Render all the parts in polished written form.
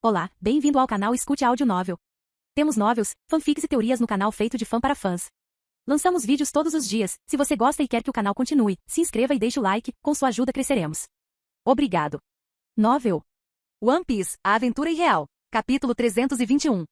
Olá, bem-vindo ao canal Escute Áudio Novel. Temos novels, fanfics e teorias no canal feito de fã para fãs. Lançamos vídeos todos os dias. Se você gosta e quer que o canal continue, se inscreva e deixe o like, com sua ajuda cresceremos. Obrigado. Novel. One Piece, a aventura irreal. Capítulo 321.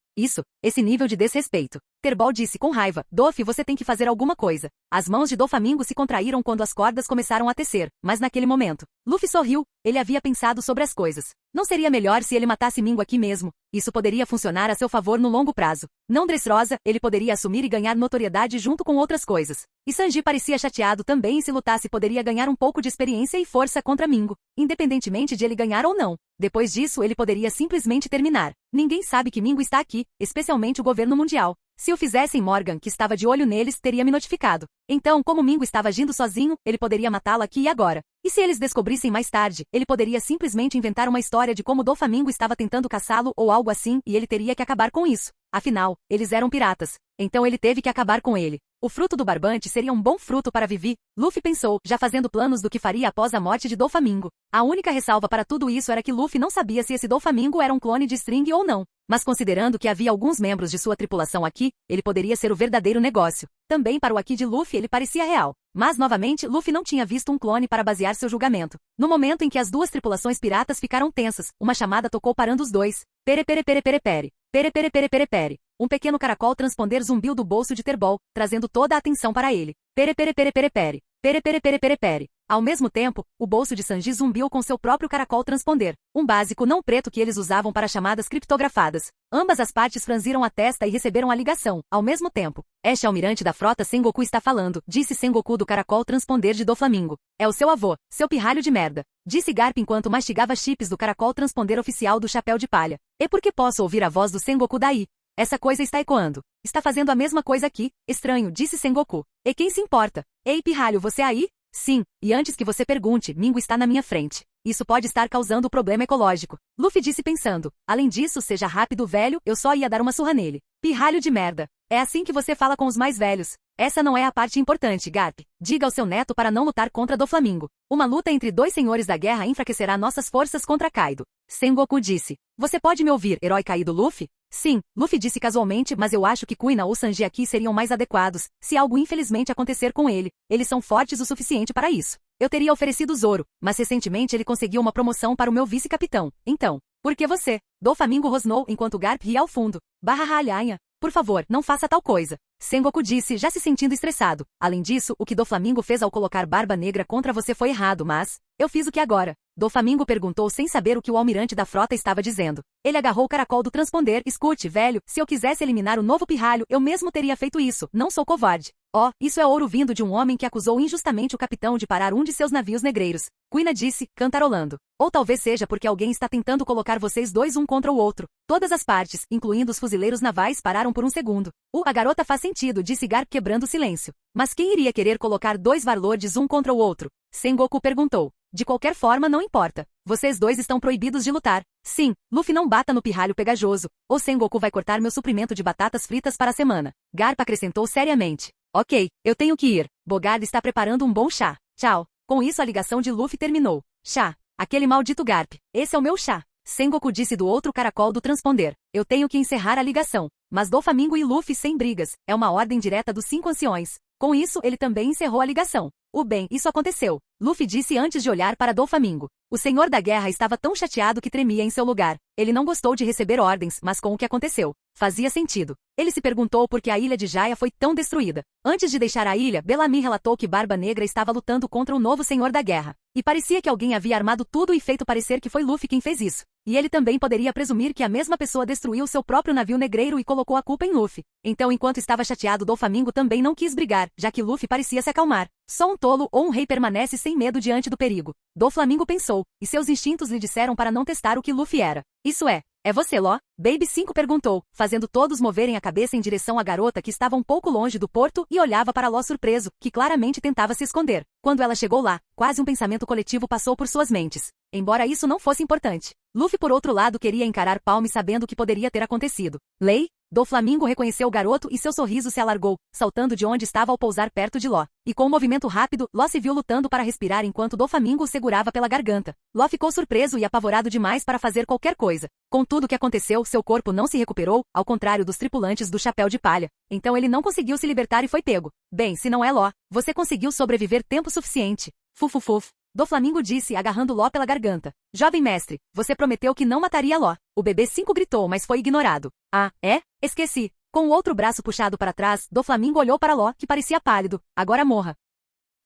Esse nível de desrespeito. Terbol disse com raiva, Doff, você tem que fazer alguma coisa. As mãos de Doflamingo se contraíram quando as cordas começaram a tecer, mas naquele momento, Luffy sorriu, ele havia pensado sobre as coisas. Não seria melhor se ele matasse Mingo aqui mesmo? Isso poderia funcionar a seu favor no longo prazo. Não Dressrosa, ele poderia assumir e ganhar notoriedade junto com outras coisas. E Sanji parecia chateado também e se lutasse poderia ganhar um pouco de experiência e força contra Mingo, independentemente de ele ganhar ou não. Depois disso ele poderia simplesmente terminar. Ninguém sabe que Mingo está aqui, especialmente o governo mundial. Se o fizessem, Morgan, que estava de olho neles, teria me notificado. Então, como Mingo estava agindo sozinho, ele poderia matá-lo aqui e agora. E se eles descobrissem mais tarde, ele poderia simplesmente inventar uma história de como Doflamingo estava tentando caçá-lo ou algo assim, e ele teria que acabar com isso. Afinal, eles eram piratas. Então ele teve que acabar com ele. O fruto do barbante seria um bom fruto para Vivi, Luffy pensou, já fazendo planos do que faria após a morte de Doflamingo. A única ressalva para tudo isso era que Luffy não sabia se esse Doflamingo era um clone de String ou não. Mas considerando que havia alguns membros de sua tripulação aqui, ele poderia ser o verdadeiro negócio. Também para o aqui de Luffy ele parecia real. Mas novamente, Luffy não tinha visto um clone para basear seu julgamento. No momento em que as duas tripulações piratas ficaram tensas, uma chamada tocou parando os dois. Pere pere pere pere pere. Pere pere pere pere pere. Um pequeno caracol transponder zumbiu do bolso de Terbol, trazendo toda a atenção para ele. Pere pere pere pere pere. Pere pere pere pere pere. Ao mesmo tempo, o bolso de Sanji zumbiu com seu próprio caracol transponder, um básico não preto que eles usavam para chamadas criptografadas. Ambas as partes franziram a testa e receberam a ligação, ao mesmo tempo. Este almirante da frota Sengoku está falando, disse Sengoku do caracol transponder de Doflamingo. É o seu avô, seu pirralho de merda, disse Garp enquanto mastigava chips do caracol transponder oficial do chapéu de palha. E por que posso ouvir a voz do Sengoku daí? Essa coisa está ecoando. Está fazendo a mesma coisa aqui. Estranho, disse Sengoku. E quem se importa? Ei, pirralho, você aí? Sim, e antes que você pergunte, Mingo está na minha frente. Isso pode estar causando problema ecológico. Luffy disse pensando. Além disso, seja rápido, velho, eu só ia dar uma surra nele. Pirralho de merda. É assim que você fala com os mais velhos. Essa não é a parte importante, Garp. Diga ao seu neto para não lutar contra Doflamingo. Uma luta entre dois senhores da guerra enfraquecerá nossas forças contra Kaido. Sengoku disse. Você pode me ouvir, herói caído Luffy? Sim, Luffy disse casualmente, mas eu acho que Kuina ou Sanji aqui seriam mais adequados, se algo infelizmente acontecer com ele. Eles são fortes o suficiente para isso. Eu teria oferecido Zoro, mas recentemente ele conseguiu uma promoção para o meu vice-capitão. Então, por que você? Doflamingo rosnou enquanto Garp ria ao fundo. Barra ralhanha. Por favor, não faça tal coisa. Sengoku disse, já se sentindo estressado. Além disso, o que Doflamingo fez ao colocar Barba Negra contra você foi errado, mas... Eu fiz o que agora? Doflamingo perguntou sem saber o que o almirante da frota estava dizendo. Ele agarrou o caracol do transponder. Escute, velho, se eu quisesse eliminar o novo pirralho, eu mesmo teria feito isso. Não sou covarde. Oh, isso é ouro vindo de um homem que acusou injustamente o capitão de parar um de seus navios negreiros. Kuina disse, cantarolando. Ou talvez seja porque alguém está tentando colocar vocês dois um contra o outro. Todas as partes, incluindo os fuzileiros navais, pararam por um segundo. A garota faz sentido, disse Garp quebrando o silêncio. Mas quem iria querer colocar dois warlords um contra o outro? Sengoku perguntou. De qualquer forma não importa. Vocês dois estão proibidos de lutar. Sim, Luffy não bata no pirralho pegajoso. Ou Sengoku vai cortar meu suprimento de batatas fritas para a semana. Garp acrescentou seriamente. Ok, eu tenho que ir. Bogard está preparando um bom chá. Tchau. Com isso a ligação de Luffy terminou. Chá. Aquele maldito Garp. Esse é o meu chá. Sengoku disse do outro caracol do transponder. Eu tenho que encerrar a ligação. Mas Doflamingo e Luffy sem brigas. É uma ordem direta dos 5 anciões. Com isso, ele também encerrou a ligação. Bem, isso aconteceu. Luffy disse antes de olhar para Doflamingo. O senhor da guerra estava tão chateado que tremia em seu lugar. Ele não gostou de receber ordens, mas com o que aconteceu. Fazia sentido. Ele se perguntou por que a ilha de Jaya foi tão destruída. Antes de deixar a ilha, Bellamy relatou que Barba Negra estava lutando contra o novo senhor da guerra. E parecia que alguém havia armado tudo e feito parecer que foi Luffy quem fez isso. E ele também poderia presumir que a mesma pessoa destruiu seu próprio navio negreiro e colocou a culpa em Luffy. Então enquanto estava chateado, Doflamingo também não quis brigar, já que Luffy parecia se acalmar. Só um tolo ou um rei permanece sem medo diante do perigo. Doflamingo pensou, e seus instintos lhe disseram para não testar o que Luffy era. Isso é você, Ló? Baby 5 perguntou, fazendo todos moverem a cabeça em direção à garota que estava um pouco longe do porto e olhava para Ló surpreso, que claramente tentava se esconder. Quando ela chegou lá, quase um pensamento coletivo passou por suas mentes. Embora isso não fosse importante. Luffy por outro lado queria encarar Palm sabendo o que poderia ter acontecido. Lei? Doflamingo reconheceu o garoto e seu sorriso se alargou, saltando de onde estava ao pousar perto de Ló. E com um movimento rápido, Ló se viu lutando para respirar enquanto Doflamingo o segurava pela garganta. Ló ficou surpreso e apavorado demais para fazer qualquer coisa. Com tudo o que aconteceu, seu corpo não se recuperou, ao contrário dos tripulantes do Chapéu de Palha. Então ele não conseguiu se libertar e foi pego. Bem, se não é Ló, você conseguiu sobreviver tempo suficiente. Fufufuf. Doflamingo disse, agarrando Ló pela garganta. Jovem mestre, você prometeu que não mataria Ló. O bebê 5 gritou, mas foi ignorado. Ah, é? Esqueci. Com o outro braço puxado para trás, Doflamingo olhou para Ló, que parecia pálido. Agora morra.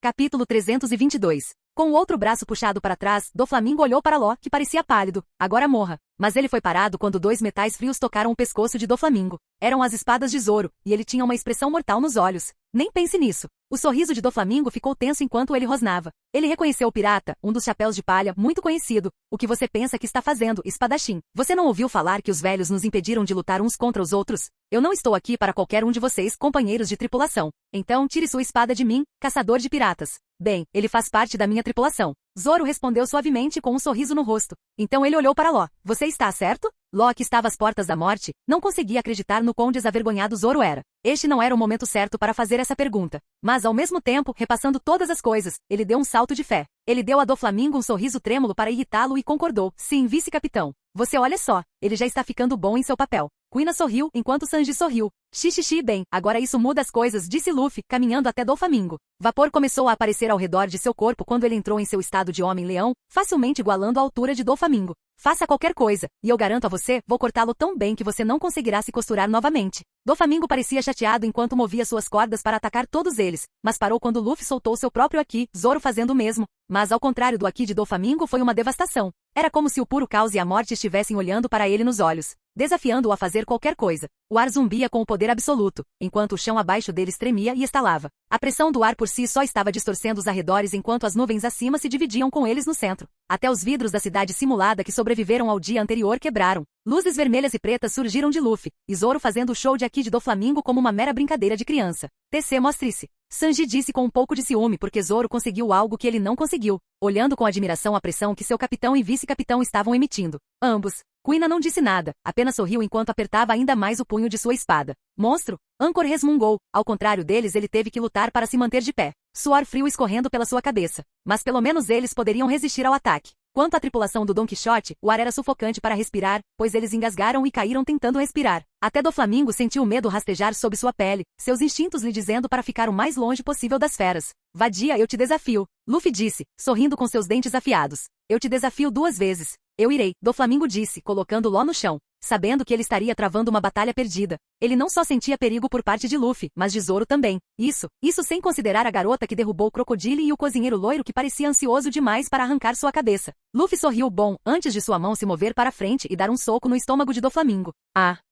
Capítulo 322. Com o outro braço puxado para trás, Doflamingo olhou para Ló, que parecia pálido. Agora morra. Mas ele foi parado quando 2 metais frios tocaram o pescoço de Doflamingo. Eram as espadas de Zoro, e ele tinha uma expressão mortal nos olhos. Nem pense nisso. O sorriso de Doflamingo ficou tenso enquanto ele rosnava. Ele reconheceu o pirata, um dos chapéus de palha, muito conhecido. O que você pensa que está fazendo, espadachim? Você não ouviu falar que os velhos nos impediram de lutar uns contra os outros? Eu não estou aqui para qualquer um de vocês, companheiros de tripulação. Então tire sua espada de mim, caçador de piratas. Bem, ele faz parte da minha tripulação. Zoro respondeu suavemente com um sorriso no rosto. Então ele olhou para Ló. Você está certo? Ló, que estava às portas da morte, não conseguia acreditar no quão desavergonhado Zoro era. Este não era o momento certo para fazer essa pergunta. Mas, ao mesmo tempo, repassando todas as coisas, ele deu um salto de fé. Ele deu a Doflamingo um sorriso trêmulo para irritá-lo e concordou. Sim, vice-capitão. Você olha só, ele já está ficando bom em seu papel. Kuina sorriu, enquanto Sanji sorriu. Xixi, bem, agora isso muda as coisas, disse Luffy, caminhando até Doflamingo. Vapor começou a aparecer ao redor de seu corpo quando ele entrou em seu estado de homem-leão, facilmente igualando a altura de Doflamingo. Faça qualquer coisa, e eu garanto a você, vou cortá-lo tão bem que você não conseguirá se costurar novamente. Doflamingo parecia chateado enquanto movia suas cordas para atacar todos eles, mas parou quando Luffy soltou seu próprio Haki, Zoro fazendo o mesmo. Mas ao contrário do Haki de Doflamingo foi uma devastação. Era como se o puro caos e a morte estivessem olhando para ele nos olhos, desafiando-o a fazer qualquer coisa. O ar zumbia com o poder absoluto, enquanto o chão abaixo deles tremia e estalava. A pressão do ar por si só estava distorcendo os arredores enquanto as nuvens acima se dividiam com eles no centro. Até os vidros da cidade simulada que sobreviveram ao dia anterior quebraram. Luzes vermelhas e pretas surgiram de Luffy, e Zoro fazendo o show de Haki de Doflamingo como uma mera brincadeira de criança. TC, mostre-se. Sanji disse com um pouco de ciúme porque Zoro conseguiu algo que ele não conseguiu, olhando com admiração a pressão que seu capitão e vice-capitão estavam emitindo. Ambos. Kuina não disse nada, apenas sorriu enquanto apertava ainda mais o punho de sua espada. Monstro? Anchor resmungou, ao contrário deles ele teve que lutar para se manter de pé. Suor frio escorrendo pela sua cabeça. Mas pelo menos eles poderiam resistir ao ataque. Quanto à tripulação do Don Quixote, o ar era sufocante para respirar, pois eles engasgaram e caíram tentando respirar. Até Doflamingo sentiu o medo rastejar sob sua pele, seus instintos lhe dizendo para ficar o mais longe possível das feras. Vadia, eu te desafio. Luffy disse, sorrindo com seus dentes afiados. Eu te desafio 2 vezes. Eu irei, Doflamingo disse, colocando Ló no chão. Sabendo que ele estaria travando uma batalha perdida. Ele não só sentia perigo por parte de Luffy, mas de Zoro também. Isso sem considerar a garota que derrubou o Crocodile e o cozinheiro loiro que parecia ansioso demais para arrancar sua cabeça. Luffy sorriu bom, antes de sua mão se mover para frente e dar um soco no estômago de Doflamingo.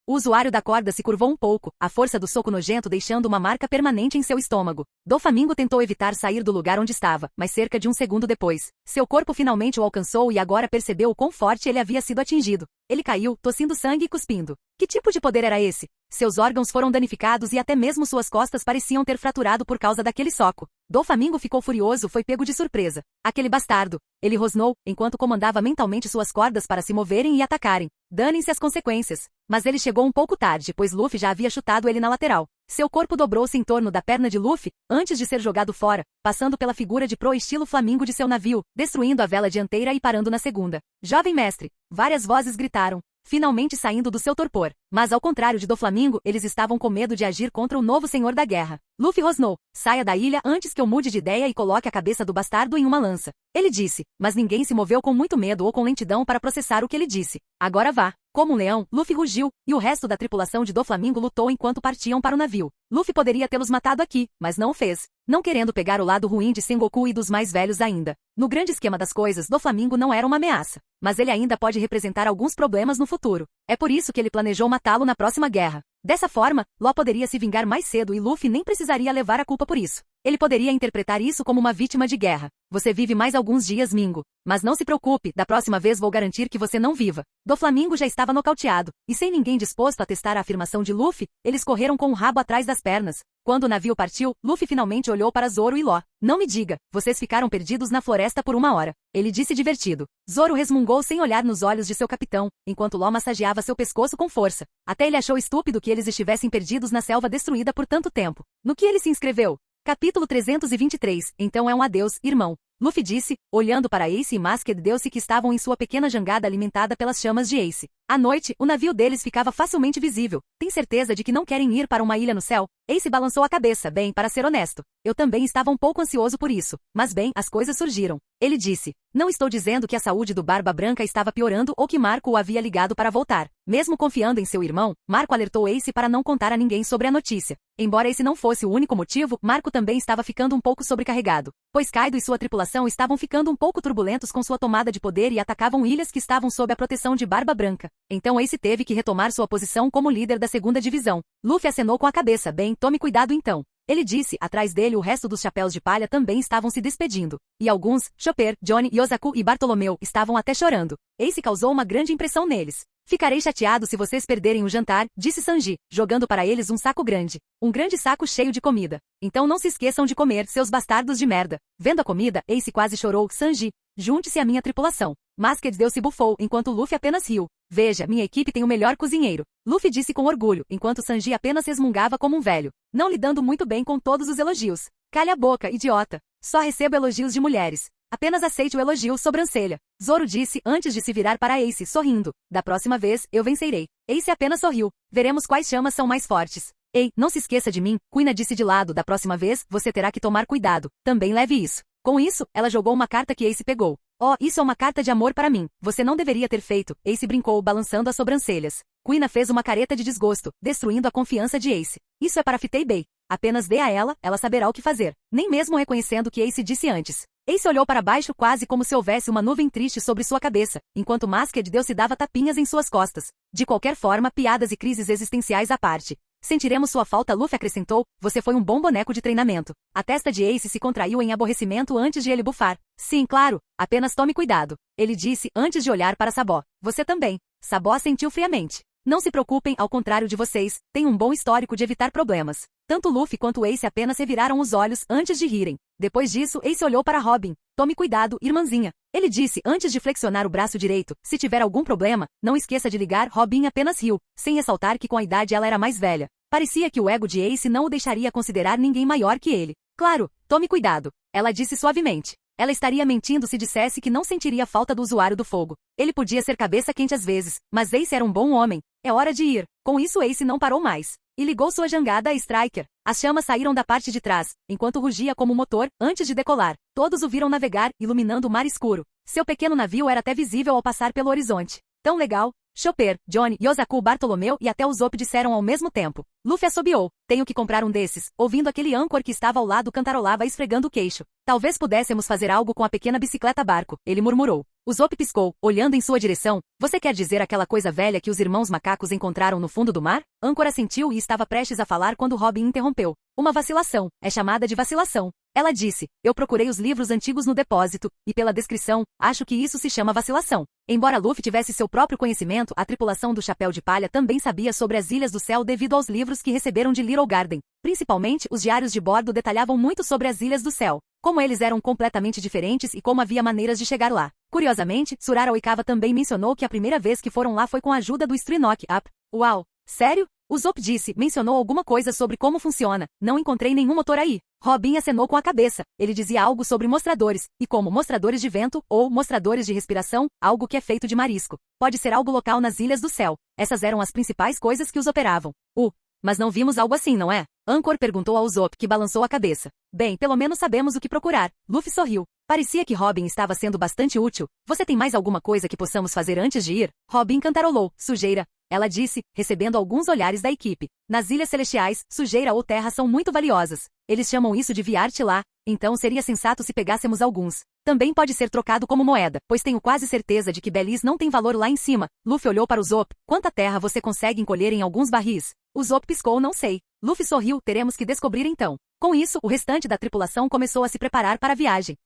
O usuário da corda se curvou um pouco, a força do soco nojento deixando uma marca permanente em seu estômago. Doflamingo tentou evitar sair do lugar onde estava, mas cerca de um segundo depois, seu corpo finalmente o alcançou e agora percebeu o quão forte ele havia sido atingido. Ele caiu, tossindo sangue e cuspindo. Que tipo de poder era esse? Seus órgãos foram danificados e até mesmo suas costas pareciam ter fraturado por causa daquele soco. Doflamingo ficou furioso, foi pego de surpresa. Aquele bastardo. Ele rosnou, enquanto comandava mentalmente suas cordas para se moverem e atacarem. Danem-se as consequências. Mas ele chegou um pouco tarde, pois Luffy já havia chutado ele na lateral. Seu corpo dobrou-se em torno da perna de Luffy, antes de ser jogado fora, passando pela figura de proa estilo flamingo de seu navio, destruindo a vela dianteira e parando na segunda. Jovem mestre! Várias vozes gritaram, finalmente saindo do seu torpor. Mas ao contrário de Doflamingo, eles estavam com medo de agir contra o novo senhor da guerra. Luffy rosnou, saia da ilha antes que eu mude de ideia e coloque a cabeça do bastardo em uma lança. Ele disse, mas ninguém se moveu com muito medo ou com lentidão para processar o que ele disse. Agora vá. Como um leão, Luffy rugiu, e o resto da tripulação de Doflamingo lutou enquanto partiam para o navio. Luffy poderia tê-los matado aqui, mas não o fez. Não querendo pegar o lado ruim de Sengoku e dos mais velhos ainda. No grande esquema das coisas, Doflamingo não era uma ameaça. Mas ele ainda pode representar alguns problemas no futuro. É por isso que ele planejou matá-lo na próxima guerra. Dessa forma, Law poderia se vingar mais cedo e Luffy nem precisaria levar a culpa por isso. Ele poderia interpretar isso como uma vítima de guerra. Você vive mais alguns dias, Mingo. Mas não se preocupe, da próxima vez vou garantir que você não viva. Doflamingo já estava nocauteado, e sem ninguém disposto a testar a afirmação de Luffy, eles correram com o rabo atrás das pernas. Quando o navio partiu, Luffy finalmente olhou para Zoro e Law. Não me diga, vocês ficaram perdidos na floresta por 1 hora. Ele disse divertido. Zoro resmungou sem olhar nos olhos de seu capitão, enquanto Law massageava seu pescoço com força. Até ele achou estúpido que eles estivessem perdidos na selva destruída por tanto tempo. No que ele se inscreveu? Capítulo 323. Então é um adeus, irmão. Luffy disse, olhando para Ace e Masked deu-se que estavam em sua pequena jangada alimentada pelas chamas de Ace. À noite, o navio deles ficava facilmente visível. Tem certeza de que não querem ir para uma ilha no céu? Ace balançou a cabeça, bem, para ser honesto. Eu também estava um pouco ansioso por isso. Mas bem, as coisas surgiram. Ele disse, não estou dizendo que a saúde do Barba Branca estava piorando ou que Marco o havia ligado para voltar. Mesmo confiando em seu irmão, Marco alertou Ace para não contar a ninguém sobre a notícia. Embora esse não fosse o único motivo, Marco também estava ficando um pouco sobrecarregado. Pois Kaido e sua tripulação estavam ficando um pouco turbulentos com sua tomada de poder e atacavam ilhas que estavam sob a proteção de Barba Branca. Então Ace teve que retomar sua posição como líder da segunda divisão. Luffy acenou com a cabeça, bem, tome cuidado então. Ele disse, atrás dele o resto dos chapéus de palha também estavam se despedindo. E alguns, Chopper, Johnny, Yosaku e Bartolomeu, estavam até chorando. Ace causou uma grande impressão neles. Ficarei chateado se vocês perderem o jantar, disse Sanji, jogando para eles um saco grande. Um grande saco cheio de comida. Então não se esqueçam de comer, seus bastardos de merda. Vendo a comida, Ace quase chorou. Sanji, junte-se à minha tripulação. Masked deu-se bufou, enquanto Luffy apenas riu. Veja, minha equipe tem o melhor cozinheiro. Luffy disse com orgulho, enquanto Sanji apenas resmungava como um velho, não lidando muito bem com todos os elogios. Calha a boca, idiota. Só recebo elogios de mulheres. Apenas aceite o elogio, sobrancelha. Zoro disse antes de se virar para Ace, sorrindo. Da próxima vez, eu vencerei. Ace apenas sorriu. Veremos quais chamas são mais fortes. Ei, não se esqueça de mim, Kuina disse de lado. Da próxima vez, você terá que tomar cuidado. Também leve isso. Com isso, ela jogou uma carta que Ace pegou. Oh, isso é uma carta de amor para mim. Você não deveria ter feito. Ace brincou, balançando as sobrancelhas. Kuina fez uma careta de desgosto, destruindo a confiança de Ace. Isso é para Fitei Bay. Apenas dê a ela, ela saberá o que fazer. Nem mesmo reconhecendo o que Ace disse antes. Ace olhou para baixo quase como se houvesse uma nuvem triste sobre sua cabeça, enquanto Masked deu-se dava tapinhas em suas costas. De qualquer forma, piadas e crises existenciais à parte. Sentiremos sua falta, Luffy acrescentou, você foi um bom boneco de treinamento. A testa de Ace se contraiu em aborrecimento antes de ele bufar. Sim, claro, apenas tome cuidado. Ele disse antes de olhar para Sabó. Você também. Sabó assentiu friamente. Não se preocupem, ao contrário de vocês, tem um bom histórico de evitar problemas. Tanto Luffy quanto Ace apenas reviraram os olhos antes de rirem. Depois disso, Ace olhou para Robin. Tome cuidado, irmãzinha. Ele disse antes de flexionar o braço direito. Se tiver algum problema, não esqueça de ligar. Robin apenas riu, sem ressaltar que com a idade ela era mais velha. Parecia que o ego de Ace não o deixaria considerar ninguém maior que ele. Claro, tome cuidado. Ela disse suavemente. Ela estaria mentindo se dissesse que não sentiria falta do usuário do fogo. Ele podia ser cabeça quente às vezes, mas Ace era um bom homem. É hora de ir. Com isso Ace não parou mais. E ligou sua jangada a Striker. As chamas saíram da parte de trás, enquanto rugia como motor, antes de decolar. Todos o viram navegar, iluminando o mar escuro. Seu pequeno navio era até visível ao passar pelo horizonte. Tão legal. Chopper, Johnny, Yosaku, Bartolomeu e até Usopp disseram ao mesmo tempo. Luffy assobiou. Tenho que comprar um desses. Ouvindo aquele âncor que estava ao lado cantarolava esfregando o queixo. Talvez pudéssemos fazer algo com a pequena bicicleta barco, ele murmurou. Usopp piscou, olhando em sua direção. Você quer dizer aquela coisa velha que os irmãos macacos encontraram no fundo do mar? Âncor assentiu e estava prestes a falar quando Robin interrompeu. Uma vacilação. É chamada de vacilação. Ela disse, eu procurei os livros antigos no depósito, e pela descrição, acho que isso se chama vacilação. Embora Luffy tivesse seu próprio conhecimento, a tripulação do Chapéu de Palha também sabia sobre as Ilhas do Céu devido aos livros que receberam de Little Garden. Principalmente, os diários de bordo detalhavam muito sobre as Ilhas do Céu, como eles eram completamente diferentes e como havia maneiras de chegar lá. Curiosamente, Surara Oikawa também mencionou que a primeira vez que foram lá foi com a ajuda do Strinok Up. Uau! Sério? Usopp disse, mencionou alguma coisa sobre como funciona. Não encontrei nenhum motor aí. Robin acenou com a cabeça. Ele dizia algo sobre mostradores, e como mostradores de vento, ou mostradores de respiração, algo que é feito de marisco. Pode ser algo local nas Ilhas do Céu. Essas eram as principais coisas que os operavam. Mas não vimos algo assim, não é? Âncor perguntou a Usopp, que balançou a cabeça. Bem, pelo menos sabemos o que procurar. Luffy sorriu. Parecia que Robin estava sendo bastante útil. Você tem mais alguma coisa que possamos fazer antes de ir? Robin cantarolou. Sujeira. Ela disse, recebendo alguns olhares da equipe. Nas Ilhas Celestiais, sujeira ou terra são muito valiosas. Eles chamam isso de viarte lá, então seria sensato se pegássemos alguns. Também pode ser trocado como moeda, pois tenho quase certeza de que Belize não tem valor lá em cima. Luffy olhou para Usopp. Quanta terra você consegue encolher em alguns barris? Usopp piscou, não sei. Luffy sorriu, teremos que descobrir então. Com isso, o restante da tripulação começou a se preparar para a viagem.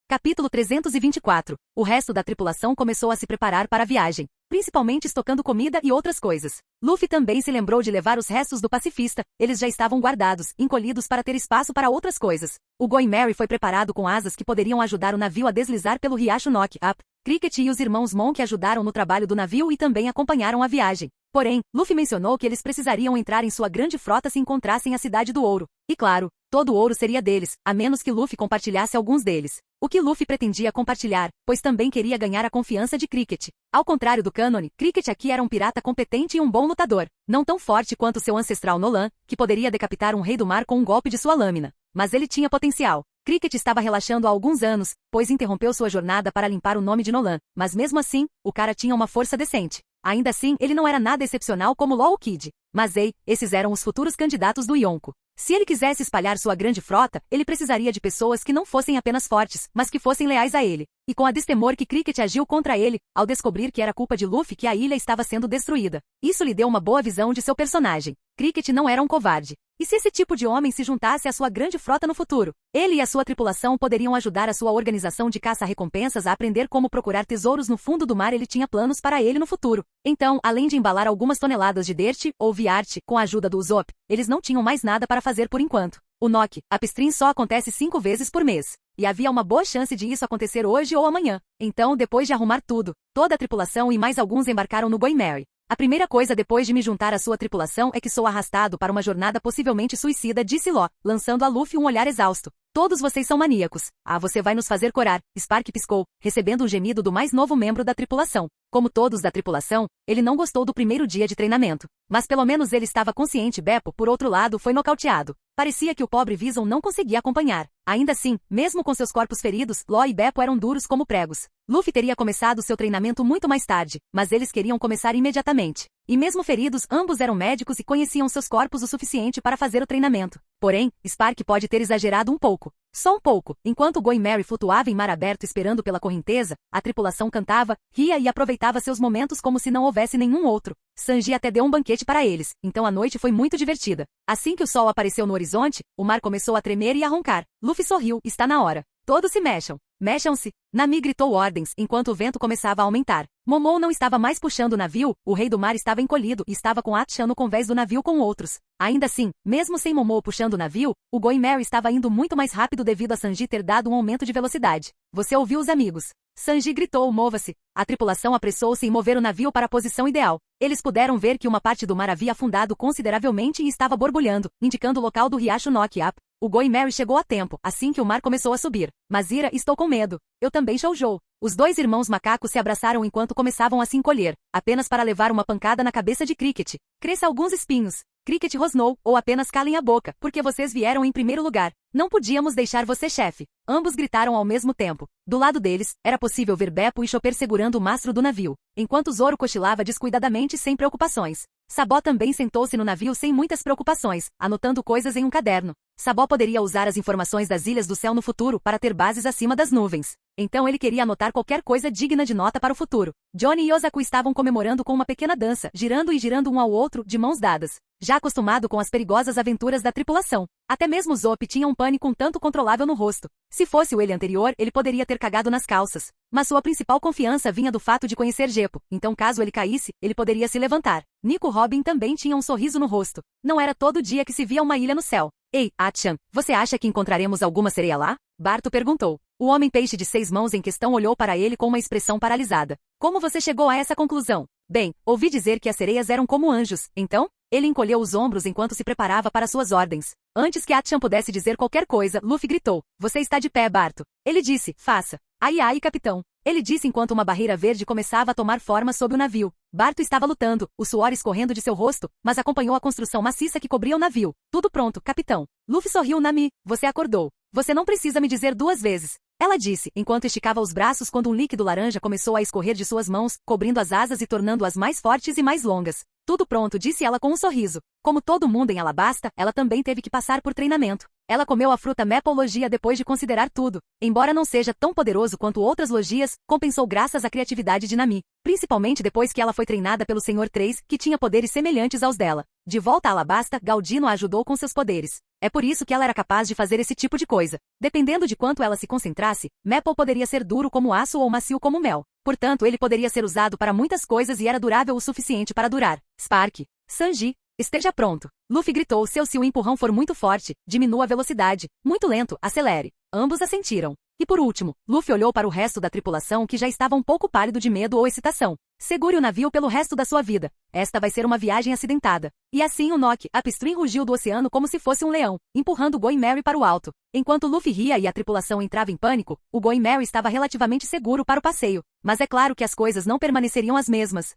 Capítulo 324. O resto da tripulação começou a se preparar para a viagem, principalmente estocando comida e outras coisas. Luffy também se lembrou de levar os restos do pacifista, eles já estavam guardados, encolhidos para ter espaço para outras coisas. O Going Merry foi preparado com asas que poderiam ajudar o navio a deslizar pelo riacho Knock Up. Cricket e os irmãos Monk ajudaram no trabalho do navio e também acompanharam a viagem. Porém, Luffy mencionou que eles precisariam entrar em sua grande frota se encontrassem a Cidade do Ouro. E claro, todo o ouro seria deles, a menos que Luffy compartilhasse alguns deles. O que Luffy pretendia compartilhar, pois também queria ganhar a confiança de Cricket. Ao contrário do cânone, Cricket aqui era um pirata competente e um bom lutador. Não tão forte quanto seu ancestral Nolan, que poderia decapitar um rei do mar com um golpe de sua lâmina. Mas ele tinha potencial. Cricket estava relaxando há alguns anos, pois interrompeu sua jornada para limpar o nome de Nolan. Mas mesmo assim, o cara tinha uma força decente. Ainda assim, ele não era nada excepcional como Law Kid. Mas ei, esses eram os futuros candidatos do Yonko. Se ele quisesse espalhar sua grande frota, ele precisaria de pessoas que não fossem apenas fortes, mas que fossem leais a ele. E com a destemor que Cricket agiu contra ele, ao descobrir que era culpa de Luffy que a ilha estava sendo destruída. Isso lhe deu uma boa visão de seu personagem. Cricket não era um covarde. E se esse tipo de homem se juntasse à sua grande frota no futuro? Ele e a sua tripulação poderiam ajudar a sua organização de caça-recompensas a aprender como procurar tesouros no fundo do mar. Ele tinha planos para ele no futuro. Então, além de embalar algumas toneladas de dirt, ou viart, com a ajuda do Usopp, eles não tinham mais nada para fazer por enquanto. O Knock Up Stream só acontece 5 vezes por mês. E havia uma boa chance de isso acontecer hoje ou amanhã. Então, depois de arrumar tudo, toda a tripulação e mais alguns embarcaram no Going Merry. A primeira coisa depois de me juntar à sua tripulação é que sou arrastado para uma jornada possivelmente suicida, disse Law, lançando a Luffy um olhar exausto. Todos vocês são maníacos. Ah, você vai nos fazer corar. Spark piscou, recebendo um gemido do mais novo membro da tripulação. Como todos da tripulação, ele não gostou do primeiro dia de treinamento. Mas pelo menos ele estava consciente. Beppo, por outro lado, foi nocauteado. Parecia que o pobre Bison não conseguia acompanhar. Ainda assim, mesmo com seus corpos feridos, Law e Beppo eram duros como pregos. Luffy teria começado seu treinamento muito mais tarde, mas eles queriam começar imediatamente. E mesmo feridos, ambos eram médicos e conheciam seus corpos o suficiente para fazer o treinamento. Porém, Spark pode ter exagerado um pouco. Só um pouco. Enquanto Going Merry flutuava em mar aberto esperando pela correnteza, a tripulação cantava, ria e aproveitava seus momentos como se não houvesse nenhum outro. Sanji até deu um banquete para eles, então a noite foi muito divertida. Assim que o sol apareceu no horizonte, o mar começou a tremer e a roncar. Luffy sorriu, está na hora. Todos se mexam. Mexam-se. Nami gritou ordens enquanto o vento começava a aumentar. Momou não estava mais puxando o navio, o rei do mar estava encolhido e estava com Atchan no convés do navio com outros. Ainda assim, mesmo sem Momou puxando o navio, o Going Merry estava indo muito mais rápido devido a Sanji ter dado um aumento de velocidade. Você ouviu os amigos? Sanji gritou, mova-se. A tripulação apressou-se em mover o navio para a posição ideal. Eles puderam ver que uma parte do mar havia afundado consideravelmente e estava borbulhando, indicando o local do riacho Knock Up. O Going Merry chegou a tempo, assim que o mar começou a subir. Mas Ira, estou com medo. Eu também, Shoujo. Os dois irmãos macacos se abraçaram enquanto começavam a se encolher, apenas para levar uma pancada na cabeça de Cricket. Cresça alguns espinhos. Cricket rosnou, ou apenas calem a boca, porque vocês vieram em primeiro lugar. Não podíamos deixar você, chefe. Ambos gritaram ao mesmo tempo. Do lado deles, era possível ver Beppo e Chopper segurando o mastro do navio, enquanto Zoro cochilava descuidadamente sem preocupações. Sabó também sentou-se no navio sem muitas preocupações, anotando coisas em um caderno. Sabó poderia usar as informações das Ilhas do Céu no futuro para ter bases acima das nuvens. Então ele queria anotar qualquer coisa digna de nota para o futuro. Johnny e Osaku estavam comemorando com uma pequena dança, girando e girando um ao outro, de mãos dadas. Já acostumado com as perigosas aventuras da tripulação. Até mesmo Zop tinha um pânico um tanto controlável no rosto. Se fosse o ele anterior, ele poderia ter cagado nas calças. Mas sua principal confiança vinha do fato de conhecer Geppo, então caso ele caísse, ele poderia se levantar. Nico Robin também tinha um sorriso no rosto. Não era todo dia que se via uma ilha no céu. Ei, Atchan, você acha que encontraremos alguma sereia lá? Barto perguntou. O homem-peixe de 6 mãos em questão olhou para ele com uma expressão paralisada. Como você chegou a essa conclusão? Bem, ouvi dizer que as sereias eram como anjos, então? Ele encolheu os ombros enquanto se preparava para suas ordens. Antes que Atchan pudesse dizer qualquer coisa, Luffy gritou. Você está de pé, Barto. Ele disse, faça. Ai ai, capitão. Ele disse enquanto uma barreira verde começava a tomar forma sob o navio. Barto estava lutando, o suor escorrendo de seu rosto, mas acompanhou a construção maciça que cobria o navio. Tudo pronto, capitão. Luffy sorriu. Nami, você acordou. Você não precisa me dizer 2 vezes. Ela disse, enquanto esticava os braços quando um líquido laranja começou a escorrer de suas mãos, cobrindo as asas e tornando-as mais fortes e mais longas. Tudo pronto, disse ela com um sorriso. Como todo mundo em Alabasta, ela também teve que passar por treinamento. Ela comeu a fruta Maple Logia depois de considerar tudo. Embora não seja tão poderoso quanto outras logias, compensou graças à criatividade de Nami. Principalmente depois que ela foi treinada pelo Senhor 3, que tinha poderes semelhantes aos dela. De volta a Alabasta, Galdino a ajudou com seus poderes. É por isso que ela era capaz de fazer esse tipo de coisa. Dependendo de quanto ela se concentrasse, Maple poderia ser duro como aço ou macio como mel. Portanto, ele poderia ser usado para muitas coisas e era durável o suficiente para durar. Spark. Sanji. Esteja pronto. Luffy gritou se o empurrão for muito forte, diminua a velocidade. Muito lento, acelere. Ambos assentiram. E por último, Luffy olhou para o resto da tripulação que já estava um pouco pálido de medo ou excitação. Segure o navio pelo resto da sua vida. Esta vai ser uma viagem acidentada. E assim o Nok, Upstream rugiu do oceano como se fosse um leão, empurrando o Going Merry para o alto. Enquanto Luffy ria e a tripulação entrava em pânico, o Going Merry estava relativamente seguro para o passeio. Mas é claro que as coisas não permaneceriam as mesmas.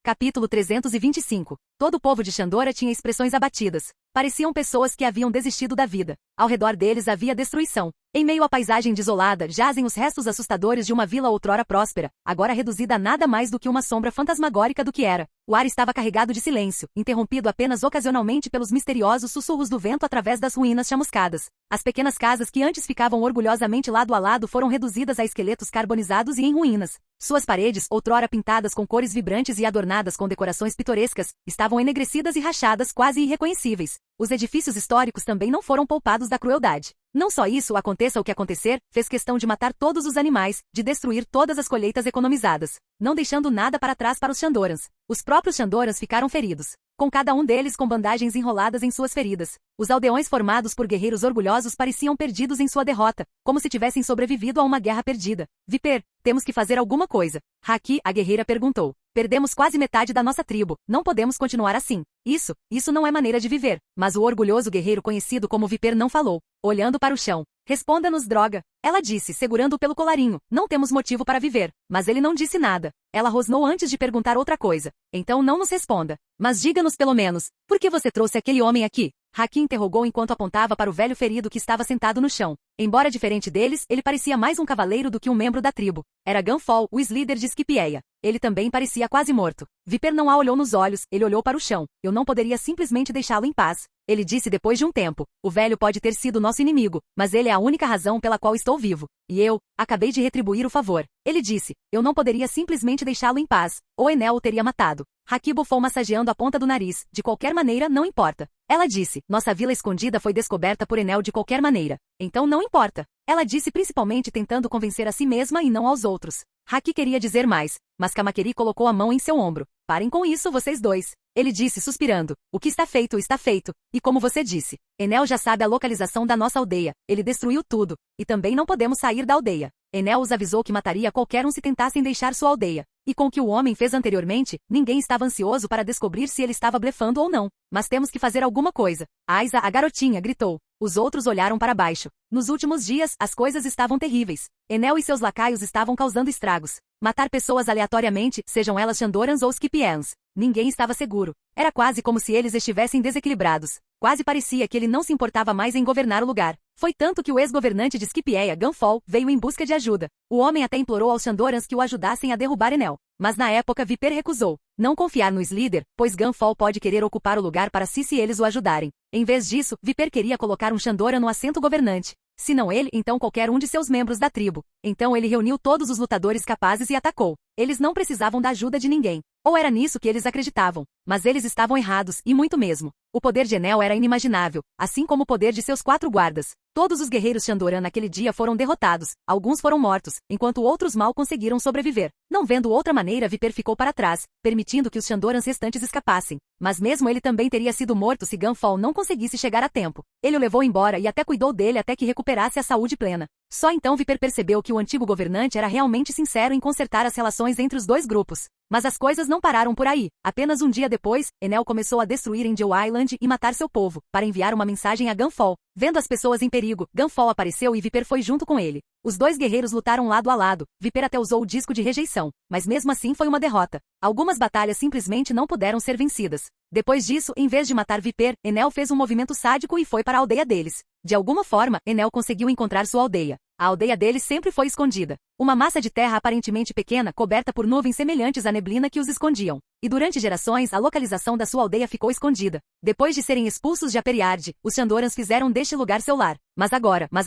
Capítulo 325. Todo o povo de Shandora tinha expressões abatidas. Pareciam pessoas que haviam desistido da vida. Ao redor deles havia destruição. Em meio à paisagem desolada, jazem os restos assustadores de uma vila outrora próspera, agora reduzida a nada mais do que uma sombra fantasmagórica do que era. O ar estava carregado de silêncio, interrompido apenas ocasionalmente pelos misteriosos sussurros do vento através das ruínas chamuscadas. As pequenas casas que antes ficavam orgulhosamente lado a lado foram reduzidas a esqueletos carbonizados e em ruínas. Suas paredes, outrora pintadas com cores vibrantes e adornadas com decorações pitorescas, estavam enegrecidas e rachadas quase irreconhecíveis. Os edifícios históricos também não foram poupados da crueldade. Não só isso, aconteça o que acontecer, fez questão de matar todos os animais, de destruir todas as colheitas economizadas, não deixando nada para trás para os Shandorans. Os próprios Shandorans ficaram feridos, com cada um deles com bandagens enroladas em suas feridas. Os aldeões formados por guerreiros orgulhosos pareciam perdidos em sua derrota, como se tivessem sobrevivido a uma guerra perdida. Viper, temos que fazer alguma coisa. Haki, a guerreira, perguntou. Perdemos quase metade da nossa tribo, não podemos continuar assim. Isso não é maneira de viver. Mas o orgulhoso guerreiro conhecido como Viper não falou, olhando para o chão. Responda-nos, droga. Ela disse, segurando-o pelo colarinho. Não temos motivo para viver. Mas ele não disse nada. Ela rosnou antes de perguntar outra coisa. Então não nos responda. Mas diga-nos pelo menos, por que você trouxe aquele homem aqui? Haki interrogou enquanto apontava para o velho ferido que estava sentado no chão. Embora diferente deles, ele parecia mais um cavaleiro do que um membro da tribo. Era Gunfall, o líder de Scipieia. Ele também parecia quase morto. Viper não a olhou nos olhos, ele olhou para o chão. Eu não poderia simplesmente deixá-lo em paz. Ele disse depois de um tempo. O velho pode ter sido nosso inimigo, mas ele é a única razão pela qual estou vivo. E eu, acabei de retribuir o favor. Ele disse, eu não poderia simplesmente deixá-lo em paz. Ou Enel o teria matado. Haki bufou massageando a ponta do nariz. De qualquer maneira, não importa. Ela disse, nossa vila escondida foi descoberta por Enel de qualquer maneira. Então não importa. Ela disse principalmente tentando convencer a si mesma e não aos outros. Haki queria dizer mais, mas Kamakeri colocou a mão em seu ombro. Parem com isso, vocês dois. Ele disse suspirando. O que está feito, e como você disse, Enel já sabe a localização da nossa aldeia. Ele destruiu tudo. E também não podemos sair da aldeia. Enel os avisou que mataria qualquer um se tentassem deixar sua aldeia. E com o que o homem fez anteriormente, ninguém estava ansioso para descobrir se ele estava blefando ou não. Mas temos que fazer alguma coisa. Aiza, a garotinha, gritou. Os outros olharam para baixo. Nos últimos dias, as coisas estavam terríveis. Enel e seus lacaios estavam causando estragos. Matar pessoas aleatoriamente, sejam elas Shandorans ou Skipians. Ninguém estava seguro. Era quase como se eles estivessem desequilibrados. Quase parecia que ele não se importava mais em governar o lugar. Foi tanto que o ex-governante de Scipieia, Gunfall, veio em busca de ajuda. O homem até implorou aos Shandorans que o ajudassem a derrubar Enel. Mas na época Viper recusou. Não confiar no líder, pois Gunfall pode querer ocupar o lugar para si se eles o ajudarem. Em vez disso, Viper queria colocar um Shandoran no assento governante. Se não ele, então qualquer um de seus membros da tribo. Então ele reuniu todos os lutadores capazes e atacou. Eles não precisavam da ajuda de ninguém. Ou era nisso que eles acreditavam. Mas eles estavam errados, e muito mesmo. O poder de Enel era inimaginável, assim como o poder de seus 4 guardas. Todos os guerreiros Shandoran naquele dia foram derrotados, alguns foram mortos, enquanto outros mal conseguiram sobreviver. Não vendo outra maneira, Viper ficou para trás, permitindo que os Shandorans restantes escapassem. Mas mesmo ele também teria sido morto se Gunfall não conseguisse chegar a tempo. Ele o levou embora e até cuidou dele até que recuperasse a saúde plena. Só então Viper percebeu que o antigo governante era realmente sincero em consertar as relações entre os dois grupos. Mas as coisas não pararam por aí. Apenas um dia depois, Enel começou a destruir Angel Island e matar seu povo, para enviar uma mensagem a Gunfall. Vendo as pessoas em perigo, Gunfall apareceu e Viper foi junto com ele. Os dois guerreiros lutaram lado a lado. Viper até usou o disco de rejeição, mas mesmo assim foi uma derrota. Algumas batalhas simplesmente não puderam ser vencidas. Depois disso, em vez de matar Viper, Enel fez um movimento sádico e foi para a aldeia deles. De alguma forma, Enel conseguiu encontrar sua aldeia. A aldeia deles sempre foi escondida. Uma massa de terra aparentemente pequena coberta por nuvens semelhantes à neblina que os escondiam. E durante gerações a localização da sua aldeia ficou escondida. Depois de serem expulsos de Aperiard, os Shandorans fizeram deste lugar seu lar. Mas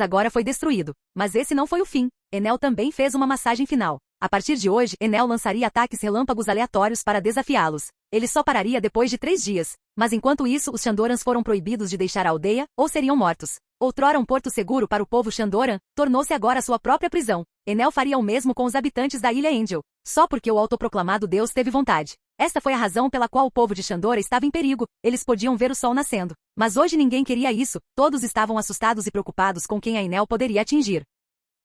agora foi destruído. Mas esse não foi o fim. Enel também fez uma massagem final. A partir de hoje, Enel lançaria ataques relâmpagos aleatórios para desafiá-los. Ele só pararia depois de 3 dias. Mas enquanto isso, os Shandorans foram proibidos de deixar a aldeia, ou seriam mortos. Outrora um porto seguro para o povo Shandoran, tornou-se agora sua própria prisão. Enel faria o mesmo com os habitantes da Ilha Angel, só porque o autoproclamado Deus teve vontade. Esta foi a razão pela qual o povo de Shandora estava em perigo, eles podiam ver o sol nascendo. Mas hoje ninguém queria isso, todos estavam assustados e preocupados com quem a Enel poderia atingir.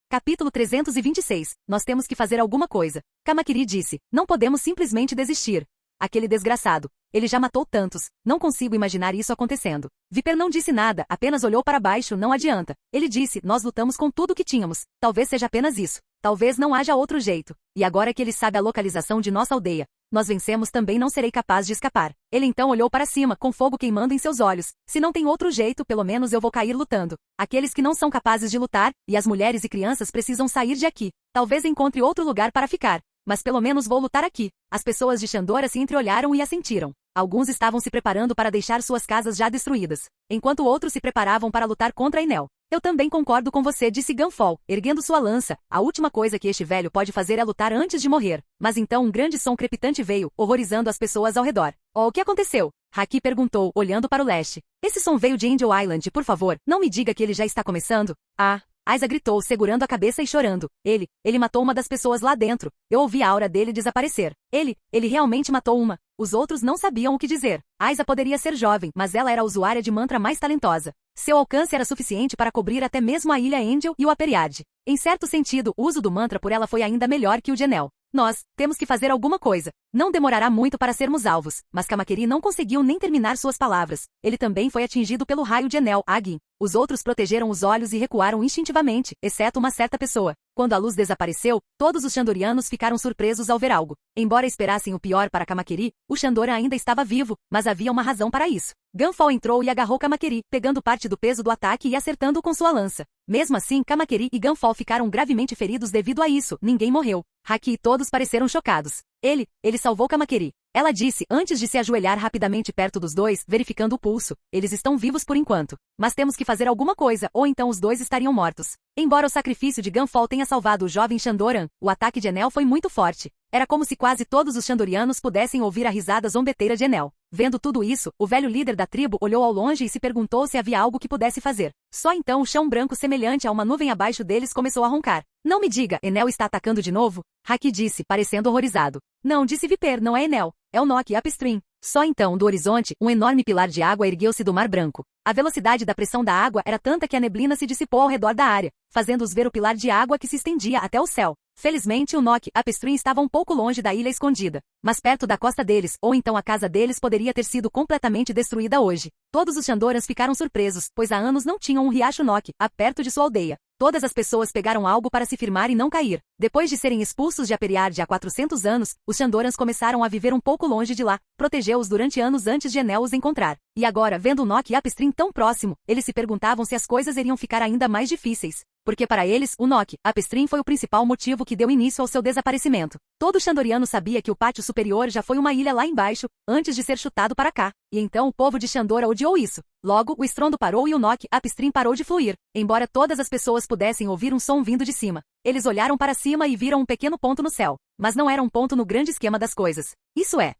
Capítulo 326. Nós temos que fazer alguma coisa. Kamakiri disse, não podemos simplesmente desistir. Aquele desgraçado. Ele já matou tantos. Não consigo imaginar isso acontecendo. Viper não disse nada, apenas olhou para baixo, não adianta. Ele disse, nós lutamos com tudo que tínhamos. Talvez seja apenas isso. Talvez não haja outro jeito. E agora que ele sabe a localização de nossa aldeia, nós vencemos também não serei capaz de escapar. Ele então olhou para cima, com fogo queimando em seus olhos. Se não tem outro jeito, pelo menos eu vou cair lutando. Aqueles que não são capazes de lutar, e as mulheres e crianças precisam sair de aqui. Talvez encontre outro lugar para ficar. Mas pelo menos vou lutar aqui. As pessoas de Shandora se entreolharam e assentiram. Alguns estavam se preparando para deixar suas casas já destruídas, enquanto outros se preparavam para lutar contra Enel. Eu também concordo com você, disse Gunfall, erguendo sua lança. A última coisa que este velho pode fazer é lutar antes de morrer. Mas então um grande som crepitante veio, horrorizando as pessoas ao redor. Oh, o que aconteceu? Haki perguntou, olhando para o leste. Esse som veio de Angel Island, por favor, não me diga que ele já está começando. Ah! Aiza gritou, segurando a cabeça e chorando. Ele matou uma das pessoas lá dentro. Eu ouvi a aura dele desaparecer. Ele realmente matou uma. Os outros não sabiam o que dizer. Aiza poderia ser jovem, mas ela era a usuária de mantra mais talentosa. Seu alcance era suficiente para cobrir até mesmo a Ilha Angel e o Aperiard. Em certo sentido, o uso do mantra por ela foi ainda melhor que o de Enel. Nós temos que fazer alguma coisa. Não demorará muito para sermos alvos, mas Kamakiri não conseguiu nem terminar suas palavras. Ele também foi atingido pelo raio de Enel, Agin. Os outros protegeram os olhos e recuaram instintivamente, exceto uma certa pessoa. Quando a luz desapareceu, todos os Shandorianos ficaram surpresos ao ver algo. Embora esperassem o pior para Kamakiri, o Shandora ainda estava vivo, mas havia uma razão para isso. Gunfall entrou e agarrou Kamakiri, pegando parte do peso do ataque e acertando com sua lança. Mesmo assim, Kamakiri e Gunfall ficaram gravemente feridos devido a isso, ninguém morreu. Haki e todos pareceram chocados. Ele salvou Kamakiri. Ela disse antes de se ajoelhar rapidamente perto dos dois, verificando o pulso. Eles estão vivos por enquanto. Mas temos que fazer alguma coisa, ou então os dois estariam mortos. Embora o sacrifício de Gunfall tenha salvado o jovem Shandoran, o ataque de Enel foi muito forte. Era como se quase todos os Shandorianos pudessem ouvir a risada zombeteira de Enel. Vendo tudo isso, o velho líder da tribo olhou ao longe e se perguntou se havia algo que pudesse fazer. Só então o chão branco semelhante a uma nuvem abaixo deles começou a roncar. Não me diga, Enel está atacando de novo? Haki disse, parecendo horrorizado. Não, disse Viper, não é Enel. É o Nock Upstream. Só então, do horizonte, um enorme pilar de água ergueu-se do mar branco. A velocidade da pressão da água era tanta que a neblina se dissipou ao redor da área, fazendo-os ver o pilar de água que se estendia até o céu. Felizmente, o Nock Upstream estava um pouco longe da ilha escondida, mas perto da costa deles, ou então a casa deles poderia ter sido completamente destruída hoje. Todos os Shandorans ficaram surpresos, pois há anos não tinham um riacho Nock perto de sua aldeia. Todas as pessoas pegaram algo para se firmar e não cair. Depois de serem expulsos de Aperiard há 400 anos, os Shandorans começaram a viver um pouco longe de lá, protegeu-os durante anos antes de Enel os encontrar. E agora, vendo o Nock Upstream tão próximo, eles se perguntavam se as coisas iriam ficar ainda mais difíceis. Porque para eles, o Nock Upstream foi o principal motivo que deu início ao seu desaparecimento. Todo Shandoriano sabia que o pátio superior já foi uma ilha lá embaixo, antes de ser chutado para cá. E então o povo de Shandora odiou isso. Logo, o estrondo parou e o Nock Upstream parou de fluir, embora todas as pessoas pudessem ouvir um som vindo de cima. Eles olharam para cima e viram um pequeno ponto no céu. Mas não era um ponto no grande esquema das coisas. Isso é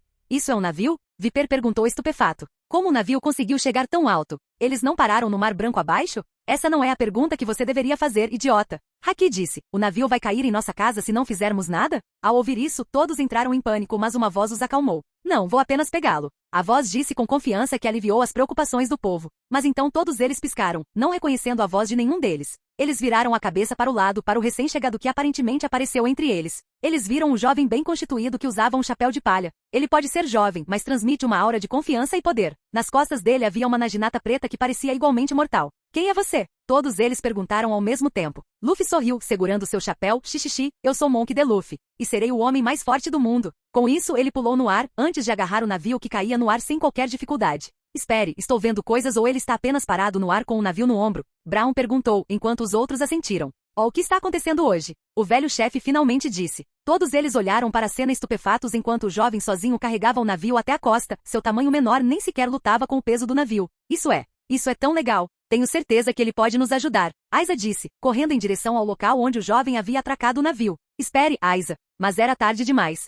um navio? Viper perguntou estupefato. Como o navio conseguiu chegar tão alto? Eles não pararam no Mar Branco abaixo? Essa não é a pergunta que você deveria fazer, idiota. Haki disse, o navio vai cair em nossa casa se não fizermos nada? Ao ouvir isso, todos entraram em pânico, mas uma voz os acalmou. Não, vou apenas pegá-lo. A voz disse com confiança que aliviou as preocupações do povo. Mas então todos eles piscaram, não reconhecendo a voz de nenhum deles. Eles viraram a cabeça para o lado para o recém-chegado que aparentemente apareceu entre eles. Eles viram um jovem bem constituído que usava um chapéu de palha. Ele pode ser jovem, mas transmite uma aura de confiança e poder. Nas costas dele havia uma naginata preta que parecia igualmente mortal. Quem é você? Todos eles perguntaram ao mesmo tempo. Luffy sorriu, segurando seu chapéu. Xixixi, eu sou Monk D. Luffy. E serei o homem mais forte do mundo. Com isso, ele pulou no ar, antes de agarrar o navio que caía no ar sem qualquer dificuldade. Espere, estou vendo coisas ou ele está apenas parado no ar com o navio no ombro? Brown perguntou, enquanto os outros assentiram. Ó, o que está acontecendo hoje? O velho chefe finalmente disse. Todos eles olharam para a cena estupefatos enquanto o jovem sozinho carregava o navio até a costa, seu tamanho menor nem sequer lutava com o peso do navio. Isso é tão legal. Tenho certeza que ele pode nos ajudar. Aiza disse, correndo em direção ao local onde o jovem havia atracado o navio. Espere, Aiza. Mas era tarde demais.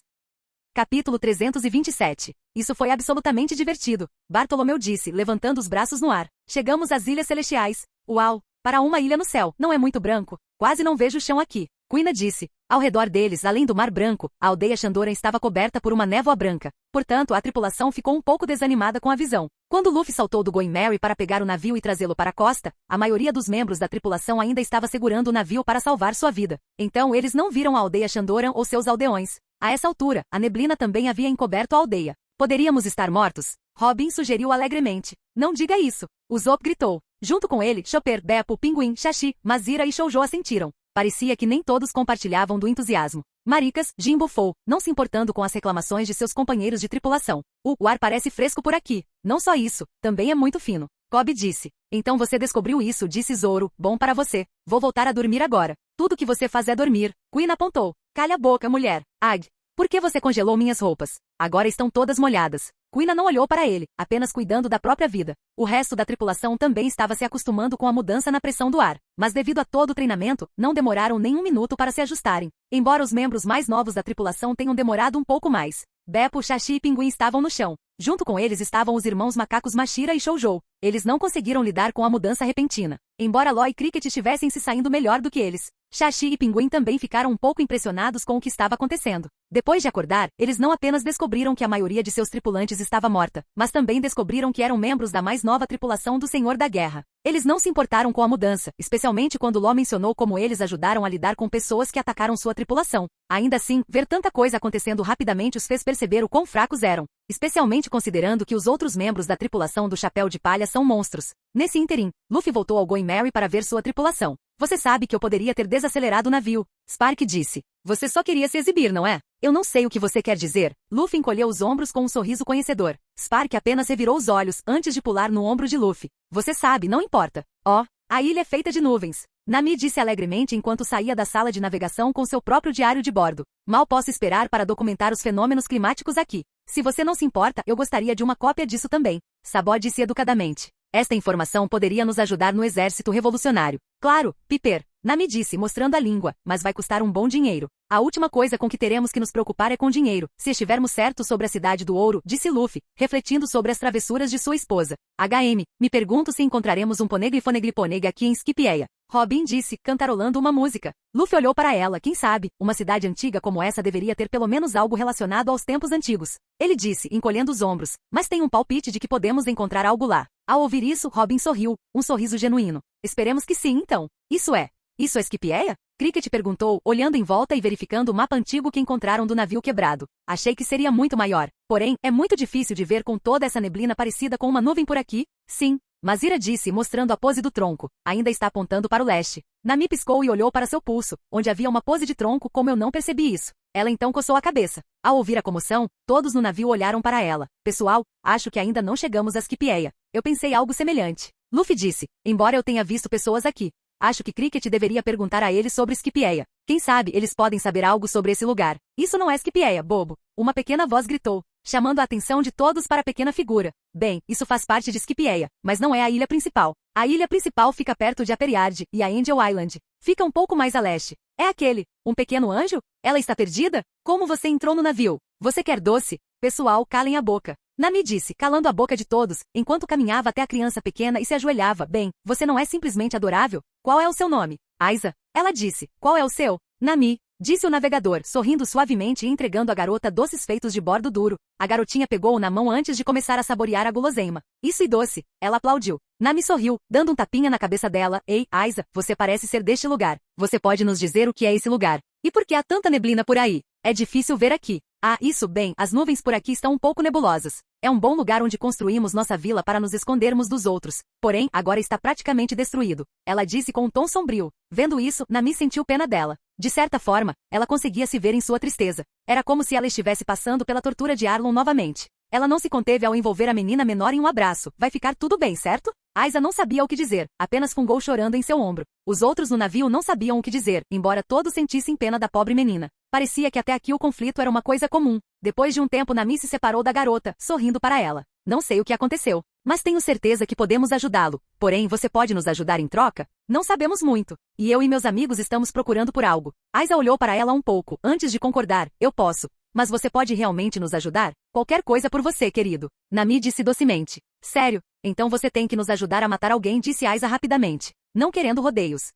Capítulo 327. Isso foi absolutamente divertido. Bartolomeu disse, levantando os braços no ar. Chegamos às Ilhas Celestiais. Uau! Para uma ilha no céu, não é muito branco? Quase não vejo o chão aqui. Quina disse. Ao redor deles, além do mar branco, a aldeia Shandoran estava coberta por uma névoa branca. Portanto, a tripulação ficou um pouco desanimada com a visão. Quando Luffy saltou do Going Merry para pegar o navio e trazê-lo para a costa, a maioria dos membros da tripulação ainda estava segurando o navio para salvar sua vida. Então eles não viram a aldeia Shandoran ou seus aldeões. A essa altura, a neblina também havia encoberto a aldeia. Poderíamos estar mortos? Robin sugeriu alegremente. Não diga isso. Usopp gritou. Junto com ele, Chopper, Beppo, Pinguim, Shashi, Mazira e Shoujo assentiram. Parecia que nem todos compartilhavam do entusiasmo. Maricas, Jim bufou, não se importando com as reclamações de seus companheiros de tripulação. O ar parece fresco por aqui. Não só isso, também é muito fino. Kobe disse. Então você descobriu isso, disse Zoro. Bom para você. Vou voltar a dormir agora. Tudo que você faz é dormir. Queen apontou. Calha a boca, mulher. Ag. Por que você congelou minhas roupas? Agora estão todas molhadas. Quina não olhou para ele, apenas cuidando da própria vida. O resto da tripulação também estava se acostumando com a mudança na pressão do ar. Mas devido a todo o treinamento, não demoraram nem um minuto para se ajustarem. Embora os membros mais novos da tripulação tenham demorado um pouco mais. Beppo, Shashi e Pinguim estavam no chão. Junto com eles estavam os irmãos macacos Mashira e Shoujo. Eles não conseguiram lidar com a mudança repentina. Embora Law e Cricket estivessem se saindo melhor do que eles. Shashi e Pinguim também ficaram um pouco impressionados com o que estava acontecendo. Depois de acordar, eles não apenas descobriram que a maioria de seus tripulantes estava morta, mas também descobriram que eram membros da mais nova tripulação do Senhor da Guerra. Eles não se importaram com a mudança, especialmente quando Law mencionou como eles ajudaram a lidar com pessoas que atacaram sua tripulação. Ainda assim, ver tanta coisa acontecendo rapidamente os fez perceber o quão fracos eram, especialmente considerando que os outros membros da tripulação do Chapéu de Palha são monstros. Nesse ínterim, Luffy voltou ao Going Merry para ver sua tripulação. Você sabe que eu poderia ter desacelerado o navio, Spark disse. Você só queria se exibir, não é? Eu não sei o que você quer dizer. Luffy encolheu os ombros com um sorriso conhecedor. Spark apenas revirou os olhos antes de pular no ombro de Luffy. Você sabe, não importa. Oh, a ilha é feita de nuvens. Nami disse alegremente enquanto saía da sala de navegação com seu próprio diário de bordo. Mal posso esperar para documentar os fenômenos climáticos aqui. Se você não se importa, eu gostaria de uma cópia disso também. Sabó disse educadamente. Esta informação poderia nos ajudar no exército revolucionário. Claro, Piper. Nami disse, mostrando a língua, mas vai custar um bom dinheiro. A última coisa com que teremos que nos preocupar é com dinheiro, se estivermos certos sobre a Cidade do Ouro, disse Luffy, refletindo sobre as travessuras de sua esposa. HM, me pergunto se encontraremos um Poneglyphoneglyphoneg aqui em Skipieia. Robin disse, cantarolando uma música. Luffy olhou para ela, quem sabe, uma cidade antiga como essa deveria ter pelo menos algo relacionado aos tempos antigos. Ele disse, encolhendo os ombros, mas tem um palpite de que podemos encontrar algo lá. Ao ouvir isso, Robin sorriu, um sorriso genuíno. Esperemos que sim, então. Isso é Skipieia? Cricket perguntou, olhando em volta e verificando o mapa antigo que encontraram do navio quebrado. Achei que seria muito maior. Porém, é muito difícil de ver com toda essa neblina parecida com uma nuvem por aqui. Sim. Mazira disse, mostrando a pose do tronco. Ainda está apontando para o leste. Nami piscou e olhou para seu pulso, onde havia uma pose de tronco como eu não percebi isso. Ela então coçou a cabeça. Ao ouvir a comoção, todos no navio olharam para ela. Pessoal, acho que ainda não chegamos a Skipieia. Eu pensei algo semelhante. Luffy disse, embora eu tenha visto pessoas aqui. Acho que Cricket deveria perguntar a eles sobre Skipieia. Quem sabe eles podem saber algo sobre esse lugar. Isso não é Skipieia, bobo. Uma pequena voz gritou, chamando a atenção de todos para a pequena figura. Bem, isso faz parte de Skipieia, mas não é a ilha principal. A ilha principal fica perto de Aperiard, e a Angel Island fica um pouco mais a leste. É aquele, um pequeno anjo? Ela está perdida? Como você entrou no navio? Você quer doce? Pessoal, calem a boca. Nami disse, calando a boca de todos, enquanto caminhava até a criança pequena e se ajoelhava. Bem, você não é simplesmente adorável? Qual é o seu nome? Aiza. Ela disse, qual é o seu? Nami, disse o navegador, sorrindo suavemente e entregando à garota doces feitos de bordo duro. A garotinha pegou-o na mão antes de começar a saborear a guloseima. Isso e doce. Ela aplaudiu. Nami sorriu, dando um tapinha na cabeça dela. Ei, Aiza, você parece ser deste lugar. Você pode nos dizer o que é esse lugar? E por que há tanta neblina por aí? É difícil ver aqui. Ah, isso bem, as nuvens por aqui estão um pouco nebulosas. É um bom lugar onde construímos nossa vila para nos escondermos dos outros. Porém, agora está praticamente destruído. Ela disse com um tom sombrio. Vendo isso, Nami sentiu pena dela. De certa forma, ela conseguia se ver em sua tristeza. Era como se ela estivesse passando pela tortura de Arlong novamente. Ela não se conteve ao envolver a menina menor em um abraço. Vai ficar tudo bem, certo? Aiza não sabia o que dizer, apenas fungou chorando em seu ombro. Os outros no navio não sabiam o que dizer, embora todos sentissem pena da pobre menina. Parecia que até aqui o conflito era uma coisa comum. Depois de um tempo, Nami se separou da garota, sorrindo para ela. Não sei o que aconteceu, mas tenho certeza que podemos ajudá-lo. Porém, você pode nos ajudar em troca? Não sabemos muito. E eu e meus amigos estamos procurando por algo. Aiza olhou para ela um pouco, antes de concordar. Eu posso. Mas você pode realmente nos ajudar? Qualquer coisa por você, querido. Nami disse docemente. Sério? Então você tem que nos ajudar a matar alguém, disse Aiza rapidamente, não querendo rodeios.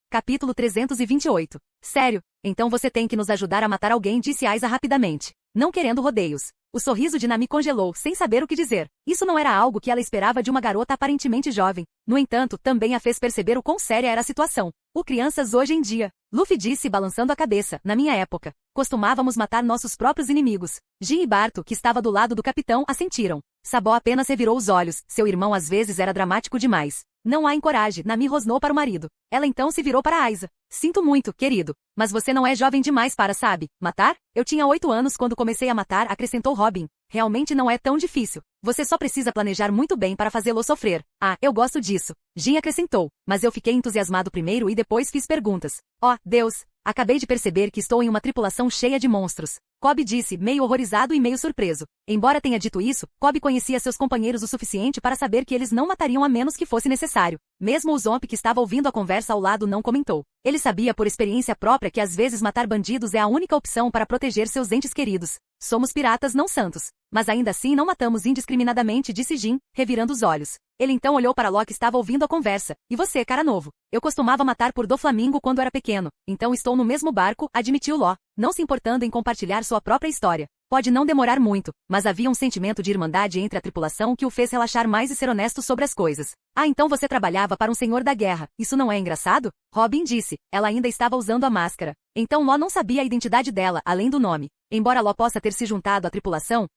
Capítulo 328. Sério? Então você tem que nos ajudar a matar alguém, disse Aiza rapidamente, não querendo rodeios. O sorriso de Nami congelou, sem saber o que dizer. Isso não era algo que ela esperava de uma garota aparentemente jovem. No entanto, também a fez perceber o quão séria era a situação. O crianças hoje em dia. Luffy disse balançando a cabeça. Na minha época, costumávamos matar nossos próprios inimigos. Jin e Barto, que estava do lado do capitão, assentiram. Sabó apenas revirou os olhos. Seu irmão às vezes era dramático demais. Não há encoraje, Nami rosnou para o marido. Ela então se virou para Aiza. Sinto muito, querido. Mas você não é jovem demais para, sabe, matar? Eu tinha 8 anos quando comecei a matar, acrescentou Robin. Realmente não é tão difícil. Você só precisa planejar muito bem para fazê-lo sofrer. Ah, eu gosto disso. Jin acrescentou. Mas eu fiquei entusiasmado primeiro e depois fiz perguntas. Oh, Deus! Acabei de perceber que estou em uma tripulação cheia de monstros. Cobb disse, meio horrorizado e meio surpreso. Embora tenha dito isso, Cobb conhecia seus companheiros o suficiente para saber que eles não matariam a menos que fosse necessário. Mesmo o Zomp que estava ouvindo a conversa ao lado não comentou. Ele sabia por experiência própria que às vezes matar bandidos é a única opção para proteger seus entes queridos. Somos piratas, não santos. Mas ainda assim não matamos indiscriminadamente, disse Jin, revirando os olhos. Ele então olhou para Law que estava ouvindo a conversa. E você, cara novo? Eu costumava matar por Doflamingo quando era pequeno. Então estou no mesmo barco, admitiu Law, não se importando em compartilhar sua própria história. Pode não demorar muito, mas havia um sentimento de irmandade entre a tripulação que o fez relaxar mais e ser honesto sobre as coisas. Ah, então você trabalhava para um senhor da guerra. Isso não é engraçado? Robin disse. Ela ainda estava usando a máscara. Então Law não sabia a identidade dela, além do nome. Embora Law possa ter se juntado à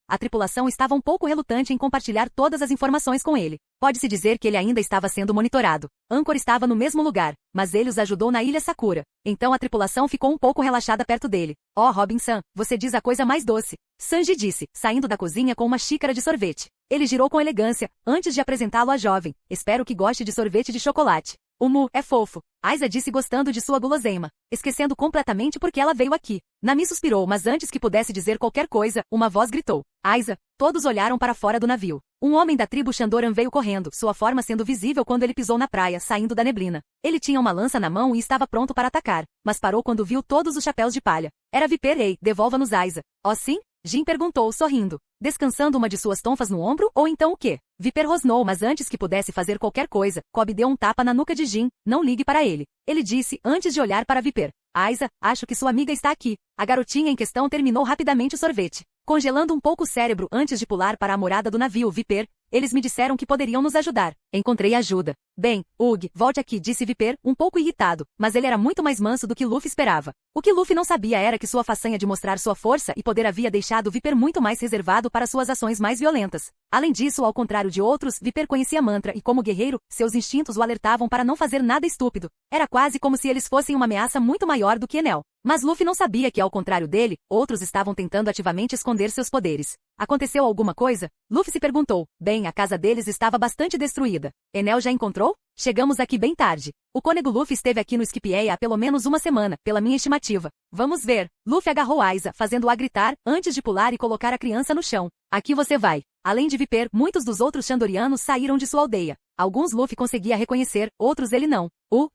a tripulação estava um pouco relutante em compartilhar todas as informações com ele. Pode-se dizer que ele ainda estava sendo monitorado. Anchor estava no mesmo lugar, mas ele os ajudou na Ilha Sakura. Então a tripulação ficou um pouco relaxada perto dele. Oh, Robin-san, você diz a coisa mais doce. Sanji disse, saindo da cozinha com uma xícara de sorvete. Ele girou com elegância, antes de apresentá-lo à jovem. Espero que goste de sorvete de chocolate. O Mu é fofo. Aiza disse gostando de sua guloseima, esquecendo completamente porque ela veio aqui. Nami suspirou, mas antes que pudesse dizer qualquer coisa, uma voz gritou. Aiza! Todos olharam para fora do navio. Um homem da tribo Shandoran veio correndo, sua forma sendo visível quando ele pisou na praia, saindo da neblina. Ele tinha uma lança na mão e estava pronto para atacar, mas parou quando viu todos os chapéus de palha. Era Viper. Ei, devolva-nos Aiza. Oh sim? Jin perguntou, sorrindo, descansando uma de suas tonfas no ombro, ou então o quê? Viper rosnou, mas antes que pudesse fazer qualquer coisa, Cobb deu um tapa na nuca de Jin. Não ligue para ele. Ele disse, antes de olhar para Viper. Aiza, acho que sua amiga está aqui. A garotinha em questão terminou rapidamente o sorvete, congelando um pouco o cérebro antes de pular para a morada do navio. Viper, eles me disseram que poderiam nos ajudar. Encontrei ajuda. Bem, Ugg, volte aqui, disse Viper, um pouco irritado, mas ele era muito mais manso do que Luffy esperava. O que Luffy não sabia era que sua façanha de mostrar sua força e poder havia deixado Viper muito mais reservado para suas ações mais violentas. Além disso, ao contrário de outros, Viper conhecia mantra e como guerreiro, seus instintos o alertavam para não fazer nada estúpido. Era quase como se eles fossem uma ameaça muito maior do que Enel. Mas Luffy não sabia que, ao contrário dele, outros estavam tentando ativamente esconder seus poderes. Aconteceu alguma coisa? Luffy se perguntou. Bem, a casa deles estava bastante destruída. Enel já encontrou? Chegamos aqui bem tarde. O cônego Luffy esteve aqui no Skip-Ei há pelo menos uma semana, pela minha estimativa. Vamos ver. Luffy agarrou Aiza, fazendo-a gritar, antes de pular e colocar a criança no chão. Aqui você vai. Além de Viper, muitos dos outros Shandorianos saíram de sua aldeia. Alguns Luffy conseguia reconhecer, outros ele não.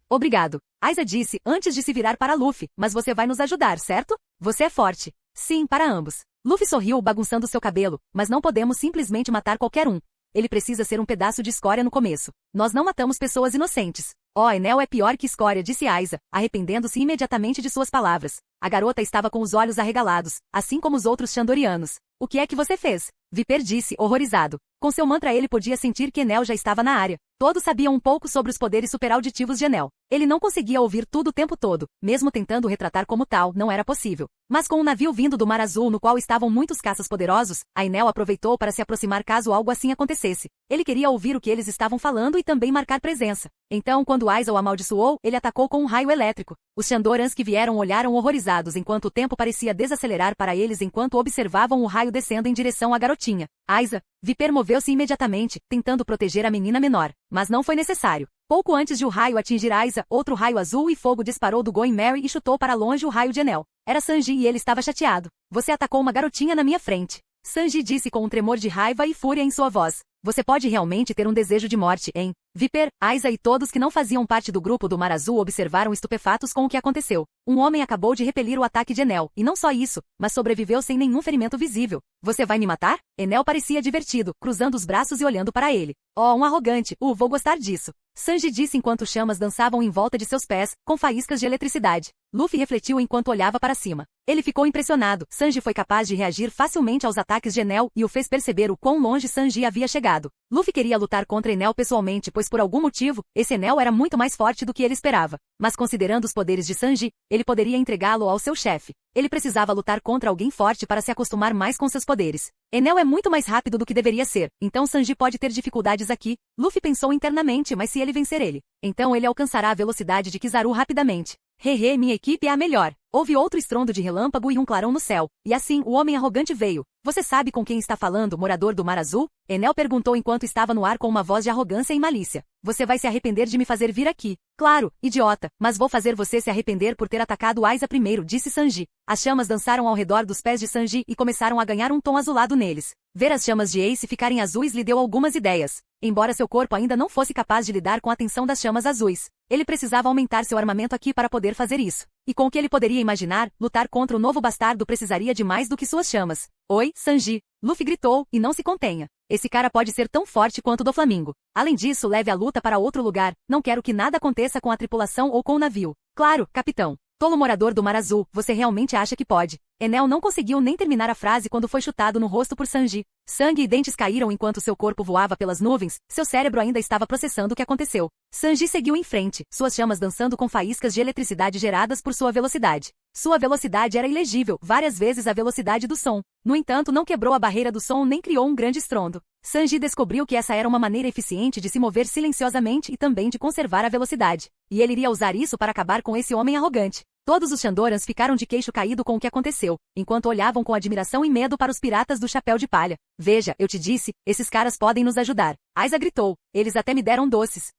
Obrigado. Aiza disse, antes de se virar para Luffy, mas você vai nos ajudar, certo? Você é forte. Sim, para ambos. Luffy sorriu, bagunçando seu cabelo, mas não podemos simplesmente matar qualquer um. Ele precisa ser um pedaço de escória no começo. Nós não matamos pessoas inocentes. Oh, Enel é pior que escória, disse Aiza, arrependendo-se imediatamente de suas palavras. A garota estava com os olhos arregalados, assim como os outros Shandorianos. O que é que você fez? Viper disse, horrorizado. Com seu mantra ele podia sentir que Enel já estava na área. Todos sabiam um pouco sobre os poderes superauditivos de Enel. Ele não conseguia ouvir tudo o tempo todo, mesmo tentando retratar como tal, não era possível. Mas com um navio vindo do Mar Azul no qual estavam muitos caças poderosos, a Enel aproveitou para se aproximar caso algo assim acontecesse. Ele queria ouvir o que eles estavam falando e também marcar presença. Então, quando Aiza o amaldiçoou, ele atacou com um raio elétrico. Os Shandorans que vieram olharam horrorizados paralisados enquanto o tempo parecia desacelerar para eles enquanto observavam o raio descendo em direção à garotinha. Aiza, Viper moveu-se imediatamente, tentando proteger a menina menor, mas não foi necessário. Pouco antes de o raio atingir Aiza, outro raio azul e fogo disparou do Going Mary e chutou para longe o raio de Enel. Era Sanji e ele estava chateado. Você atacou uma garotinha na minha frente. Sanji disse com um tremor de raiva e fúria em sua voz. Você pode realmente ter um desejo de morte, hein? Viper, Aiza e todos que não faziam parte do grupo do Mar Azul observaram estupefatos com o que aconteceu. Um homem acabou de repelir o ataque de Enel, e não só isso, mas sobreviveu sem nenhum ferimento visível. Você vai me matar? Enel parecia divertido, cruzando os braços e olhando para ele. Oh, um arrogante, vou gostar disso. Sanji disse enquanto chamas dançavam em volta de seus pés, com faíscas de eletricidade. Luffy refletiu enquanto olhava para cima. Ele ficou impressionado. Sanji foi capaz de reagir facilmente aos ataques de Enel e o fez perceber o quão longe Sanji havia chegado. Luffy queria lutar contra Enel pessoalmente, pois por algum motivo, esse Enel era muito mais forte do que ele esperava. Mas considerando os poderes de Sanji, ele poderia entregá-lo ao seu chefe. Ele precisava lutar contra alguém forte para se acostumar mais com seus poderes. Enel é muito mais rápido do que deveria ser, então Sanji pode ter dificuldades aqui. Luffy pensou internamente, mas se ele vencer ele, então ele alcançará a velocidade de Kizaru rapidamente. Hehe, minha equipe é a melhor. Houve outro estrondo de relâmpago e um clarão no céu. E assim, o homem arrogante veio. Você sabe com quem está falando, morador do Mar Azul? Enel perguntou enquanto estava no ar com uma voz de arrogância e malícia. Você vai se arrepender de me fazer vir aqui. Claro, idiota, mas vou fazer você se arrepender por ter atacado Aiza primeiro, disse Sanji. As chamas dançaram ao redor dos pés de Sanji e começaram a ganhar um tom azulado neles. Ver as chamas de Ace ficarem azuis lhe deu algumas ideias. Embora seu corpo ainda não fosse capaz de lidar com a tensão das chamas azuis, ele precisava aumentar seu armamento aqui para poder fazer isso. E com o que ele poderia imaginar, lutar contra o novo bastardo precisaria de mais do que suas chamas. Oi, Sanji. Luffy gritou, e não se contenha. Esse cara pode ser tão forte quanto o do Flamingo. Além disso, leve a luta para outro lugar. Não quero que nada aconteça com a tripulação ou com o navio. Claro, capitão. Tolo morador do Mar Azul, você realmente acha que pode? Enel não conseguiu nem terminar a frase quando foi chutado no rosto por Sanji. Sangue e dentes caíram enquanto seu corpo voava pelas nuvens, seu cérebro ainda estava processando o que aconteceu. Sanji seguiu em frente, suas chamas dançando com faíscas de eletricidade geradas por sua velocidade. Sua velocidade era ilegível, várias vezes a velocidade do som. No entanto, não quebrou a barreira do som nem criou um grande estrondo. Sanji descobriu que essa era uma maneira eficiente de se mover silenciosamente e também de conservar a velocidade. E ele iria usar isso para acabar com esse homem arrogante. Todos os Shandorans ficaram de queixo caído com o que aconteceu, enquanto olhavam com admiração e medo para os piratas do chapéu de palha. Veja, eu te disse, esses caras podem nos ajudar. Aiza gritou. Eles até me deram doces.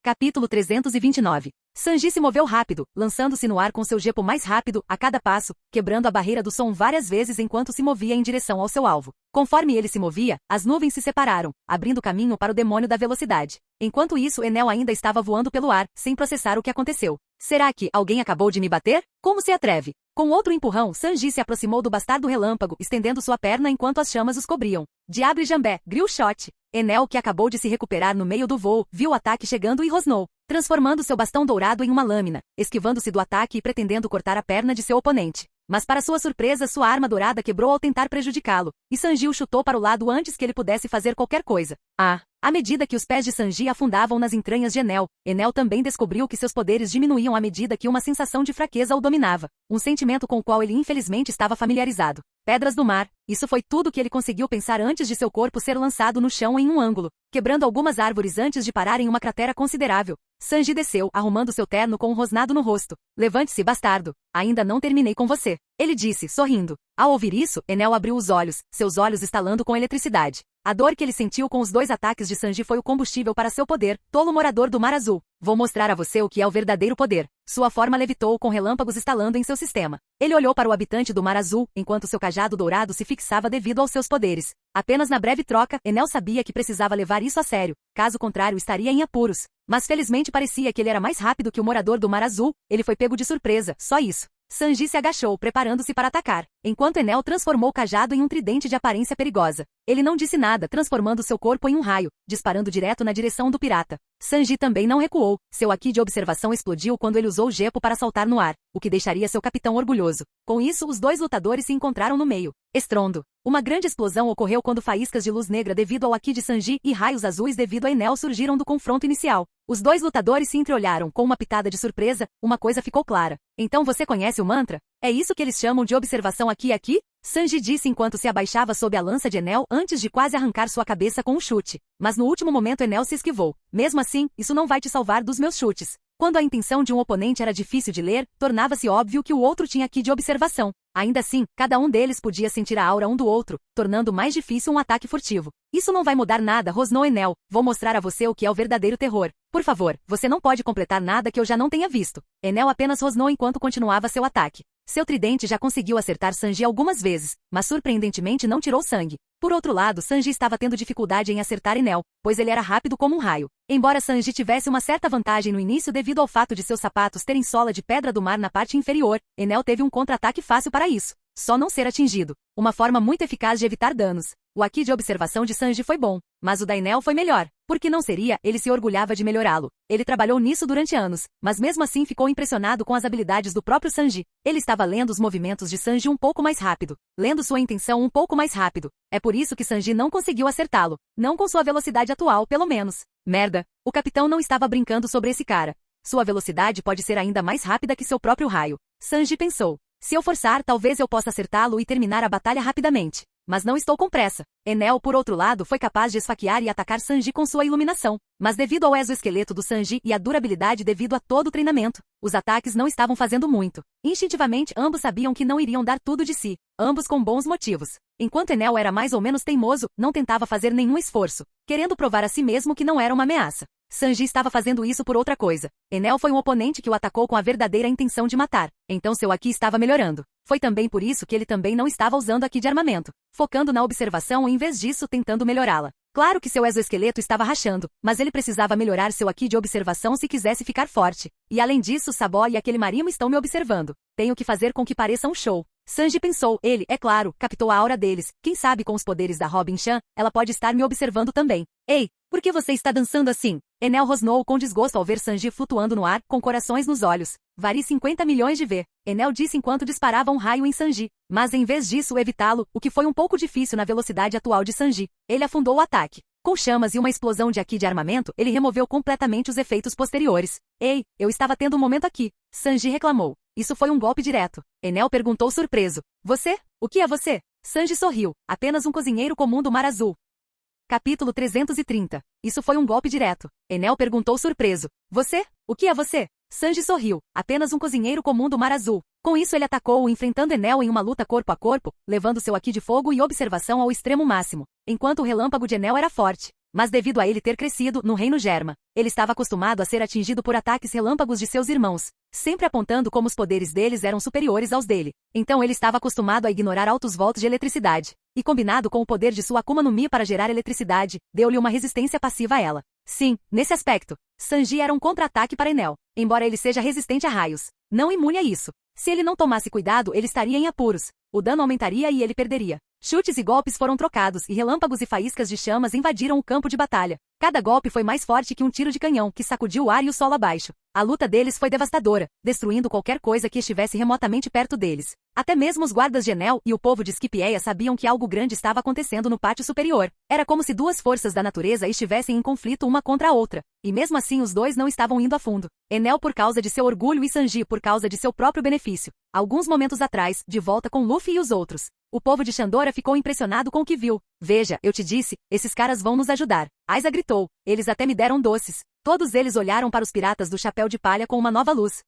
Capítulo 329. Sanji se moveu rápido, lançando-se no ar com seu gepo mais rápido, a cada passo, quebrando a barreira do som várias vezes enquanto se movia em direção ao seu alvo. Conforme ele se movia, as nuvens se separaram, abrindo caminho para o demônio da velocidade. Enquanto isso, Enel ainda estava voando pelo ar, sem processar o que aconteceu. Será que alguém acabou de me bater? Como se atreve? Com outro empurrão, Sanji se aproximou do bastardo relâmpago, estendendo sua perna enquanto as chamas os cobriam. Diable Jambé, Grill Shot. Enel, que acabou de se recuperar no meio do voo, viu o ataque chegando e rosnou, transformando seu bastão dourado em uma lâmina, esquivando-se do ataque e pretendendo cortar a perna de seu oponente. Mas para sua surpresa, sua arma dourada quebrou ao tentar prejudicá-lo, e Sanji o chutou para o lado antes que ele pudesse fazer qualquer coisa. À medida que os pés de Sanji afundavam nas entranhas de Enel, Enel também descobriu que seus poderes diminuíam à medida que uma sensação de fraqueza o dominava, um sentimento com o qual ele infelizmente estava familiarizado. Pedras do mar. Isso foi tudo que ele conseguiu pensar antes de seu corpo ser lançado no chão em um ângulo, quebrando algumas árvores antes de parar em uma cratera considerável. Sanji desceu, arrumando seu terno com um rosnado no rosto. Levante-se, bastardo. Ainda não terminei com você. Ele disse, sorrindo. Ao ouvir isso, Enel abriu os olhos, seus olhos estalando com eletricidade. A dor que ele sentiu com os dois ataques de Sanji foi o combustível para seu poder, tolo morador do Mar Azul. Vou mostrar a você o que é o verdadeiro poder. Sua forma levitou com relâmpagos estalando em seu sistema. Ele olhou para o habitante do Mar Azul, enquanto seu cajado dourado se fixava devido aos seus poderes. Apenas na breve troca, Enel sabia que precisava levar isso a sério, caso contrário estaria em apuros. Mas felizmente parecia que ele era mais rápido que o morador do Mar Azul, ele foi pego de surpresa, só isso. Sanji se agachou, preparando-se para atacar, enquanto Enel transformou o cajado em um tridente de aparência perigosa. Ele não disse nada, transformando seu corpo em um raio, disparando direto na direção do pirata. Sanji também não recuou. Seu haki de observação explodiu quando ele usou o gepo para saltar no ar, o que deixaria seu capitão orgulhoso. Com isso, os dois lutadores se encontraram no meio. Estrondo. Uma grande explosão ocorreu quando faíscas de luz negra devido ao haki de Sanji e raios azuis devido a Enel surgiram do confronto inicial. Os dois lutadores se entreolharam com uma pitada de surpresa, uma coisa ficou clara. Então você conhece o mantra? É isso que eles chamam de observação aqui? Sanji disse enquanto se abaixava sob a lança de Enel antes de quase arrancar sua cabeça com um chute. Mas no último momento Enel se esquivou. Mesmo assim, isso não vai te salvar dos meus chutes. Quando a intenção de um oponente era difícil de ler, tornava-se óbvio que o outro tinha ki de observação. Ainda assim, cada um deles podia sentir a aura um do outro, tornando mais difícil um ataque furtivo. Isso não vai mudar nada, rosnou Enel. Vou mostrar a você o que é o verdadeiro terror. Por favor, você não pode completar nada que eu já não tenha visto. Enel apenas rosnou enquanto continuava seu ataque. Seu tridente já conseguiu acertar Sanji algumas vezes, mas surpreendentemente não tirou sangue. Por outro lado, Sanji estava tendo dificuldade em acertar Enel, pois ele era rápido como um raio. Embora Sanji tivesse uma certa vantagem no início devido ao fato de seus sapatos terem sola de pedra do mar na parte inferior, Enel teve um contra-ataque fácil para isso. Só não ser atingido. Uma forma muito eficaz de evitar danos. O Haki de observação de Sanji foi bom, mas o da Enel foi melhor. Por que não seria? Ele se orgulhava de melhorá-lo. Ele trabalhou nisso durante anos, mas mesmo assim ficou impressionado com as habilidades do próprio Sanji. Ele estava lendo os movimentos de Sanji um pouco mais rápido, lendo sua intenção um pouco mais rápido. É por isso que Sanji não conseguiu acertá-lo. Não com sua velocidade atual, pelo menos. Merda. O capitão não estava brincando sobre esse cara. Sua velocidade pode ser ainda mais rápida que seu próprio raio. Sanji pensou. Se eu forçar, talvez eu possa acertá-lo e terminar a batalha rapidamente. Mas não estou com pressa. Enel, por outro lado, foi capaz de esfaquear e atacar Sanji com sua iluminação. Mas devido ao exoesqueleto do Sanji e à durabilidade devido a todo o treinamento, os ataques não estavam fazendo muito. Instintivamente, ambos sabiam que não iriam dar tudo de si. Ambos com bons motivos. Enquanto Enel era mais ou menos teimoso, não tentava fazer nenhum esforço, querendo provar a si mesmo que não era uma ameaça. Sanji estava fazendo isso por outra coisa. Enel foi um oponente que o atacou com a verdadeira intenção de matar. Então seu Haki estava melhorando. Foi também por isso que ele também não estava usando Haki de armamento, focando na observação em vez disso tentando melhorá-la. Claro que seu exoesqueleto estava rachando, mas ele precisava melhorar seu Haki de observação se quisesse ficar forte. E além disso, Sabo e aquele marimo estão me observando. Tenho que fazer com que pareça um show. Sanji pensou, ele, é claro, captou a aura deles. Quem sabe com os poderes da Robin Chan, ela pode estar me observando também. Ei, por que você está dançando assim? Enel rosnou com desgosto ao ver Sanji flutuando no ar, com corações nos olhos. Vari 50 milhões de V. Enel disse enquanto disparava um raio em Sanji. Mas em vez disso evitá-lo, o que foi um pouco difícil na velocidade atual de Sanji. Ele afundou o ataque. Com chamas e uma explosão de Haki de armamento, ele removeu completamente os efeitos posteriores. Ei, eu estava tendo um momento aqui. Sanji reclamou. Isso foi um golpe direto. Enel perguntou surpreso. Você? O que é você? Sanji sorriu. Apenas um cozinheiro comum do Mar Azul. Capítulo 330. Isso foi um golpe direto. Enel perguntou surpreso. Você? O que é você? Sanji sorriu. Apenas um cozinheiro comum do Mar Azul. Com isso ele atacou-o enfrentando Enel em uma luta corpo a corpo, levando seu Haki de fogo e observação ao extremo máximo, enquanto o relâmpago de Enel era forte. Mas devido a ele ter crescido no Reino Germa, ele estava acostumado a ser atingido por ataques relâmpagos de seus irmãos, sempre apontando como os poderes deles eram superiores aos dele. Então ele estava acostumado a ignorar altos volts de eletricidade. E combinado com o poder de sua Akuma no Mi para gerar eletricidade, deu-lhe uma resistência passiva a ela. Sim, nesse aspecto, Sanji era um contra-ataque para Enel, embora ele seja resistente a raios. Não imune a isso. Se ele não tomasse cuidado, ele estaria em apuros. O dano aumentaria e ele perderia. Chutes e golpes foram trocados e relâmpagos e faíscas de chamas invadiram o campo de batalha. Cada golpe foi mais forte que um tiro de canhão que sacudiu o ar e o solo abaixo. A luta deles foi devastadora, destruindo qualquer coisa que estivesse remotamente perto deles. Até mesmo os guardas de Enel e o povo de Skipieia sabiam que algo grande estava acontecendo no pátio superior. Era como se duas forças da natureza estivessem em conflito uma contra a outra. E mesmo assim os dois não estavam indo a fundo. Enel por causa de seu orgulho e Sanji por causa de seu próprio benefício. Alguns momentos atrás, de volta com Luffy e os outros. O povo de Shandora ficou impressionado com o que viu. Veja, eu te disse, esses caras vão nos ajudar. Aiza gritou. Eles até me deram doces. Todos eles olharam para os piratas do chapéu de palha com uma nova luz.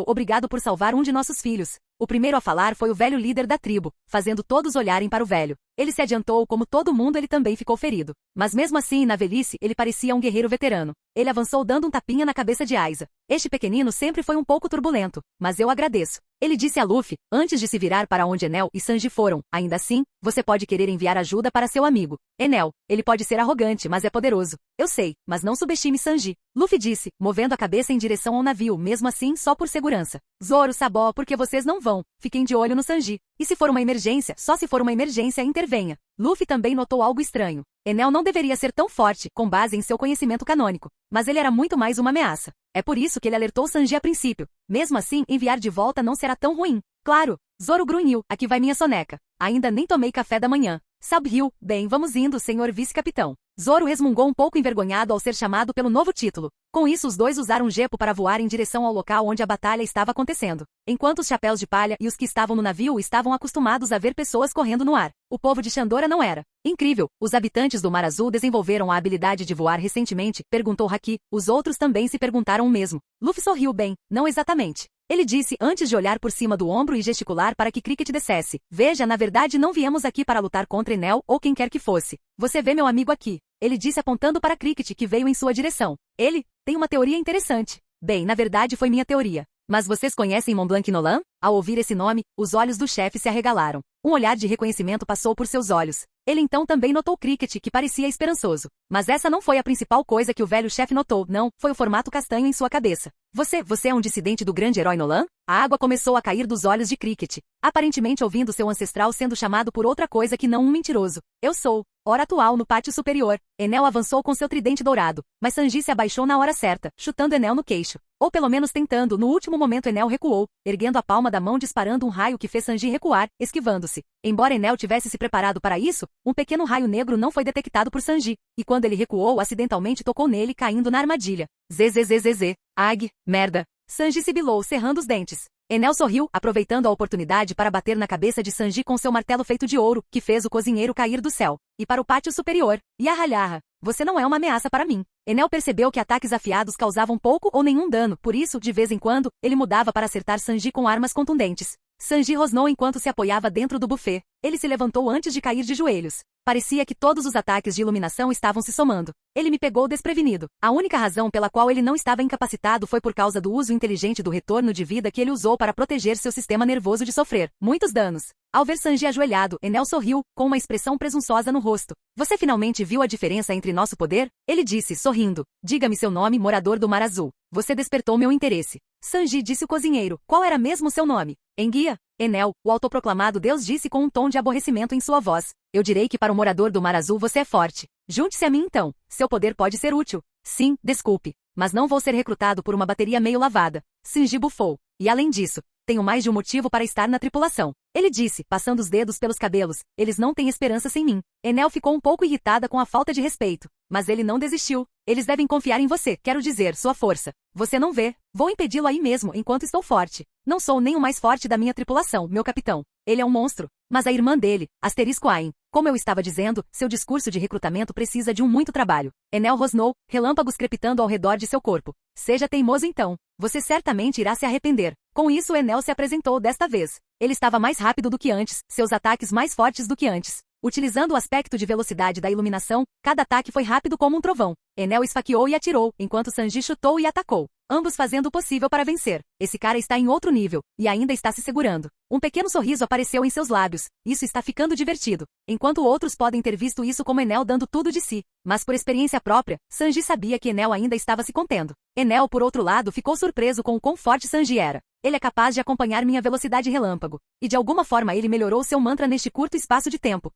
Obrigado por salvar um de nossos filhos. O primeiro a falar foi o velho líder da tribo, fazendo todos olharem para o velho. Ele se adiantou como todo mundo ele também ficou ferido. Mas mesmo assim, na velhice, ele parecia um guerreiro veterano. Ele avançou dando um tapinha na cabeça de Aiza. Este pequenino sempre foi um pouco turbulento, mas eu agradeço. Ele disse a Luffy, antes de se virar para onde Enel e Sanji foram. Ainda assim, você pode querer enviar ajuda para seu amigo. Enel, ele pode ser arrogante, mas é poderoso. Eu sei, mas não subestime Sanji. Luffy disse, movendo a cabeça em direção ao navio, mesmo assim só por segurança. Zoro, Sabo, porque vocês não vão. Fiquem de olho no Sanji. E se for uma emergência, só se for uma emergência intervenha. Luffy também notou algo estranho. Enel não deveria ser tão forte, com base em seu conhecimento canônico. Mas ele era muito mais uma ameaça. É por isso que ele alertou Sanji a princípio. Mesmo assim, enviar de volta não será tão ruim. Claro, Zoro grunhiu, aqui vai minha soneca. Ainda nem tomei café da manhã. Sab-Hill, bem, vamos indo, senhor vice-capitão. Zoro resmungou um pouco envergonhado ao ser chamado pelo novo título. Com isso, os dois usaram Gepo para voar em direção ao local onde a batalha estava acontecendo. Enquanto os chapéus de palha e os que estavam no navio estavam acostumados a ver pessoas correndo no ar, o povo de Shandora não era. Incrível, os habitantes do Mar Azul desenvolveram a habilidade de voar recentemente, perguntou Haki. Os outros também se perguntaram o mesmo. Luffy sorriu bem, não exatamente. Ele disse antes de olhar por cima do ombro e gesticular para que Cricket descesse. Veja, na verdade não viemos aqui para lutar contra Enel ou quem quer que fosse. Você vê meu amigo aqui. Ele disse apontando para Cricket que veio em sua direção. Ele tem uma teoria interessante. Bem, na verdade foi minha teoria. Mas vocês conhecem Montblanc Nolan? Ao ouvir esse nome, os olhos do chefe se arregalaram. Um olhar de reconhecimento passou por seus olhos. Ele então também notou Cricket, que parecia esperançoso. Mas essa não foi a principal coisa que o velho chefe notou, não, foi o formato castanho em sua cabeça. Você é um dissidente do grande herói Nolan? A água começou a cair dos olhos de Cricket, aparentemente ouvindo seu ancestral sendo chamado por outra coisa que não um mentiroso. Eu sou. Hora atual no pátio superior. Enel avançou com seu tridente dourado, mas Sanji se abaixou na hora certa, chutando Enel no queixo. Ou pelo menos tentando, no último momento Enel recuou, erguendo a palma da mão disparando um raio que fez Sanji recuar, esquivando-se. Embora Enel tivesse se preparado para isso, um pequeno raio negro não foi detectado por Sanji, e quando ele recuou acidentalmente tocou nele caindo na armadilha. Zzzzz. Ag, merda. Sanji sibilou, cerrando os dentes. Enel sorriu, aproveitando a oportunidade para bater na cabeça de Sanji com seu martelo feito de ouro, que fez o cozinheiro cair do céu. E para o pátio superior. Yahalhaha. Você não é uma ameaça para mim. Enel percebeu que ataques afiados causavam pouco ou nenhum dano, por isso, de vez em quando, ele mudava para acertar Sanji com armas contundentes. Sanji rosnou enquanto se apoiava dentro do buffet. Ele se levantou antes de cair de joelhos. Parecia que todos os ataques de iluminação estavam se somando. Ele me pegou desprevenido. A única razão pela qual ele não estava incapacitado foi por causa do uso inteligente do retorno de vida que ele usou para proteger seu sistema nervoso de sofrer muitos danos. Ao ver Sanji ajoelhado, Enel sorriu, com uma expressão presunçosa no rosto. Você finalmente viu a diferença entre nosso poder? Ele disse, sorrindo. Diga-me seu nome, morador do Mar Azul. Você despertou meu interesse. Sanji, disse o cozinheiro. Qual era mesmo seu nome? Enguia? Enel, o autoproclamado Deus disse com um tom de aborrecimento em sua voz. Eu direi que para o morador do Mar Azul você é forte. Junte-se a mim então. Seu poder pode ser útil. Sim, desculpe. Mas não vou ser recrutado por uma bateria meio lavada. Sanji bufou. E além disso, tenho mais de um motivo para estar na tripulação. Ele disse, passando os dedos pelos cabelos. Eles não têm esperança sem mim. Enel ficou um pouco irritada com a falta de respeito. Mas ele não desistiu. Eles devem confiar em você, quero dizer, sua força. Você não vê? Vou impedi-lo aí mesmo enquanto estou forte. Não sou nem o mais forte da minha tripulação, meu capitão. Ele é um monstro. Mas a irmã dele, asterisco Ain. Como eu estava dizendo, seu discurso de recrutamento precisa de muito trabalho. Enel rosnou, relâmpagos crepitando ao redor de seu corpo. Seja teimoso então. Você certamente irá se arrepender. Com isso Enel se apresentou desta vez. Ele estava mais rápido do que antes, seus ataques mais fortes do que antes. Utilizando o aspecto de velocidade da iluminação, cada ataque foi rápido como um trovão. Enel esfaqueou e atirou, enquanto Sanji chutou e atacou. Ambos fazendo o possível para vencer. Esse cara está em outro nível, e ainda está se segurando. Um pequeno sorriso apareceu em seus lábios. Isso está ficando divertido. Enquanto outros podem ter visto isso como Enel dando tudo de si. Mas por experiência própria, Sanji sabia que Enel ainda estava se contendo. Enel, por outro lado, ficou surpreso com o quão forte Sanji era. Ele é capaz de acompanhar minha velocidade relâmpago. E de alguma forma ele melhorou seu mantra neste curto espaço de tempo.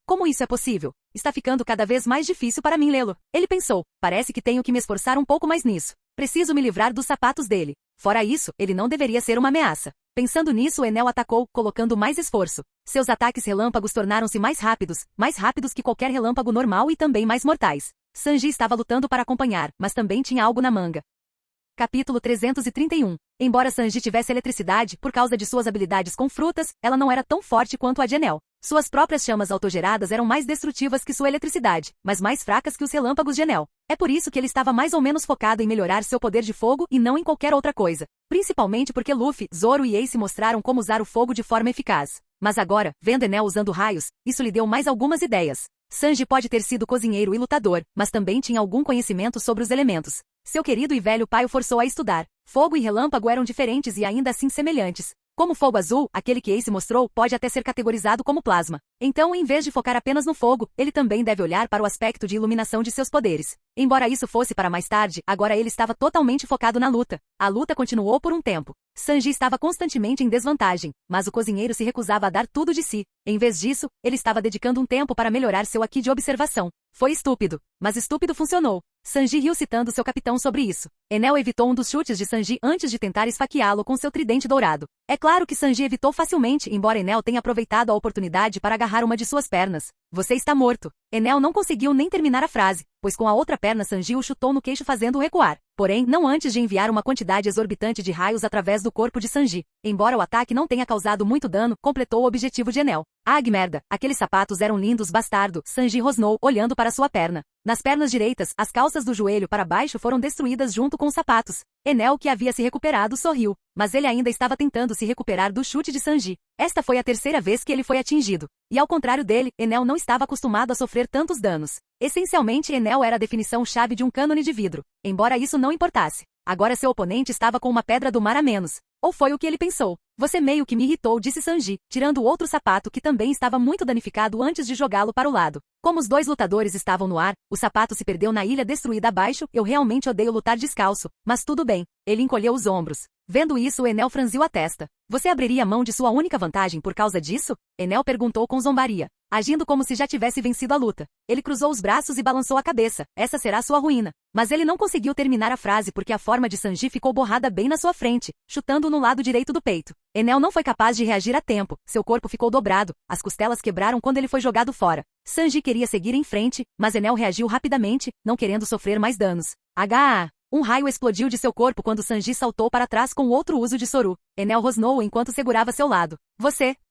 Como isso é possível? Está ficando cada vez mais difícil para mim lê-lo. Ele pensou, parece que tenho que me esforçar um pouco mais nisso. Preciso me livrar dos sapatos dele. Fora isso, ele não deveria ser uma ameaça. Pensando nisso, Enel atacou, colocando mais esforço. Seus ataques relâmpagos tornaram-se mais rápidos que qualquer relâmpago normal e também mais mortais. Sanji estava lutando para acompanhar, mas também tinha algo na manga. Capítulo 331. Embora Sanji tivesse eletricidade, por causa de suas habilidades com frutas, ela não era tão forte quanto a de Enel. Suas próprias chamas autogeradas eram mais destrutivas que sua eletricidade, mas mais fracas que os relâmpagos de Enel. É por isso que ele estava mais ou menos focado em melhorar seu poder de fogo e não em qualquer outra coisa. Principalmente porque Luffy, Zoro e Ace mostraram como usar o fogo de forma eficaz. Mas agora, vendo Enel usando raios, isso lhe deu mais algumas ideias. Sanji pode ter sido cozinheiro e lutador, mas também tinha algum conhecimento sobre os elementos. Seu querido e velho pai o forçou a estudar. Fogo e relâmpago eram diferentes e ainda assim semelhantes. Como fogo azul, aquele que Ace mostrou pode até ser categorizado como plasma. Então, em vez de focar apenas no fogo, ele também deve olhar para o aspecto de iluminação de seus poderes. Embora isso fosse para mais tarde, agora ele estava totalmente focado na luta. A luta continuou por um tempo. Sanji estava constantemente em desvantagem, mas o cozinheiro se recusava a dar tudo de si. Em vez disso, ele estava dedicando um tempo para melhorar seu aqui de observação. Foi estúpido, mas estúpido funcionou. Sanji riu citando seu capitão sobre isso. Enel evitou um dos chutes de Sanji antes de tentar esfaqueá-lo com seu tridente dourado. É claro que Sanji evitou facilmente, embora Enel tenha aproveitado a oportunidade para agarrar uma de suas pernas. Você está morto. Enel não conseguiu nem terminar a frase, pois com a outra perna Sanji o chutou no queixo fazendo-o recuar. Porém, não antes de enviar uma quantidade exorbitante de raios através do corpo de Sanji. Embora o ataque não tenha causado muito dano, completou o objetivo de Enel. Ah, que merda, aqueles sapatos eram lindos, bastardo, Sanji rosnou, olhando para sua perna. Nas pernas direitas, as calças do joelho para baixo foram destruídas junto com os sapatos. Enel, que havia se recuperado, sorriu, mas ele ainda estava tentando se recuperar do chute de Sanji. Esta foi a terceira vez que ele foi atingido. E ao contrário dele, Enel não estava acostumado a sofrer tantos danos. Essencialmente, Enel era a definição-chave de um cânone de vidro, embora isso não importasse. Agora seu oponente estava com uma pedra do mar a menos. Ou foi o que ele pensou. Você meio que me irritou, disse Sanji, tirando o outro sapato que também estava muito danificado antes de jogá-lo para o lado. Como os dois lutadores estavam no ar, o sapato se perdeu na ilha destruída abaixo. Eu realmente odeio lutar descalço, mas tudo bem. Ele encolheu os ombros. Vendo isso, Enel franziu a testa. Você abriria mão de sua única vantagem por causa disso? Enel perguntou com zombaria, agindo como se já tivesse vencido a luta. Ele cruzou os braços e balançou a cabeça. Essa será sua ruína. Mas ele não conseguiu terminar a frase porque a forma de Sanji ficou borrada bem na sua frente, chutando-o no lado direito do peito. Enel não foi capaz de reagir a tempo. Seu corpo ficou dobrado. As costelas quebraram quando ele foi jogado fora. Sanji queria seguir em frente, mas Enel reagiu rapidamente, não querendo sofrer mais danos. Um raio explodiu de seu corpo quando Sanji saltou para trás com outro uso de Soru. Enel rosnou enquanto segurava seu lado.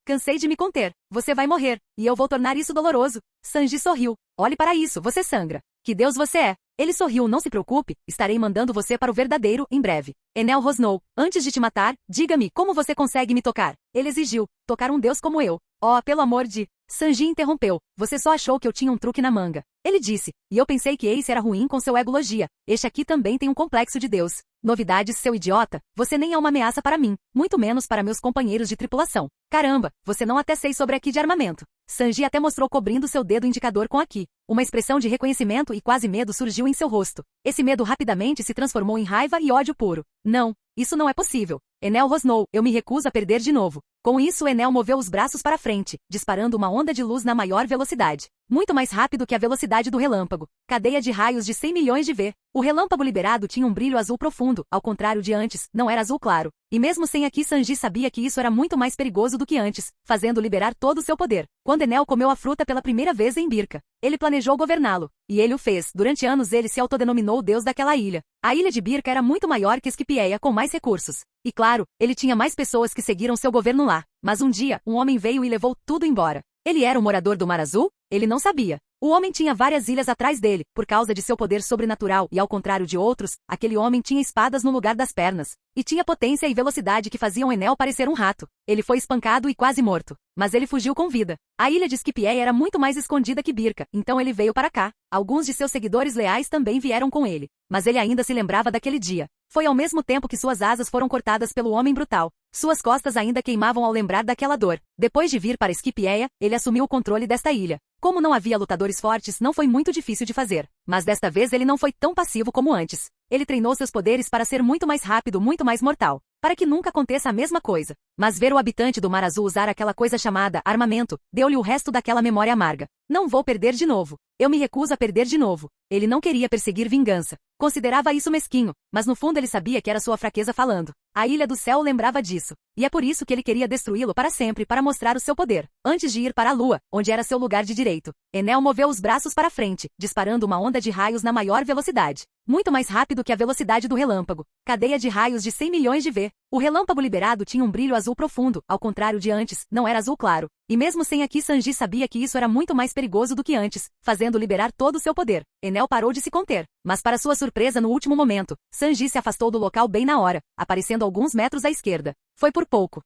Cansei de me conter. Você vai morrer, e eu vou tornar isso doloroso. Sanji sorriu. Olhe para isso, você sangra. Que Deus você é. Ele sorriu, não se preocupe, estarei mandando você para o verdadeiro, em breve. Enel rosnou. Antes de te matar, diga-me como você consegue me tocar. Ele exigiu. Tocar um deus como eu. Oh, pelo amor de... Sanji interrompeu. Você só achou que eu tinha um truque na manga. Ele disse. E eu pensei que Ace era ruim com seu egologia. Este aqui também tem um complexo de Deus. Novidades, seu idiota. Você nem é uma ameaça para mim, muito menos para meus companheiros de tripulação. Caramba, você não até sei sobre aqui de armamento. Sanji até mostrou cobrindo seu dedo indicador com aqui. Uma expressão de reconhecimento e quase medo surgiu em seu rosto. Esse medo rapidamente se transformou em raiva e ódio puro. Não, isso não é possível. Enel rosnou. Eu me recuso a perder de novo. Com isso, Enel moveu os braços para frente, disparando uma onda de luz na maior velocidade. Muito mais rápido que a velocidade do relâmpago. Cadeia de raios de 100 milhões de V. O relâmpago liberado tinha um brilho azul profundo, ao contrário de antes, não era azul claro. E mesmo sem aqui, Sanji sabia que isso era muito mais perigoso do que antes, fazendo liberar todo o seu poder. Quando Enel comeu a fruta pela primeira vez em Birka, ele planejou governá-lo. E ele o fez. Durante anos ele se autodenominou o deus daquela ilha. A ilha de Birka era muito maior que Skipieia, com mais recursos. E claro, ele tinha mais pessoas que seguiram seu governo lá. Mas um dia, um homem veio e levou tudo embora. Ele era um morador do Mar Azul? Ele não sabia. O homem tinha várias ilhas atrás dele, por causa de seu poder sobrenatural e ao contrário de outros, aquele homem tinha espadas no lugar das pernas. E tinha potência e velocidade que faziam Enel parecer um rato. Ele foi espancado e quase morto. Mas ele fugiu com vida. A ilha de Skipieia era muito mais escondida que Birka, então ele veio para cá. Alguns de seus seguidores leais também vieram com ele. Mas ele ainda se lembrava daquele dia. Foi ao mesmo tempo que suas asas foram cortadas pelo homem brutal. Suas costas ainda queimavam ao lembrar daquela dor. Depois de vir para Skipieia, ele assumiu o controle desta ilha. Como não havia lutadores fortes, não foi muito difícil de fazer. Mas desta vez ele não foi tão passivo como antes. Ele treinou seus poderes para ser muito mais rápido, muito mais mortal. Para que nunca aconteça a mesma coisa. Mas ver o habitante do Mar Azul usar aquela coisa chamada armamento, deu-lhe o resto daquela memória amarga. Não vou perder de novo. Eu me recuso a perder de novo. Ele não queria perseguir vingança. Considerava isso mesquinho, mas no fundo ele sabia que era sua fraqueza falando. A Ilha do Céu lembrava disso. E é por isso que ele queria destruí-lo para sempre para mostrar o seu poder. Antes de ir para a Lua, onde era seu lugar de direito, Enel moveu os braços para frente, disparando uma onda de raios na maior velocidade. Muito mais rápido que a velocidade do relâmpago. Cadeia de raios de 100 milhões de V. O relâmpago liberado tinha um brilho azul profundo, ao contrário de antes, não era azul claro. E mesmo sem aqui, Sanji sabia que isso era muito mais perigoso do que antes, fazendo liberar todo o seu poder. Enel parou de se conter. Mas para sua surpresa no último momento, Sanji se afastou do local bem na hora, aparecendo alguns metros à esquerda. Foi por pouco.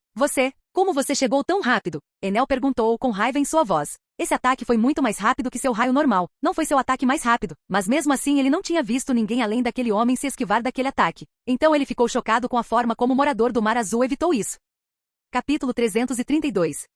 Como você chegou tão rápido? Enel perguntou com raiva em sua voz. Esse ataque foi muito mais rápido que seu raio normal. Não foi seu ataque mais rápido, mas mesmo assim ele não tinha visto ninguém além daquele homem se esquivar daquele ataque. Então ele ficou chocado com a forma como o morador do Mar Azul evitou isso. Capítulo 332.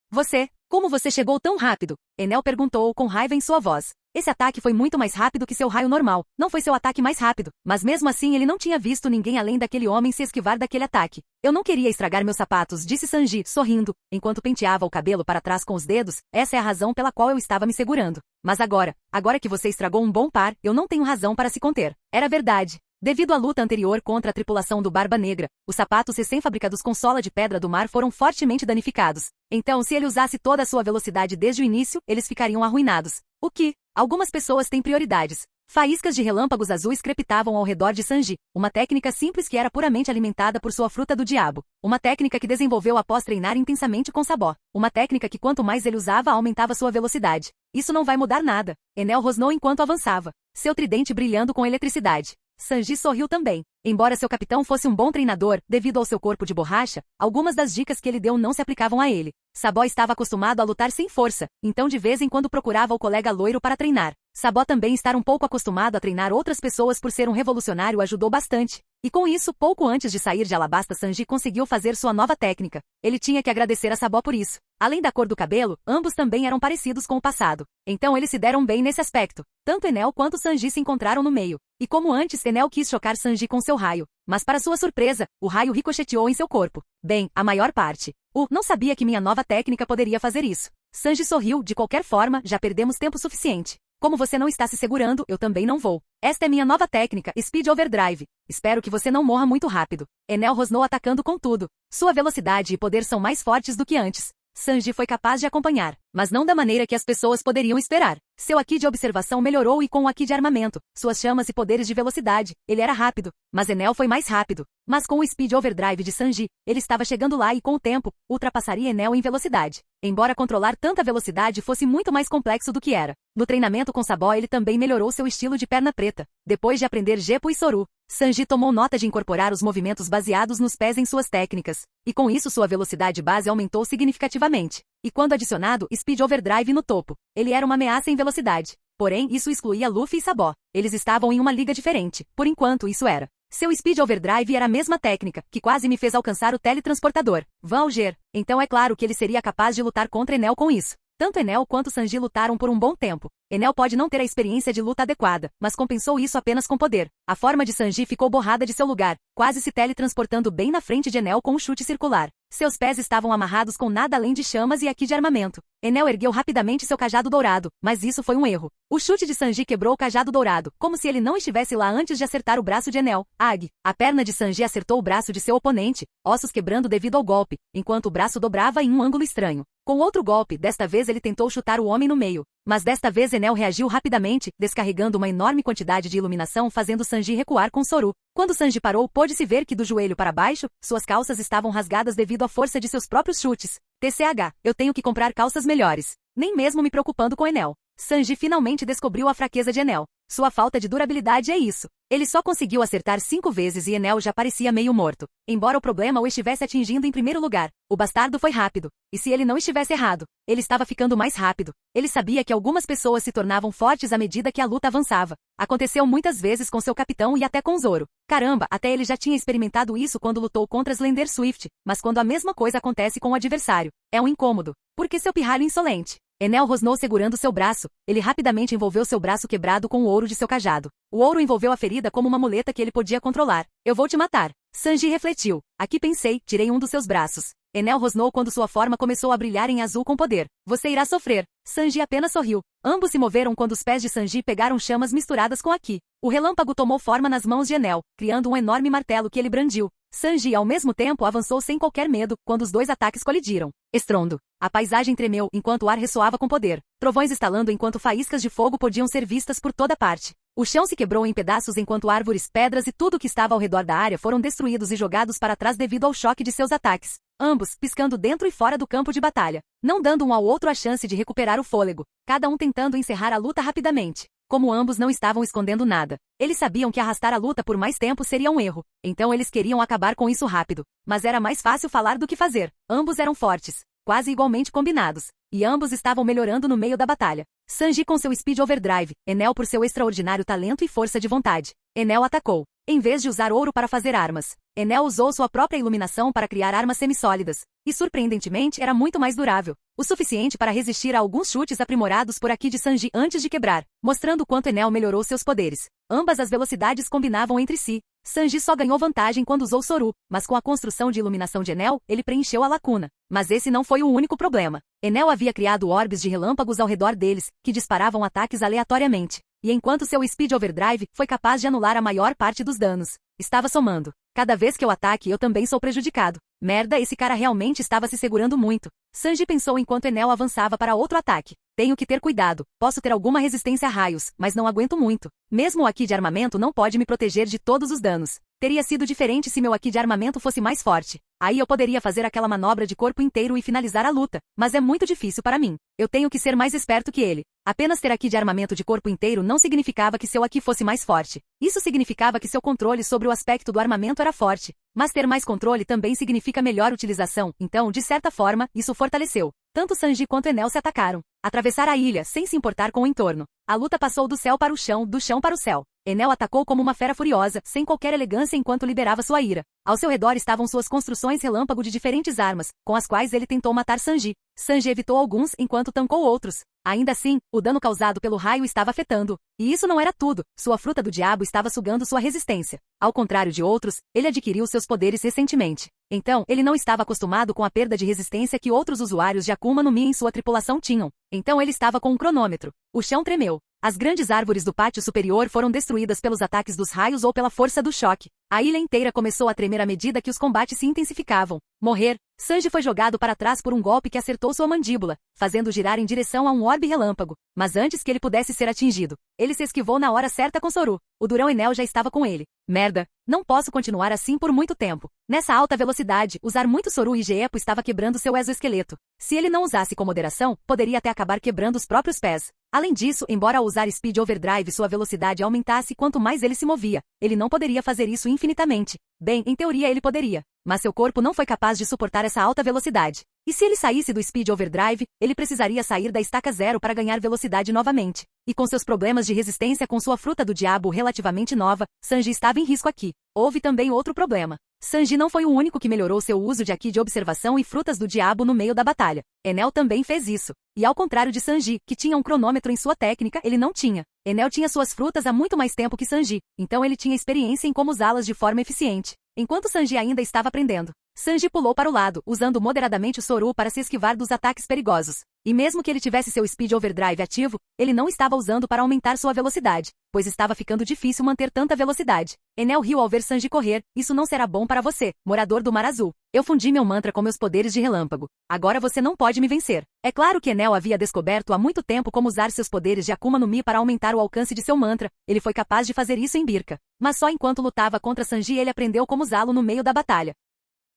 Como você chegou tão rápido? Enel perguntou com raiva em sua voz. Esse ataque foi muito mais rápido que seu raio normal. Não foi seu ataque mais rápido, mas mesmo assim ele não tinha visto ninguém além daquele homem se esquivar daquele ataque. Eu não queria estragar meus sapatos, disse Sanji, sorrindo, enquanto penteava o cabelo para trás com os dedos. Essa é a razão pela qual eu estava me segurando. Mas agora que você estragou um bom par, eu não tenho razão para se conter. Era verdade. Devido à luta anterior contra a tripulação do Barba Negra, os sapatos recém-fabricados com sola de pedra do mar foram fortemente danificados. Então, se ele usasse toda a sua velocidade desde o início, eles ficariam arruinados. O que? Algumas pessoas têm prioridades. Faíscas de relâmpagos azuis crepitavam ao redor de Sanji, uma técnica simples que era puramente alimentada por sua fruta do diabo. Uma técnica que desenvolveu após treinar intensamente com Sabó. Uma técnica que quanto mais ele usava, aumentava sua velocidade. Isso não vai mudar nada. Enel rosnou enquanto avançava, seu tridente brilhando com eletricidade. Sanji sorriu também. Embora seu capitão fosse um bom treinador, devido ao seu corpo de borracha, algumas das dicas que ele deu não se aplicavam a ele. Sabó estava acostumado a lutar sem força, então de vez em quando procurava o colega loiro para treinar. Sabó também estar um pouco acostumado a treinar outras pessoas por ser um revolucionário ajudou bastante. E com isso, pouco antes de sair de Alabasta, Sanji conseguiu fazer sua nova técnica. Ele tinha que agradecer a Sabó por isso. Além da cor do cabelo, ambos também eram parecidos com o passado. Então eles se deram bem nesse aspecto. Tanto Enel quanto Sanji se encontraram no meio. E como antes, Enel quis chocar Sanji com seu raio. Mas para sua surpresa, o raio ricocheteou em seu corpo. Bem, a maior parte. Não sabia que minha nova técnica poderia fazer isso. Sanji sorriu, de qualquer forma, já perdemos tempo suficiente. Como você não está se segurando, eu também não vou. Esta é minha nova técnica, Speed Overdrive. Espero que você não morra muito rápido. Enel rosnou atacando com tudo. Sua velocidade e poder são mais fortes do que antes. Sanji foi capaz de acompanhar, mas não da maneira que as pessoas poderiam esperar. Seu Haki de observação melhorou e com o Haki de armamento, suas chamas e poderes de velocidade, ele era rápido, mas Enel foi mais rápido. Mas com o Speed Overdrive de Sanji, ele estava chegando lá e com o tempo, ultrapassaria Enel em velocidade. Embora controlar tanta velocidade fosse muito mais complexo do que era. No treinamento com Sabó ele também melhorou seu estilo de perna preta. Depois de aprender Geppo e Soru, Sanji tomou nota de incorporar os movimentos baseados nos pés em suas técnicas. E com isso sua velocidade base aumentou significativamente. E quando adicionado Speed Overdrive no topo, ele era uma ameaça em velocidade. Porém, isso excluía Luffy e Sabó. Eles estavam em uma liga diferente. Por enquanto, isso era. Seu Speed Overdrive era a mesma técnica, que quase me fez alcançar o teletransportador. Van Alger. Então é claro que ele seria capaz de lutar contra Enel com isso. Tanto Enel quanto Sanji lutaram por um bom tempo. Enel pode não ter a experiência de luta adequada, mas compensou isso apenas com poder. A forma de Sanji ficou borrada de seu lugar, quase se teletransportando bem na frente de Enel com um chute circular. Seus pés estavam amarrados com nada além de chamas e Haki de armamento. Enel ergueu rapidamente seu cajado dourado, mas isso foi um erro. O chute de Sanji quebrou o cajado dourado, como se ele não estivesse lá antes de acertar o braço de Enel. Ag. A perna de Sanji acertou o braço de seu oponente, ossos quebrando devido ao golpe, enquanto o braço dobrava em um ângulo estranho. Com outro golpe, desta vez ele tentou chutar o homem no meio. Mas desta vez Enel reagiu rapidamente, descarregando uma enorme quantidade de iluminação fazendo Sanji recuar com Soru. Quando Sanji parou, pôde-se ver que do joelho para baixo, suas calças estavam rasgadas devido à força de seus próprios chutes. TCH, eu tenho que comprar calças melhores. Nem mesmo me preocupando com Enel. Sanji finalmente descobriu a fraqueza de Enel. Sua falta de durabilidade é isso. Ele só conseguiu acertar 5 vezes e Enel já parecia meio morto. Embora o problema o estivesse atingindo em primeiro lugar, o bastardo foi rápido. E se ele não estivesse errado, ele estava ficando mais rápido. Ele sabia que algumas pessoas se tornavam fortes à medida que a luta avançava. Aconteceu muitas vezes com seu capitão e até com Zoro. Caramba, até ele já tinha experimentado isso quando lutou contra Slender Swift, mas quando a mesma coisa acontece com o adversário, é um incômodo. Porque seu pirralho insolente. Enel rosnou segurando seu braço. Ele rapidamente envolveu seu braço quebrado com o ouro de seu cajado. O ouro envolveu a ferida como uma muleta que ele podia controlar. Eu vou te matar. Sanji refletiu. Aqui pensei, tirei um dos seus braços. Enel rosnou quando sua forma começou a brilhar em azul com poder. Você irá sofrer. Sanji apenas sorriu. Ambos se moveram quando os pés de Sanji pegaram chamas misturadas com Haki. O relâmpago tomou forma nas mãos de Enel, criando um enorme martelo que ele brandiu. Sanji ao mesmo tempo avançou sem qualquer medo, quando os dois ataques colidiram. Estrondo. A paisagem tremeu enquanto o ar ressoava com poder. Trovões estalando enquanto faíscas de fogo podiam ser vistas por toda parte. O chão se quebrou em pedaços enquanto árvores, pedras e tudo que estava ao redor da área foram destruídos e jogados para trás devido ao choque de seus ataques. Ambos, piscando dentro e fora do campo de batalha, não dando um ao outro a chance de recuperar o fôlego, cada um tentando encerrar a luta rapidamente. Como ambos não estavam escondendo nada, eles sabiam que arrastar a luta por mais tempo seria um erro, então eles queriam acabar com isso rápido. Mas era mais fácil falar do que fazer. Ambos eram fortes, quase igualmente combinados, e ambos estavam melhorando no meio da batalha. Sanji com seu Speed Overdrive, Enel por seu extraordinário talento e força de vontade. Enel atacou. em vez de usar ouro para fazer armas. Enel usou sua própria iluminação para criar armas semissólidas, e surpreendentemente era muito mais durável, o suficiente para resistir a alguns chutes aprimorados por Aki de Sanji antes de quebrar, mostrando o quanto Enel melhorou seus poderes. Ambas as velocidades combinavam entre si. Sanji só ganhou vantagem quando usou Soru, mas com a construção de iluminação de Enel, ele preencheu a lacuna. Mas esse não foi o único problema. Enel havia criado orbes de relâmpagos ao redor deles, que disparavam ataques aleatoriamente. E enquanto seu Speed Overdrive foi capaz de anular a maior parte dos danos, estava somando. Cada vez que eu ataque eu também sou prejudicado. Merda, esse cara realmente estava se segurando muito. Sanji pensou enquanto Enel avançava para outro ataque. Tenho que ter cuidado. Posso ter alguma resistência a raios, mas não aguento muito. Mesmo o Aki de armamento não pode me proteger de todos os danos. Teria sido diferente se meu Aki de armamento fosse mais forte. Aí eu poderia fazer aquela manobra de corpo inteiro e finalizar a luta, mas é muito difícil para mim. Eu tenho que ser mais esperto que ele. Apenas ter Aki de armamento de corpo inteiro não significava que seu Aki fosse mais forte. Isso significava que seu controle sobre o aspecto do armamento era forte. Mas ter mais controle também significa melhor utilização, então, de certa forma, isso fortaleceu. Tanto Sanji quanto Enel se atacaram. Atravessaram a ilha, sem se importar com o entorno. A luta passou do céu para o chão, do chão para o céu. Enel atacou como uma fera furiosa, sem qualquer elegância enquanto liberava sua ira. Ao seu redor estavam suas construções relâmpago de diferentes armas, com as quais ele tentou matar Sanji. Sanji evitou alguns enquanto tancou outros. Ainda assim, o dano causado pelo raio estava afetando. E isso não era tudo. Sua fruta do diabo estava sugando sua resistência. Ao contrário de outros, ele adquiriu seus poderes recentemente. Então, ele não estava acostumado com a perda de resistência que outros usuários de Akuma no Mi em sua tripulação tinham. Então ele estava com um cronômetro. O chão tremeu. As grandes árvores do pátio superior foram destruídas pelos ataques dos raios ou pela força do choque. A ilha inteira começou a tremer à medida que os combates se intensificavam. Morrer. Sanji foi jogado para trás por um golpe que acertou sua mandíbula, fazendo girar em direção a um orbe relâmpago. Mas antes que ele pudesse ser atingido, ele se esquivou na hora certa com Soru. O durão Enel já estava com ele. Merda. Não posso continuar assim por muito tempo. Nessa alta velocidade, usar muito Soru e Geepo estava quebrando seu exoesqueleto. Se ele não usasse com moderação, poderia até acabar quebrando os próprios pés. Além disso, embora ao usar Speed Overdrive sua velocidade aumentasse quanto mais ele se movia, ele não poderia fazer isso infinitamente. Bem, em teoria ele poderia, mas seu corpo não foi capaz de suportar essa alta velocidade. E se ele saísse do Speed Overdrive, ele precisaria sair da estaca zero para ganhar velocidade novamente. E com seus problemas de resistência com sua fruta do diabo relativamente nova, Sanji estava em risco aqui. Houve também outro problema. Sanji não foi o único que melhorou seu uso de Aki de observação e frutas do diabo no meio da batalha. Enel também fez isso. E ao contrário de Sanji, que tinha um cronômetro em sua técnica, ele não tinha. Enel tinha suas frutas há muito mais tempo que Sanji, então ele tinha experiência em como usá-las de forma eficiente. Enquanto Sanji ainda estava aprendendo, Sanji pulou para o lado, usando moderadamente o Soru para se esquivar dos ataques perigosos. E mesmo que ele tivesse seu Speed Overdrive ativo, ele não estava usando para aumentar sua velocidade, pois estava ficando difícil manter tanta velocidade. Enel riu ao ver Sanji correr. Isso não será bom para você, morador do Mar Azul. Eu fundi meu mantra com meus poderes de relâmpago. Agora você não pode me vencer. É claro que Enel havia descoberto há muito tempo como usar seus poderes de Akuma no Mi para aumentar o alcance de seu mantra. Ele foi capaz de fazer isso em Birka. Mas só enquanto lutava contra Sanji ele aprendeu como usá-lo no meio da batalha.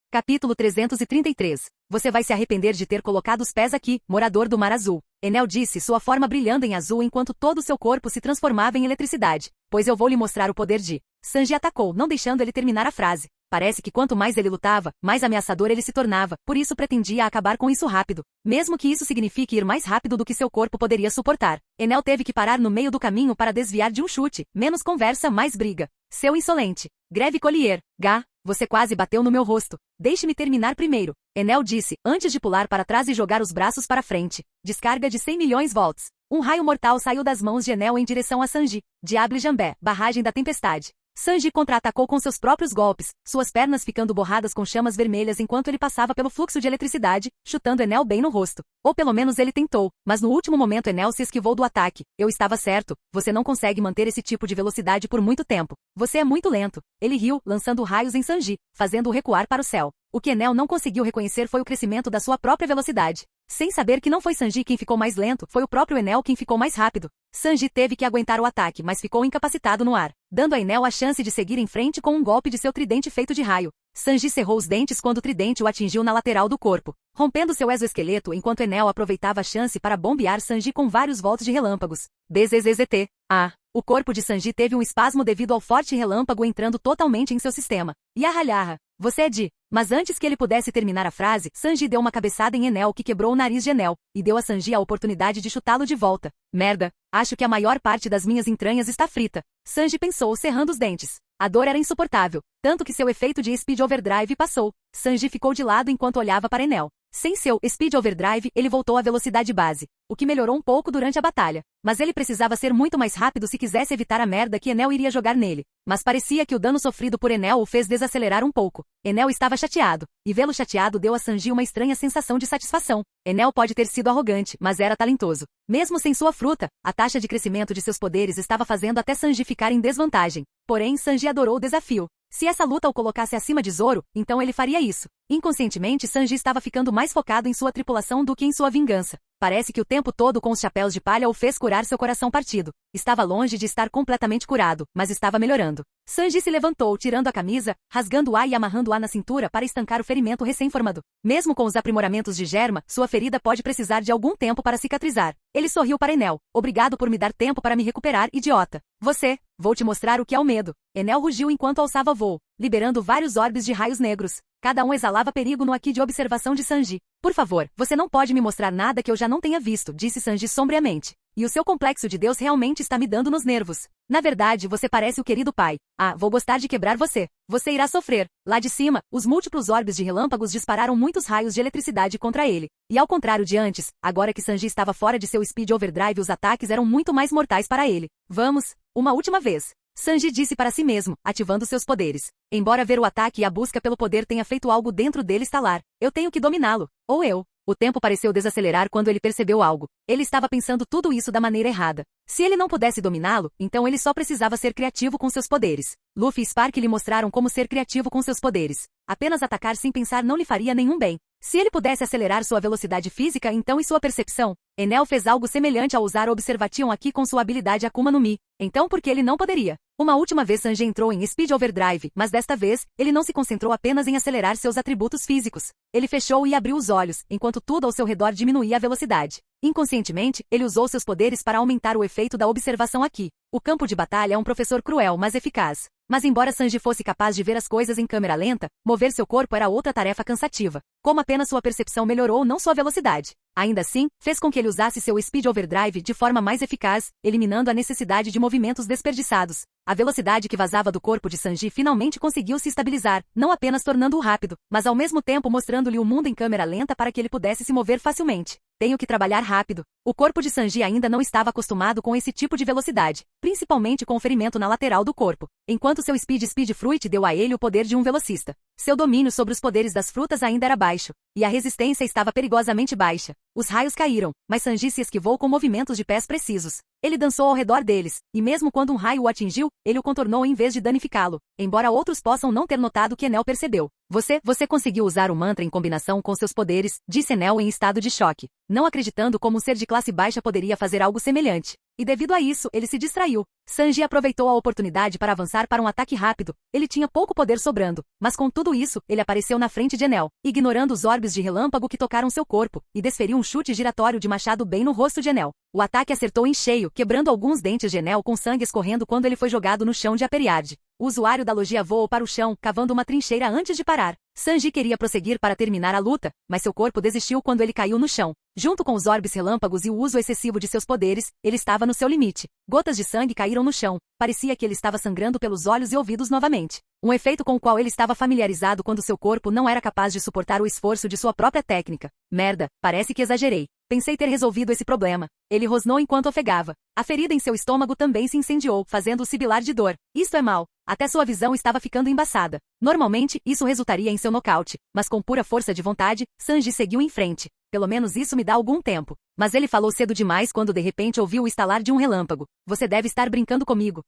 Capítulo 333. Você vai se arrepender de ter colocado os pés aqui, morador do Mar Azul. Enel disse, sua forma brilhando em azul enquanto todo o seu corpo se transformava em eletricidade. Pois eu vou lhe mostrar o poder de... Sanji atacou, não deixando ele terminar a frase. Parece que quanto mais ele lutava, mais ameaçador ele se tornava, por isso pretendia acabar com isso rápido. Mesmo que isso signifique ir mais rápido do que seu corpo poderia suportar. Enel teve que parar no meio do caminho para desviar de um chute. Menos conversa, mais briga. Seu insolente. Greve Collier. Gá. Você quase bateu no meu rosto. Deixe-me terminar primeiro. Enel disse, antes de pular para trás e jogar os braços para frente. Descarga de 100 milhões volts. Um raio mortal saiu das mãos de Enel em direção a Sanji. Diable Jambé, barragem da tempestade. Sanji contra-atacou com seus próprios golpes, suas pernas ficando borradas com chamas vermelhas enquanto ele passava pelo fluxo de eletricidade, chutando Enel bem no rosto. Ou pelo menos ele tentou, mas no último momento Enel se esquivou do ataque. Eu estava certo, você não consegue manter esse tipo de velocidade por muito tempo. Você é muito lento. Ele riu, lançando raios em Sanji, fazendo-o recuar para o céu. O que Enel não conseguiu reconhecer foi o crescimento da sua própria velocidade. Sem saber que não foi Sanji quem ficou mais lento, foi o próprio Enel quem ficou mais rápido. Sanji teve que aguentar o ataque, mas ficou incapacitado no ar, dando a Enel a chance de seguir em frente com um golpe de seu tridente feito de raio. Sanji cerrou os dentes quando o tridente o atingiu na lateral do corpo, rompendo seu exoesqueleto enquanto Enel aproveitava a chance para bombear Sanji com vários volts de relâmpagos. BZZZT. O corpo de Sanji teve um espasmo devido ao forte relâmpago entrando totalmente em seu sistema. Yahalhaha. Você é de... Mas antes que ele pudesse terminar a frase, Sanji deu uma cabeçada em Enel que quebrou o nariz de Enel, e deu a Sanji a oportunidade de chutá-lo de volta. Merda, acho que a maior parte das minhas entranhas está frita. Sanji pensou, cerrando os dentes. A dor era insuportável, tanto que seu efeito de Speed Overdrive passou. Sanji ficou de lado enquanto olhava para Enel. Sem seu Speed Overdrive, ele voltou à velocidade base, o que melhorou um pouco durante a batalha. Mas ele precisava ser muito mais rápido se quisesse evitar a merda que Enel iria jogar nele. Mas parecia que o dano sofrido por Enel o fez desacelerar um pouco. Enel estava chateado, e vê-lo chateado deu a Sanji uma estranha sensação de satisfação. Enel pode ter sido arrogante, mas era talentoso. Mesmo sem sua fruta, a taxa de crescimento de seus poderes estava fazendo até Sanji ficar em desvantagem. Porém, Sanji adorou o desafio. Se essa luta o colocasse acima de Zoro, então ele faria isso. Inconscientemente, Sanji estava ficando mais focado em sua tripulação do que em sua vingança. Parece que o tempo todo com os chapéus de palha o fez curar seu coração partido. Estava longe de estar completamente curado, mas estava melhorando. Sanji se levantou, tirando a camisa, rasgando-a e amarrando-a na cintura para estancar o ferimento recém-formado. Mesmo com os aprimoramentos de Germa, sua ferida pode precisar de algum tempo para cicatrizar. Ele sorriu para Enel. Obrigado por me dar tempo para me recuperar, idiota. Vou te mostrar o que é o medo. Enel rugiu enquanto alçava voo, liberando vários orbes de raios negros. Cada um exalava perigo no haki de observação de Sanji. Por favor, você não pode me mostrar nada que eu já não tenha visto, disse Sanji sombriamente. E o seu complexo de Deus realmente está me dando nos nervos. Na verdade, você parece o querido pai. Ah, vou gostar de quebrar você. Você irá sofrer. Lá de cima, os múltiplos orbes de relâmpagos dispararam muitos raios de eletricidade contra ele. E ao contrário de antes, agora que Sanji estava fora de seu Speed Overdrive, os ataques eram muito mais mortais para ele. Vamos, uma última vez. Sanji disse para si mesmo, ativando seus poderes. Embora ver o ataque e a busca pelo poder tenha feito algo dentro dele estalar, eu tenho que dominá-lo. Ou eu. O tempo pareceu desacelerar quando ele percebeu algo. Ele estava pensando tudo isso da maneira errada. Se ele não pudesse dominá-lo, então ele só precisava ser criativo com seus poderes. Luffy e Spark lhe mostraram como ser criativo com seus poderes. Apenas atacar sem pensar não lhe faria nenhum bem. Se ele pudesse acelerar sua velocidade física então e sua percepção, Enel fez algo semelhante ao usar o Observation aqui com sua habilidade Akuma no Mi. Então por que ele não poderia? Uma última vez Sanji entrou em Speed Overdrive, mas desta vez, ele não se concentrou apenas em acelerar seus atributos físicos. Ele fechou e abriu os olhos, enquanto tudo ao seu redor diminuía a velocidade. Inconscientemente, ele usou seus poderes para aumentar o efeito da observação aqui. O campo de batalha é um professor cruel, mas eficaz. Mas embora Sanji fosse capaz de ver as coisas em câmera lenta, mover seu corpo era outra tarefa cansativa. Como apenas sua percepção melhorou, não sua velocidade. Ainda assim, fez com que ele usasse seu Speed Overdrive de forma mais eficaz, eliminando a necessidade de movimentos desperdiçados. A velocidade que vazava do corpo de Sanji finalmente conseguiu se estabilizar, não apenas tornando-o rápido, mas ao mesmo tempo mostrando-lhe o mundo em câmera lenta para que ele pudesse se mover facilmente. Tenho que trabalhar rápido. O corpo de Sanji ainda não estava acostumado com esse tipo de velocidade, principalmente com o ferimento na lateral do corpo, enquanto seu Speed Fruit deu a ele o poder de um velocista. Seu domínio sobre os poderes das frutas ainda era baixo, e a resistência estava perigosamente baixa. Os raios caíram, mas Sanji se esquivou com movimentos de pés precisos. Ele dançou ao redor deles, e mesmo quando um raio o atingiu, ele o contornou em vez de danificá-lo, embora outros possam não ter notado que Enel percebeu. Você conseguiu usar o mantra em combinação com seus poderes, disse Enel em estado de choque, não acreditando como um ser de classe baixa poderia fazer algo semelhante. E devido a isso, ele se distraiu. Sanji aproveitou a oportunidade para avançar para um ataque rápido. Ele tinha pouco poder sobrando, mas com tudo isso, ele apareceu na frente de Enel, ignorando os orbes de relâmpago que tocaram seu corpo, e desferiu um chute giratório de machado bem no rosto de Enel. O ataque acertou em cheio, quebrando alguns dentes de Enel com sangue escorrendo quando ele foi jogado no chão de Aperiard. O usuário da logia voou para o chão, cavando uma trincheira antes de parar. Sanji queria prosseguir para terminar a luta, mas seu corpo desistiu quando ele caiu no chão. Junto com os orbes relâmpagos e o uso excessivo de seus poderes, ele estava no seu limite. Gotas de sangue caíram no chão. Parecia que ele estava sangrando pelos olhos e ouvidos novamente. Um efeito com o qual ele estava familiarizado quando seu corpo não era capaz de suportar o esforço de sua própria técnica. Merda, parece que exagerei. Pensei ter resolvido esse problema. Ele rosnou enquanto ofegava. A ferida em seu estômago também se incendiou, fazendo-o sibilar de dor. Isto é mal. Até sua visão estava ficando embaçada. Normalmente, isso resultaria em seu nocaute, mas com pura força de vontade, Sanji seguiu em frente. Pelo menos isso me dá algum tempo. Mas ele falou cedo demais quando de repente ouviu o estalar de um relâmpago. Você deve estar brincando comigo.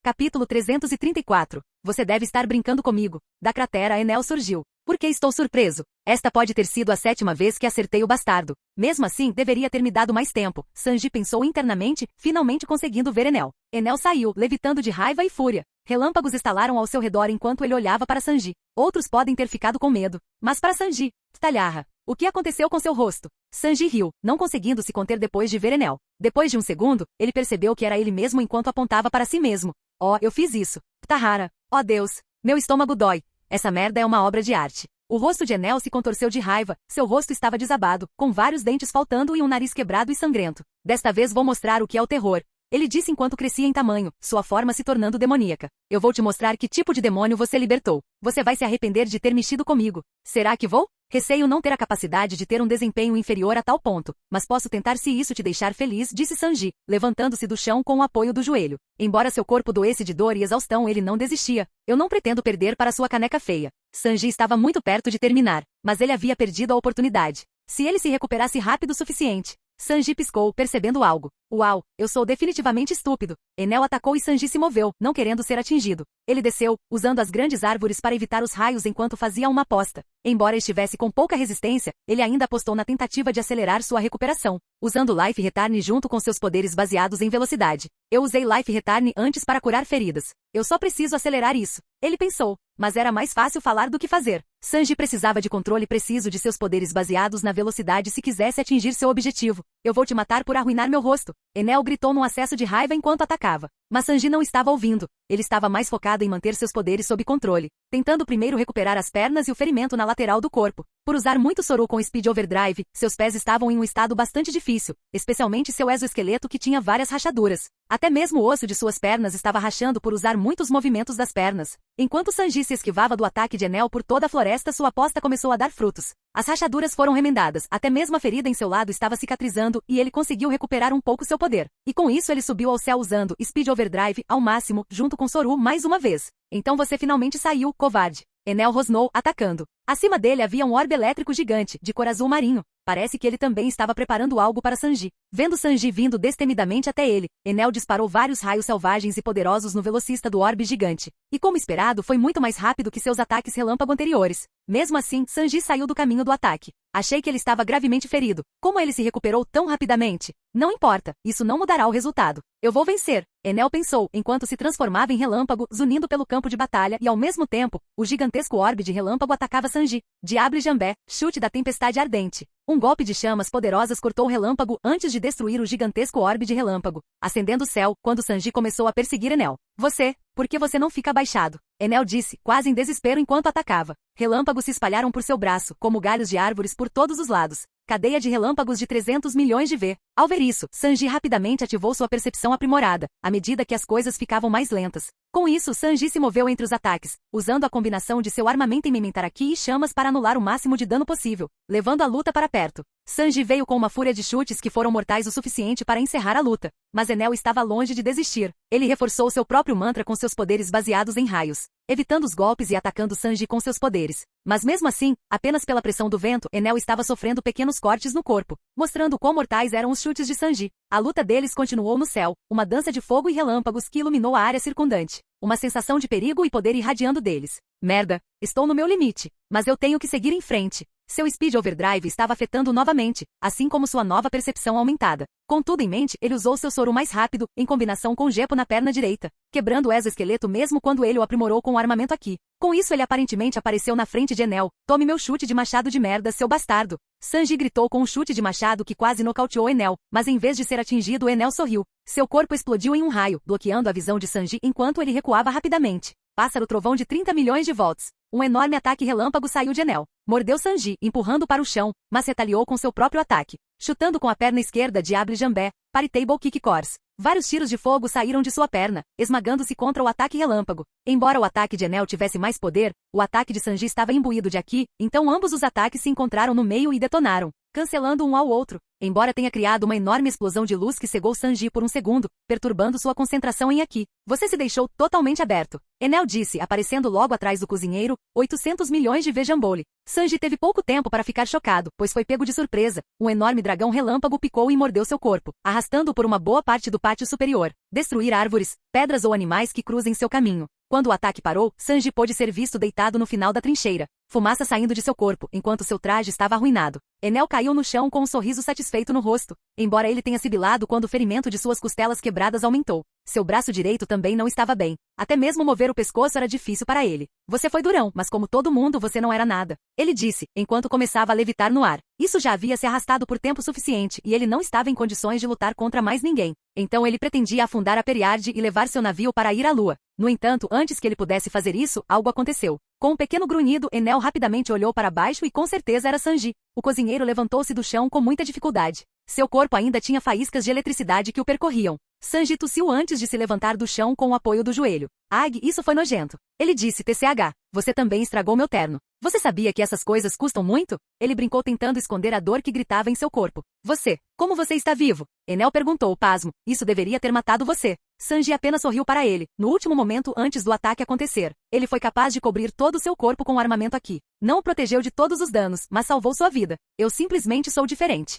Capítulo 334. Você deve estar brincando comigo. Da cratera Enel surgiu. Por que estou surpreso? Esta pode ter sido a 7ª vez que acertei o bastardo. Mesmo assim, deveria ter me dado mais tempo. Sanji pensou internamente, finalmente conseguindo ver Enel. Enel saiu, levitando de raiva e fúria. Relâmpagos estalaram ao seu redor enquanto ele olhava para Sanji. Outros podem ter ficado com medo. Mas para Sanji, talharra. O que aconteceu com seu rosto? Sanji riu, não conseguindo se conter depois de ver Enel. Depois de um segundo, ele percebeu que era ele mesmo enquanto apontava para si mesmo. Oh, eu fiz isso. Tahara. Oh Deus. Meu estômago dói. Essa merda é uma obra de arte. O rosto de Enel se contorceu de raiva, seu rosto estava desabado, com vários dentes faltando e um nariz quebrado e sangrento. Desta vez vou mostrar o que é o terror. Ele disse enquanto crescia em tamanho, sua forma se tornando demoníaca. Eu vou te mostrar que tipo de demônio você libertou. Você vai se arrepender de ter mexido comigo. Será que vou? Receio não ter a capacidade de ter um desempenho inferior a tal ponto, mas posso tentar se isso te deixar feliz, disse Sanji, levantando-se do chão com o apoio do joelho. Embora seu corpo doesse de dor e exaustão, ele não desistia. Eu não pretendo perder para sua caneca feia. Sanji estava muito perto de terminar, mas ele havia perdido a oportunidade. Se ele se recuperasse rápido o suficiente. Sanji piscou, percebendo algo. Uau, eu sou definitivamente estúpido. Enel atacou e Sanji se moveu, não querendo ser atingido. Ele desceu, usando as grandes árvores para evitar os raios enquanto fazia uma aposta. Embora estivesse com pouca resistência, ele ainda apostou na tentativa de acelerar sua recuperação, usando Life Return junto com seus poderes baseados em velocidade. Eu usei Life Return antes para curar feridas. Eu só preciso acelerar isso. Ele pensou, mas era mais fácil falar do que fazer. Sanji precisava de controle preciso de seus poderes baseados na velocidade se quisesse atingir seu objetivo. Eu vou te matar por arruinar meu rosto. Enel gritou num acesso de raiva enquanto atacava. Mas Sanji não estava ouvindo. Ele estava mais focado em manter seus poderes sob controle, tentando primeiro recuperar as pernas e o ferimento na lateral do corpo. Por usar muito Soru com Speed Overdrive, seus pés estavam em um estado bastante difícil, especialmente seu exoesqueleto que tinha várias rachaduras. Até mesmo o osso de suas pernas estava rachando por usar muitos movimentos das pernas. Enquanto Sanji se esquivava do ataque de Enel por toda a floresta, sua aposta começou a dar frutos. As rachaduras foram remendadas, até mesmo a ferida em seu lado estava cicatrizando e ele conseguiu recuperar um pouco seu poder. E com isso ele subiu ao céu usando Speed Overdrive ao máximo, junto com Soru mais uma vez. Então você finalmente saiu, covarde. Enel rosnou, atacando. Acima dele havia um orbe elétrico gigante, de cor azul marinho. Parece que ele também estava preparando algo para Sanji. Vendo Sanji vindo destemidamente até ele, Enel disparou vários raios selvagens e poderosos no velocista do orbe gigante. E como esperado, foi muito mais rápido que seus ataques relâmpago anteriores. Mesmo assim, Sanji saiu do caminho do ataque. Achei que ele estava gravemente ferido. Como ele se recuperou tão rapidamente? Não importa, isso não mudará o resultado. Eu vou vencer, Enel pensou, enquanto se transformava em relâmpago, zunindo pelo campo de batalha e ao mesmo tempo, o gigantesco orbe de relâmpago atacava Sanji. Diable Jambé, chute da tempestade ardente. Um golpe de chamas poderosas cortou o relâmpago antes de destruir o gigantesco orbe de relâmpago, acendendo o céu quando Sanji começou a perseguir Enel. Por que você não fica abaixado? Enel disse, quase em desespero enquanto atacava. Relâmpagos se espalharam por seu braço, como galhos de árvores por todos os lados. Cadeia de relâmpagos de 300 milhões de V. Ao ver isso, Sanji rapidamente ativou sua percepção aprimorada, à medida que as coisas ficavam mais lentas. Com isso, Sanji se moveu entre os ataques, usando a combinação de seu armamento em Mementaraki e chamas para anular o máximo de dano possível, levando a luta para perto. Sanji veio com uma fúria de chutes que foram mortais o suficiente para encerrar a luta, mas Enel estava longe de desistir. Ele reforçou seu próprio mantra com seus poderes baseados em raios, evitando os golpes e atacando Sanji com seus poderes. Mas mesmo assim, apenas pela pressão do vento, Enel estava sofrendo pequenos cortes no corpo, mostrando quão mortais eram os chutes de Sanji. A luta deles continuou no céu, uma dança de fogo e relâmpagos que iluminou a área circundante. Uma sensação de perigo e poder irradiando deles. Merda, estou no meu limite, mas eu tenho que seguir em frente. Seu Speed Overdrive estava afetando novamente, assim como sua nova percepção aumentada. Com tudo em mente, ele usou seu Soru mais rápido, em combinação com Gepo na perna direita, quebrando o exoesqueleto mesmo quando ele o aprimorou com o armamento aqui. Com isso ele aparentemente apareceu na frente de Enel. Tome meu chute de machado de merda, seu bastardo. Sanji gritou com um chute de machado que quase nocauteou Enel, mas em vez de ser atingido, Enel sorriu. Seu corpo explodiu em um raio, bloqueando a visão de Sanji enquanto ele recuava rapidamente. Pássaro trovão de 30 milhões de volts. Um enorme ataque relâmpago saiu de Enel. Mordeu Sanji, empurrando para o chão, mas retaliou com seu próprio ataque. Chutando com a perna esquerda Diable Jambé, Paritable Kick Course. Vários tiros de fogo saíram de sua perna, esmagando-se contra o ataque relâmpago. Embora o ataque de Enel tivesse mais poder, o ataque de Sanji estava imbuído de Aki, então ambos os ataques se encontraram no meio e detonaram, cancelando um ao outro. Embora tenha criado uma enorme explosão de luz que cegou Sanji por um segundo, perturbando sua concentração em Aki. Você se deixou totalmente aberto. Enel disse, aparecendo logo atrás do cozinheiro, 800 milhões de Vejambole. Sanji teve pouco tempo para ficar chocado, pois foi pego de surpresa. Um enorme dragão relâmpago picou e mordeu seu corpo, arrastando-o por uma boa parte do pátio superior. Destruir árvores, pedras ou animais que cruzem seu caminho. Quando o ataque parou, Sanji pôde ser visto deitado no final da trincheira, fumaça saindo de seu corpo, enquanto seu traje estava arruinado. Enel caiu no chão com um sorriso satisfeito no rosto, embora ele tenha sibilado quando o ferimento de suas costelas quebradas aumentou. Seu braço direito também não estava bem. Até mesmo mover o pescoço era difícil para ele. Você foi durão, mas como todo mundo você não era nada. Ele disse, enquanto começava a levitar no ar. Isso já havia se arrastado por tempo suficiente e ele não estava em condições de lutar contra mais ninguém. Então ele pretendia afundar a Periarde e levar seu navio para ir à lua. No entanto, antes que ele pudesse fazer isso, algo aconteceu. Com um pequeno grunhido, Enel rapidamente olhou para baixo e com certeza era Sanji. O cozinheiro levantou-se do chão com muita dificuldade. Seu corpo ainda tinha faíscas de eletricidade que o percorriam. Sanji tossiu antes de se levantar do chão com o apoio do joelho. Ag, isso foi nojento. Ele disse TCH. Você também estragou meu terno. Você sabia que essas coisas custam muito? Ele brincou tentando esconder a dor que gritava em seu corpo. Como você está vivo? Enel perguntou, pasmo. Isso deveria ter matado você. Sanji apenas sorriu para ele, no último momento antes do ataque acontecer. Ele foi capaz de cobrir todo o seu corpo com o armamento aqui. Não o protegeu de todos os danos, mas salvou sua vida. Eu simplesmente sou diferente.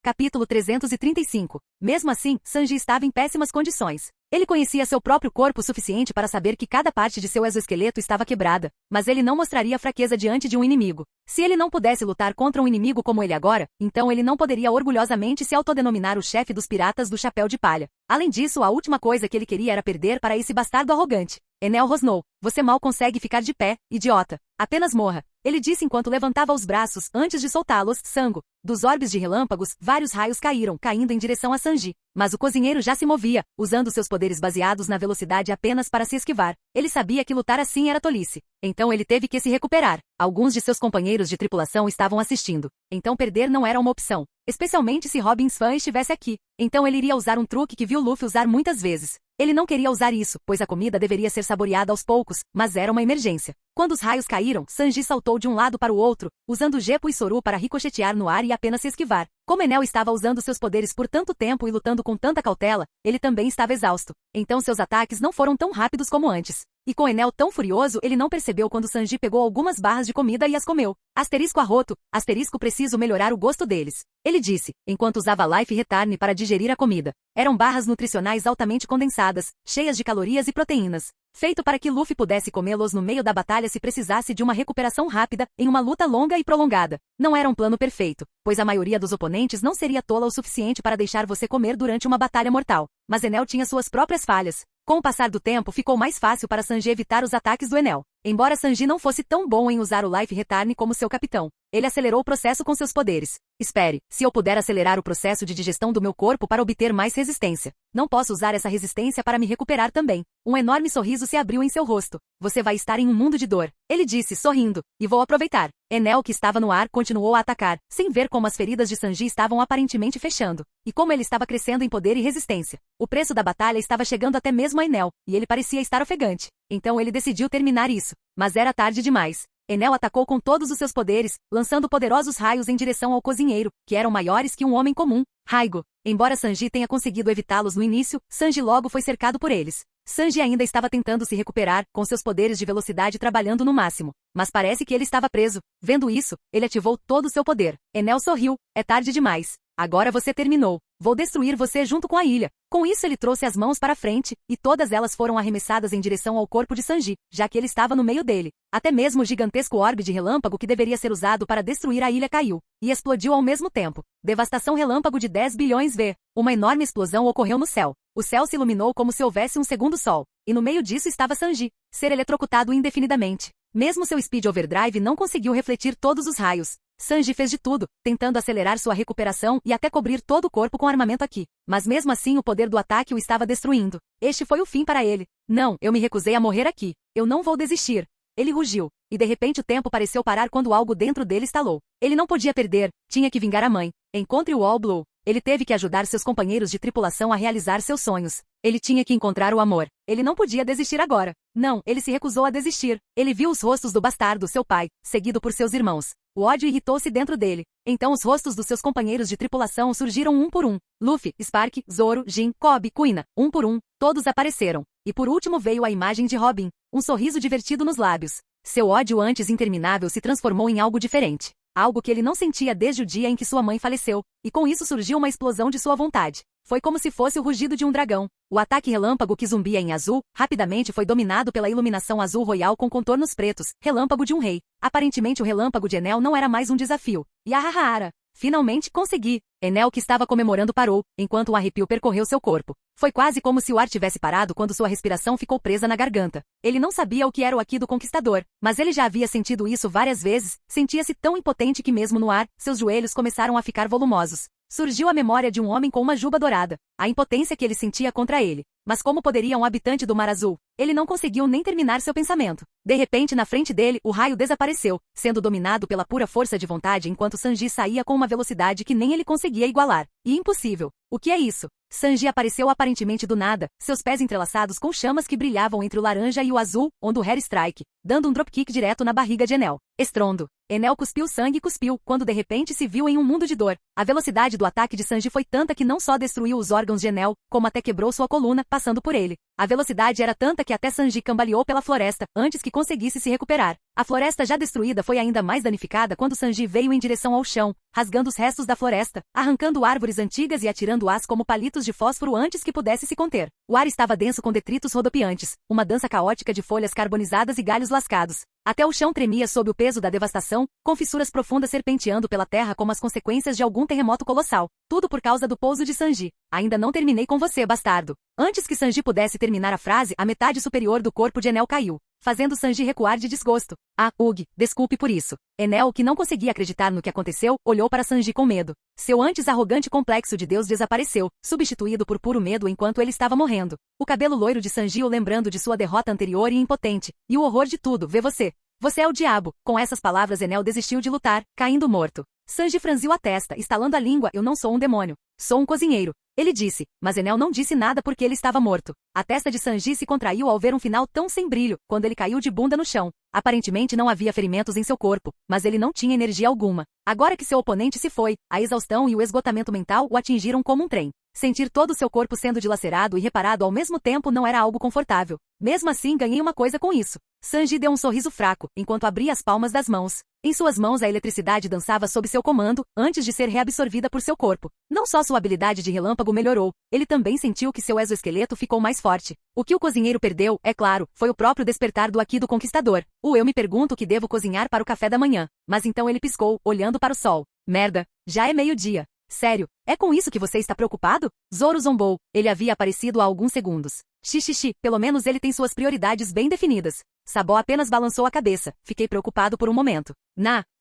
Capítulo 335. Mesmo assim, Sanji estava em péssimas condições. Ele conhecia seu próprio corpo o suficiente para saber que cada parte de seu exoesqueleto estava quebrada, mas ele não mostraria fraqueza diante de um inimigo. Se ele não pudesse lutar contra um inimigo como ele agora, então ele não poderia orgulhosamente se autodenominar o chefe dos piratas do chapéu de palha. Além disso, a última coisa que ele queria era perder para esse bastardo arrogante. Enel rosnou. Você mal consegue ficar de pé, idiota. Apenas morra. Ele disse enquanto levantava os braços antes de soltá-los. Sango. Dos orbes de relâmpagos, vários raios caíram, caindo em direção a Sanji. Mas o cozinheiro já se movia, usando seus poderes baseados na velocidade apenas para se esquivar. Ele sabia que lutar assim era tolice. Então ele teve que se recuperar. Alguns de seus companheiros de tripulação estavam assistindo. Então perder não era uma opção. Especialmente se Robin's fã estivesse aqui. Então ele iria usar um truque que viu Luffy usar muitas vezes. Ele não queria usar isso, pois a comida deveria ser saboreada aos poucos, mas era uma emergência. Quando os raios caíram, Sanji saltou de um lado para o outro, usando Geppo e Soru para ricochetear no ar e apenas se esquivar. Como Enel estava usando seus poderes por tanto tempo e lutando com tanta cautela, ele também estava exausto. Então seus ataques não foram tão rápidos como antes. E com Enel tão furioso, ele não percebeu quando Sanji pegou algumas barras de comida e as comeu. Asterisco arroto, asterisco preciso melhorar o gosto deles. Ele disse, enquanto usava Life Return para digerir a comida. Eram barras nutricionais altamente condensadas, cheias de calorias e proteínas. Feito para que Luffy pudesse comê-los no meio da batalha se precisasse de uma recuperação rápida, em uma luta longa e prolongada. Não era um plano perfeito, pois a maioria dos oponentes não seria tola o suficiente para deixar você comer durante uma batalha mortal. Mas Enel tinha suas próprias falhas. Com o passar do tempo, ficou mais fácil para Sanji evitar os ataques do Enel. Embora Sanji não fosse tão bom em usar o Life Return como seu capitão, ele acelerou o processo com seus poderes. Espere, se eu puder acelerar o processo de digestão do meu corpo para obter mais resistência. Não posso usar essa resistência para me recuperar também. Um enorme sorriso se abriu em seu rosto. Você vai estar em um mundo de dor. Ele disse, sorrindo. E vou aproveitar. Enel, que estava no ar, continuou a atacar, sem ver como as feridas de Sanji estavam aparentemente fechando. E como ele estava crescendo em poder e resistência. O preço da batalha estava chegando até mesmo a Enel, e ele parecia estar ofegante. Então ele decidiu terminar isso. Mas era tarde demais. Enel atacou com todos os seus poderes, lançando poderosos raios em direção ao cozinheiro, que eram maiores que um homem comum. Raigo. Embora Sanji tenha conseguido evitá-los no início, Sanji logo foi cercado por eles. Sanji ainda estava tentando se recuperar, com seus poderes de velocidade trabalhando no máximo. Mas parece que ele estava preso. Vendo isso, ele ativou todo o seu poder. Enel sorriu. É tarde demais. Agora você terminou. Vou destruir você junto com a ilha. Com isso ele trouxe as mãos para frente, e todas elas foram arremessadas em direção ao corpo de Sanji, já que ele estava no meio dele. Até mesmo o gigantesco orbe de relâmpago que deveria ser usado para destruir a ilha caiu, e explodiu ao mesmo tempo. Devastação relâmpago de 10 bilhões V. Uma enorme explosão ocorreu no céu. O céu se iluminou como se houvesse um segundo sol, e no meio disso estava Sanji, ser eletrocutado indefinidamente. Mesmo seu Speed Overdrive não conseguiu refletir todos os raios. Sanji fez de tudo, tentando acelerar sua recuperação e até cobrir todo o corpo com armamento aqui. Mas mesmo assim o poder do ataque o estava destruindo. Este foi o fim para ele. Não, eu me recusei a morrer aqui. Eu não vou desistir. Ele rugiu, e de repente o tempo pareceu parar quando algo dentro dele estalou. Ele não podia perder, tinha que vingar a mãe. Encontre o All Blue. Ele teve que ajudar seus companheiros de tripulação a realizar seus sonhos. Ele tinha que encontrar o amor. Ele não podia desistir agora. Não, ele se recusou a desistir. Ele viu os rostos do bastardo, seu pai, seguido por seus irmãos. O ódio irritou-se dentro dele. Então os rostos dos seus companheiros de tripulação surgiram um por um. Luffy, Spark, Zoro, Jin, Kobe, Kuina. Um por um, todos apareceram. E por último veio a imagem de Robin. Um sorriso divertido nos lábios. Seu ódio antes interminável se transformou em algo diferente. Algo que ele não sentia desde o dia em que sua mãe faleceu, e com isso surgiu uma explosão de sua vontade. Foi como se fosse o rugido de um dragão. O ataque relâmpago que zumbia em azul, rapidamente foi dominado pela iluminação azul royal com contornos pretos, relâmpago de um rei. Aparentemente o relâmpago de Enel não era mais um desafio. Yahahara! Finalmente consegui! Enel, que estava comemorando, parou, enquanto um arrepio percorreu seu corpo. Foi quase como se o ar tivesse parado quando sua respiração ficou presa na garganta. Ele não sabia o que era o Haki do Conquistador, mas ele já havia sentido isso várias vezes, sentia-se tão impotente que mesmo no ar, seus joelhos começaram a ficar volumosos. Surgiu a memória de um homem com uma juba dourada, a impotência que ele sentia contra ele. Mas como poderia um habitante do Mar Azul? Ele não conseguiu nem terminar seu pensamento. De repente, na frente dele, o raio desapareceu, sendo dominado pela pura força de vontade enquanto Sanji saía com uma velocidade que nem ele conseguia igualar. E impossível. O que é isso? Sanji apareceu aparentemente do nada, seus pés entrelaçados com chamas que brilhavam entre o laranja e o azul, onde o Hair Strike, dando um dropkick direto na barriga de Enel. Estrondo. Enel cuspiu sangue e cuspiu, quando de repente se viu em um mundo de dor. A velocidade do ataque de Sanji foi tanta que não só destruiu os órgãos de Enel, como até quebrou sua coluna, passando por ele. A velocidade era tanta que até Sanji cambaleou pela floresta, antes que conseguisse se recuperar. A floresta já destruída foi ainda mais danificada quando Sanji veio em direção ao chão, rasgando os restos da floresta, arrancando árvores antigas e atirando-as como palitos de fósforo antes que pudesse se conter. O ar estava denso com detritos rodopiantes, uma dança caótica de folhas carbonizadas e galhos lascados. Até o chão tremia sob o peso da devastação, com fissuras profundas serpenteando pela terra como as consequências de algum terremoto colossal. Tudo por causa do pouso de Sanji. Ainda não terminei com você, bastardo. Antes que Sanji pudesse terminar a frase, a metade superior do corpo de Enel caiu, fazendo Sanji recuar de desgosto. Ah, Ugi, desculpe por isso. Enel, que não conseguia acreditar no que aconteceu, olhou para Sanji com medo. Seu antes arrogante complexo de Deus desapareceu, substituído por puro medo enquanto ele estava morrendo. O cabelo loiro de Sanji o lembrando de sua derrota anterior e impotente. E o horror de tudo, vê você. Você é o diabo. Com essas palavras Enel desistiu de lutar, caindo morto. Sanji franziu a testa, estalando a língua. Eu não sou um demônio. Sou um cozinheiro. Ele disse, mas Enel não disse nada porque ele estava morto. A testa de Sanji se contraiu ao ver um final tão sem brilho, quando ele caiu de bunda no chão. Aparentemente não havia ferimentos em seu corpo, mas ele não tinha energia alguma. Agora que seu oponente se foi, a exaustão e o esgotamento mental o atingiram como um trem. Sentir todo o seu corpo sendo dilacerado e reparado ao mesmo tempo não era algo confortável. Mesmo assim, ganhei uma coisa com isso. Sanji deu um sorriso fraco, enquanto abria as palmas das mãos. Em suas mãos a eletricidade dançava sob seu comando, antes de ser reabsorvida por seu corpo. Não só sua habilidade de relâmpago melhorou, ele também sentiu que seu exoesqueleto ficou mais forte. O que o cozinheiro perdeu, é claro, foi o próprio despertar do Haki do Conquistador. Eu me pergunto o que devo cozinhar para o café da manhã. Mas então ele piscou, olhando para o sol. Merda, já é meio-dia. Sério, é com isso que você está preocupado? Zoro zombou. Ele havia aparecido há alguns segundos. Xixi, pelo menos ele tem suas prioridades bem definidas. Sabo apenas balançou a cabeça. Fiquei preocupado por um momento.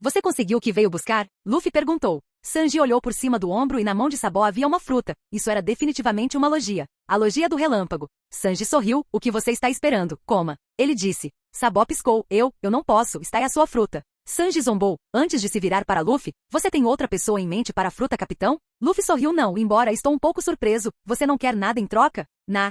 Você conseguiu o que veio buscar? Luffy perguntou. Sanji olhou por cima do ombro e na mão de Sabo havia uma fruta. Isso era definitivamente uma logia. A logia do relâmpago. Sanji sorriu. O que você está esperando? Coma. Ele disse. Sabo piscou. Eu não posso. Está aí a sua fruta. Sanji zombou. Antes de se virar para Luffy, você tem outra pessoa em mente para a fruta, capitão? Luffy sorriu não, embora estou um pouco surpreso. Você não quer nada em troca?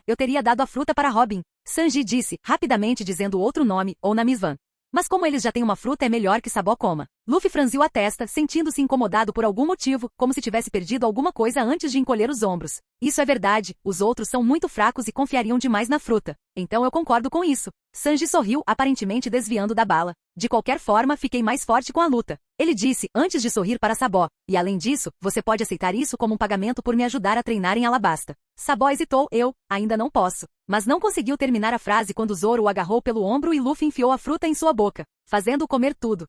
Eu teria dado a fruta para Robin. Sanji disse, rapidamente dizendo outro nome, ou Namisvan. Mas como eles já têm uma fruta é melhor que Sabo coma. Luffy franziu a testa, sentindo-se incomodado por algum motivo, como se tivesse perdido alguma coisa antes de encolher os ombros. Isso é verdade, os outros são muito fracos e confiariam demais na fruta. Então eu concordo com isso. Sanji sorriu, aparentemente desviando da bala. De qualquer forma, fiquei mais forte com a luta. Ele disse, antes de sorrir para Sabo. E além disso, você pode aceitar isso como um pagamento por me ajudar a treinar em Alabasta. Sabo hesitou, ainda não posso. Mas não conseguiu terminar a frase quando Zoro o agarrou pelo ombro e Luffy enfiou a fruta em sua boca, fazendo-o comer tudo.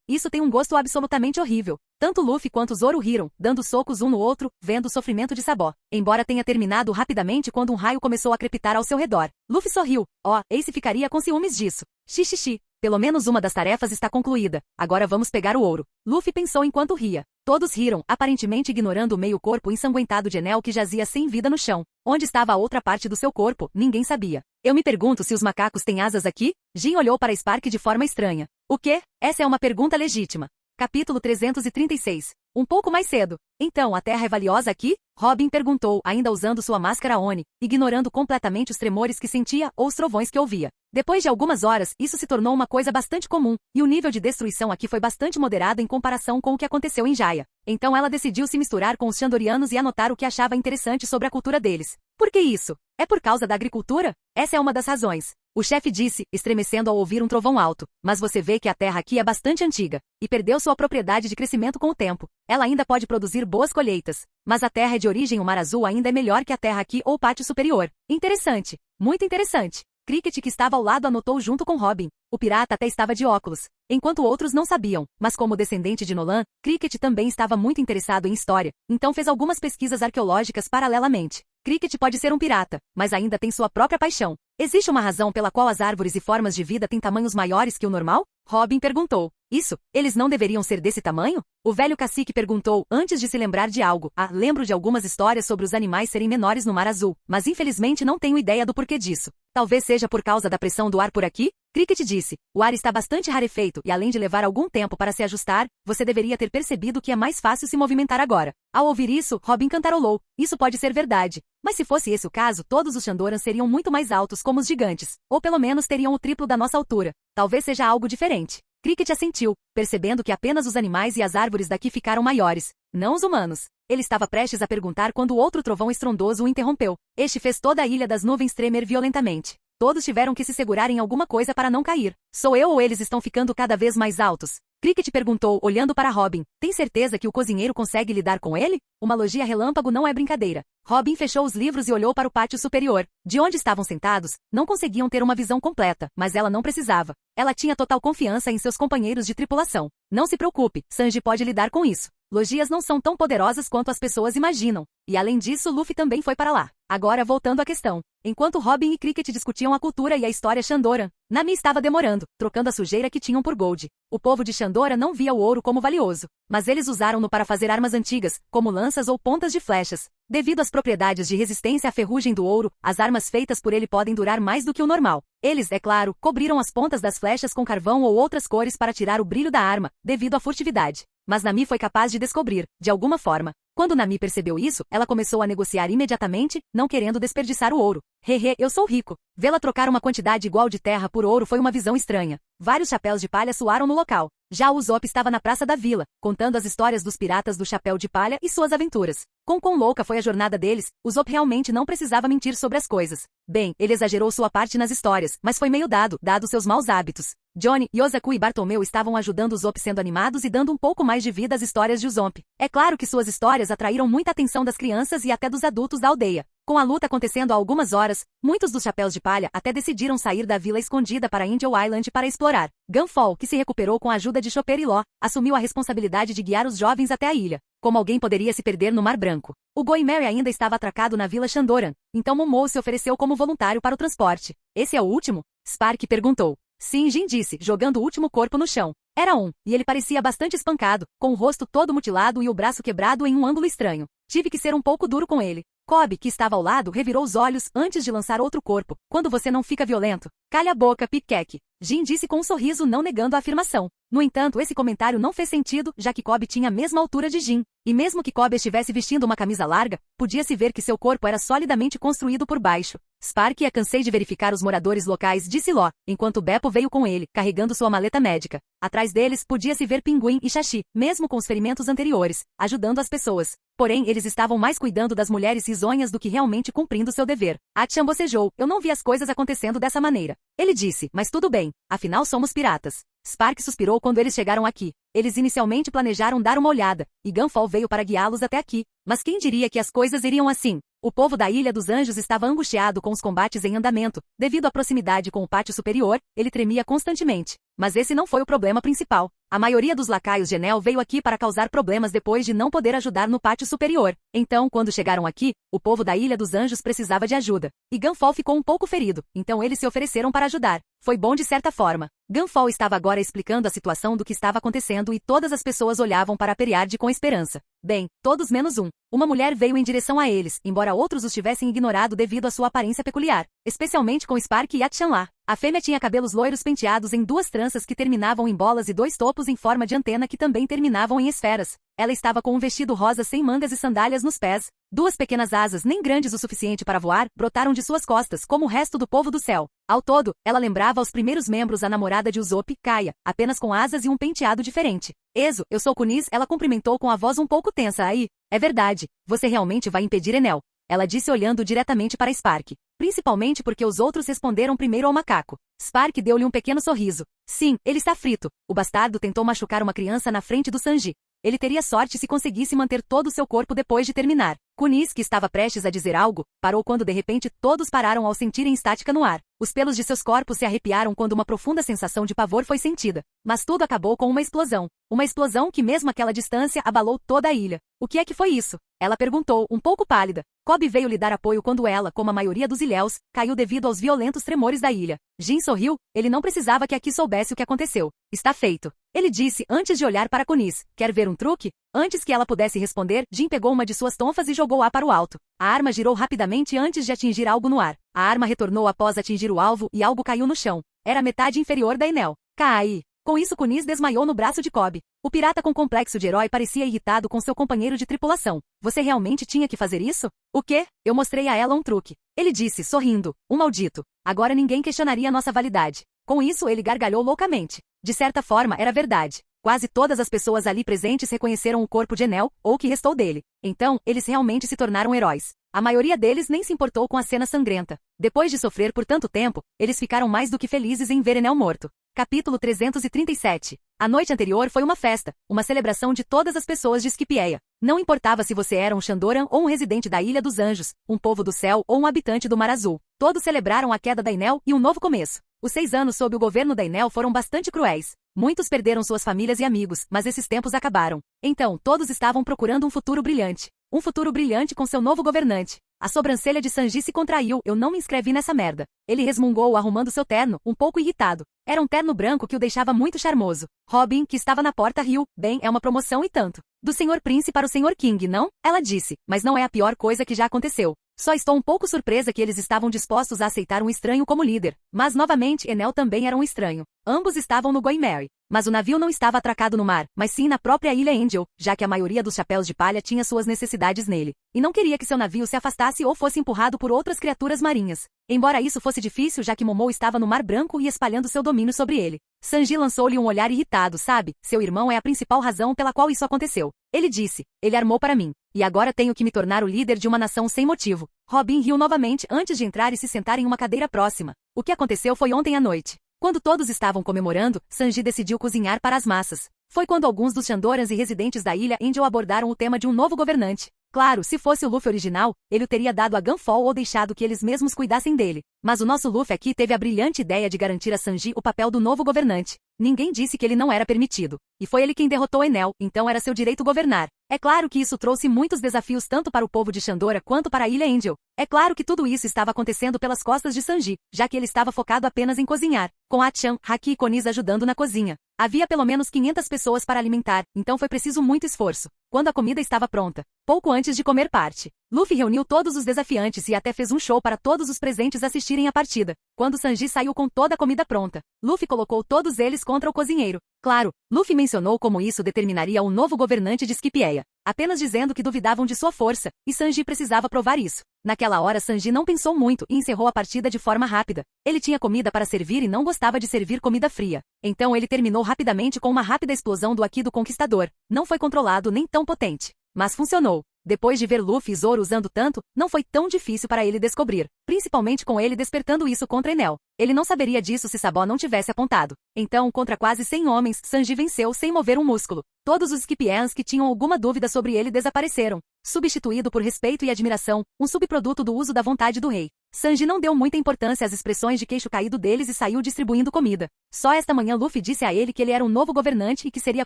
Isso tem um gosto absolutamente horrível. Tanto Luffy quanto Zoro riram, dando socos um no outro, vendo o sofrimento de Sabo. Embora tenha terminado rapidamente quando um raio começou a crepitar ao seu redor. Luffy sorriu. Ace ficaria com ciúmes disso. Xixi. Pelo menos uma das tarefas está concluída. Agora vamos pegar o ouro. Luffy pensou enquanto ria. Todos riram, aparentemente ignorando o meio-corpo ensanguentado de Enel que jazia sem vida no chão. Onde estava a outra parte do seu corpo, ninguém sabia. Eu me pergunto se os macacos têm asas aqui? Jin olhou para Spark de forma estranha. O quê? Essa é uma pergunta legítima. Capítulo 336. Um pouco mais cedo. Então, a terra é valiosa aqui? Robin perguntou, ainda usando sua máscara Oni, ignorando completamente os tremores que sentia ou os trovões que ouvia. Depois de algumas horas, isso se tornou uma coisa bastante comum, e o nível de destruição aqui foi bastante moderado em comparação com o que aconteceu em Jaya. Então ela decidiu se misturar com os Xandorianos e anotar o que achava interessante sobre a cultura deles. Por que isso? É por causa da agricultura? Essa é uma das razões. O chefe disse, estremecendo ao ouvir um trovão alto. Mas você vê que a terra aqui é bastante antiga, e perdeu sua propriedade de crescimento com o tempo. Ela ainda pode produzir boas colheitas. Mas a terra de origem o Mar Azul ainda é melhor que a terra aqui ou pátio superior. Interessante. Muito interessante. Cricket, que estava ao lado, anotou junto com Robin. O pirata até estava de óculos, enquanto outros não sabiam, mas como descendente de Nolan, Cricket também estava muito interessado em história, então fez algumas pesquisas arqueológicas paralelamente. Cricket pode ser um pirata, mas ainda tem sua própria paixão. Existe uma razão pela qual as árvores e formas de vida têm tamanhos maiores que o normal? Robin perguntou. Isso, eles não deveriam ser desse tamanho? O velho cacique perguntou, antes de se lembrar de algo. Lembro de algumas histórias sobre os animais serem menores no Mar Azul, mas infelizmente não tenho ideia do porquê disso. Talvez seja por causa da pressão do ar por aqui? Cricket disse, o ar está bastante rarefeito e além de levar algum tempo para se ajustar, você deveria ter percebido que é mais fácil se movimentar agora. Ao ouvir isso, Robin cantarolou, isso pode ser verdade. Mas se fosse esse o caso, todos os Shandorans seriam muito mais altos como os gigantes. Ou pelo menos teriam o triplo da nossa altura. Talvez seja algo diferente. Cricket assentiu, percebendo que apenas os animais e as árvores daqui ficaram maiores, não os humanos. Ele estava prestes a perguntar quando outro trovão estrondoso o interrompeu. Este fez toda a ilha das nuvens tremer violentamente. Todos tiveram que se segurar em alguma coisa para não cair. Sou eu ou eles estão ficando cada vez mais altos? Cricket perguntou, olhando para Robin. Tem certeza que o cozinheiro consegue lidar com ele? Uma logia relâmpago não é brincadeira. Robin fechou os livros e olhou para o pátio superior. De onde estavam sentados, não conseguiam ter uma visão completa, mas ela não precisava. Ela tinha total confiança em seus companheiros de tripulação. Não se preocupe, Sanji pode lidar com isso. Logias não são tão poderosas quanto as pessoas imaginam. E além disso, Luffy também foi para lá. Agora voltando à questão. Enquanto Robin e Cricket discutiam a cultura e a história Shandoran, Nami estava demorando, trocando a sujeira que tinham por gold. O povo de Shandora não via o ouro como valioso, mas eles usaram-no para fazer armas antigas, como lanças ou pontas de flechas. Devido às propriedades de resistência à ferrugem do ouro, as armas feitas por ele podem durar mais do que o normal. Eles, é claro, cobriram as pontas das flechas com carvão ou outras cores para tirar o brilho da arma, devido à furtividade. Mas Nami foi capaz de descobrir, de alguma forma. Quando Nami percebeu isso, ela começou a negociar imediatamente, não querendo desperdiçar o ouro. Hehe, eu sou rico. Vê-la trocar uma quantidade igual de terra por ouro foi uma visão estranha. Vários chapéus de palha soaram no local. Já o Usopp estava na praça da vila, contando as histórias dos piratas do chapéu de palha e suas aventuras. Com quão louca foi a jornada deles, Usopp realmente não precisava mentir sobre as coisas. Bem, ele exagerou sua parte nas histórias, mas foi meio dado seus maus hábitos. Johnny, Yosaku e Bartolomeu estavam ajudando Usopp sendo animados e dando um pouco mais de vida às histórias de Usopp. É claro que suas histórias atraíram muita atenção das crianças e até dos adultos da aldeia. Com a luta acontecendo há algumas horas, muitos dos chapéus de palha até decidiram sair da vila escondida para Angel Island para explorar. Gunfall, que se recuperou com a ajuda de Chopper e Law, assumiu a responsabilidade de guiar os jovens até a ilha. Como alguém poderia se perder no Mar Branco? O Going Merry ainda estava atracado na vila Shandoran, então Momo se ofereceu como voluntário para o transporte. Esse é o último? Spark perguntou. Sim, Jin disse, jogando o último corpo no chão. Era e ele parecia bastante espancado, com o rosto todo mutilado e o braço quebrado em um ângulo estranho. Tive que ser um pouco duro com ele. Cobb, que estava ao lado, revirou os olhos antes de lançar outro corpo. Quando você não fica violento. Calha a boca, Piqueque. Jin disse com um sorriso não negando a afirmação. No entanto, esse comentário não fez sentido, já que Cobb tinha a mesma altura de Jin. E mesmo que Cobb estivesse vestindo uma camisa larga, podia-se ver que seu corpo era solidamente construído por baixo. Spark cansei de verificar os moradores locais, disse Law, enquanto Beppo veio com ele, carregando sua maleta médica. Atrás deles, podia-se ver Pinguim e Shashi, mesmo com os ferimentos anteriores, ajudando as pessoas. Porém, eles estavam mais cuidando das mulheres risonhas do que realmente cumprindo seu dever. Achan bocejou, eu não vi as coisas acontecendo dessa maneira. Ele disse, mas tudo bem, afinal somos piratas. Spark suspirou quando eles chegaram aqui. Eles inicialmente planejaram dar uma olhada, e Gunfall veio para guiá-los até aqui. Mas quem diria que as coisas iriam assim? O povo da Ilha dos Anjos estava angustiado com os combates em andamento. Devido à proximidade com o pátio superior, ele tremia constantemente. Mas esse não foi o problema principal. A maioria dos lacaios de Enel veio aqui para causar problemas depois de não poder ajudar no pátio superior. Então, quando chegaram aqui, o povo da Ilha dos Anjos precisava de ajuda. E Gunfall ficou um pouco ferido, então eles se ofereceram para ajudar. Foi bom de certa forma. Gunfall estava agora explicando a situação do que estava acontecendo e todas as pessoas olhavam para Periard com esperança. Bem, todos menos um. Uma mulher veio em direção a eles, embora outros os tivessem ignorado devido à sua aparência peculiar, especialmente com Spark e Achanlar. A fêmea tinha cabelos loiros penteados em duas tranças que terminavam em bolas e dois topos em forma de antena que também terminavam em esferas. Ela estava com um vestido rosa sem mangas e sandálias nos pés. Duas pequenas asas, nem grandes o suficiente para voar, brotaram de suas costas, como o resto do povo do céu. Ao todo, ela lembrava aos primeiros membros a namorada de Usopp, Kaia, apenas com asas e um penteado diferente. Ezo, eu sou Kunis, ela cumprimentou com a voz um pouco tensa. Aí, é verdade, você realmente vai impedir Enel. Ela disse olhando diretamente para Spark. Principalmente porque os outros responderam primeiro ao macaco. Spark deu-lhe um pequeno sorriso. Sim, ele está frito. O bastardo tentou machucar uma criança na frente do Sanji. Ele teria sorte se conseguisse manter todo o seu corpo depois de terminar. Kunis, que estava prestes a dizer algo, parou quando de repente todos pararam ao sentirem estática no ar. Os pelos de seus corpos se arrepiaram quando uma profunda sensação de pavor foi sentida. Mas tudo acabou com uma explosão. Uma explosão que mesmo àquela distância abalou toda a ilha. O que é que foi isso? Ela perguntou, um pouco pálida. Cobb veio lhe dar apoio quando ela, como a maioria dos ilhéus, caiu devido aos violentos tremores da ilha. Jin sorriu, ele não precisava que aqui soubesse o que aconteceu. Está feito. Ele disse antes de olhar para Kunis. Quer ver um truque? Antes que ela pudesse responder, Jin pegou uma de suas tonfas e jogou-a para o alto. A arma girou rapidamente antes de atingir algo no ar. A arma retornou após atingir o alvo e algo caiu no chão. Era a metade inferior da Enel. Cai! Com isso Kunis desmaiou no braço de Cobb. O pirata com complexo de herói parecia irritado com seu companheiro de tripulação. Você realmente tinha que fazer isso? O quê? Eu mostrei a ela um truque. Ele disse, sorrindo. Um maldito. Agora ninguém questionaria nossa validade. Com isso ele gargalhou loucamente. De certa forma era verdade. Quase todas as pessoas ali presentes reconheceram o corpo de Enel, ou o que restou dele. Então, eles realmente se tornaram heróis. A maioria deles nem se importou com a cena sangrenta. Depois de sofrer por tanto tempo, eles ficaram mais do que felizes em ver Enel morto. Capítulo 337. A noite anterior foi uma festa, uma celebração de todas as pessoas de Skipieia. Não importava se você era um Shandoran ou um residente da Ilha dos Anjos, um povo do céu ou um habitante do Mar Azul. Todos celebraram a queda da Enel e um novo começo. Os 6 anos sob o governo da Enel foram bastante cruéis. Muitos perderam suas famílias e amigos, mas esses tempos acabaram. Então, todos estavam procurando um futuro brilhante. Um futuro brilhante com seu novo governante. A sobrancelha de Sanji se contraiu. Eu não me inscrevi nessa merda. Ele resmungou arrumando seu terno, um pouco irritado. Era um terno branco que o deixava muito charmoso. Robin, que estava na porta, riu. Bem, é uma promoção e tanto. Do Sr. Prince para o Sr. King, não? Ela disse, mas não é a pior coisa que já aconteceu. Só estou um pouco surpresa que eles estavam dispostos a aceitar um estranho como líder. Mas novamente Enel também era um estranho. Ambos estavam no Going Merry. Mas o navio não estava atracado no mar, mas sim na própria Ilha Angel, já que a maioria dos chapéus de palha tinha suas necessidades nele. E não queria que seu navio se afastasse ou fosse empurrado por outras criaturas marinhas. Embora isso fosse difícil já que Momo estava no Mar Branco e espalhando seu domínio sobre ele. Sanji lançou-lhe um olhar irritado, sabe? Seu irmão é a principal razão pela qual isso aconteceu. Ele disse, ele armou para mim. E agora tenho que me tornar o líder de uma nação sem motivo. Robin riu novamente antes de entrar e se sentar em uma cadeira próxima. O que aconteceu foi ontem à noite. Quando todos estavam comemorando, Sanji decidiu cozinhar para as massas. Foi quando alguns dos Shandorans e residentes da ilha Angel abordaram o tema de um novo governante. Claro, se fosse o Luffy original, ele o teria dado a Gunfall ou deixado que eles mesmos cuidassem dele. Mas o nosso Luffy aqui teve a brilhante ideia de garantir a Sanji o papel do novo governante. Ninguém disse que ele não era permitido. E foi ele quem derrotou Enel, então era seu direito governar. É claro que isso trouxe muitos desafios tanto para o povo de Shandora quanto para a Ilha Angel. É claro que tudo isso estava acontecendo pelas costas de Sanji, já que ele estava focado apenas em cozinhar, com Achan, Haki e Konis ajudando na cozinha. Havia pelo menos 500 pessoas para alimentar, então foi preciso muito esforço. Quando a comida estava pronta, pouco antes de comer parte, Luffy reuniu todos os desafiantes e até fez um show para todos os presentes assistirem à partida. Quando Sanji saiu com toda a comida pronta, Luffy colocou todos eles contra o cozinheiro. Claro, Luffy mencionou como isso determinaria o novo governante de Skipieia, apenas dizendo que duvidavam de sua força, e Sanji precisava provar isso. Naquela hora Sanji não pensou muito e encerrou a partida de forma rápida. Ele tinha comida para servir e não gostava de servir comida fria. Então ele terminou rapidamente com uma rápida explosão do Haki do Conquistador. Não foi controlado nem tão potente, mas funcionou. Depois de ver Luffy e Zoro usando tanto, não foi tão difícil para ele descobrir, principalmente com ele despertando isso contra Enel. Ele não saberia disso se Sabó não tivesse apontado. Então, contra quase 100 homens, Sanji venceu sem mover um músculo. Todos os Skipians que tinham alguma dúvida sobre ele desapareceram, substituído por respeito e admiração, um subproduto do uso da vontade do rei. Sanji não deu muita importância às expressões de queixo caído deles e saiu distribuindo comida. Só esta manhã Luffy disse a ele que ele era um novo governante e que seria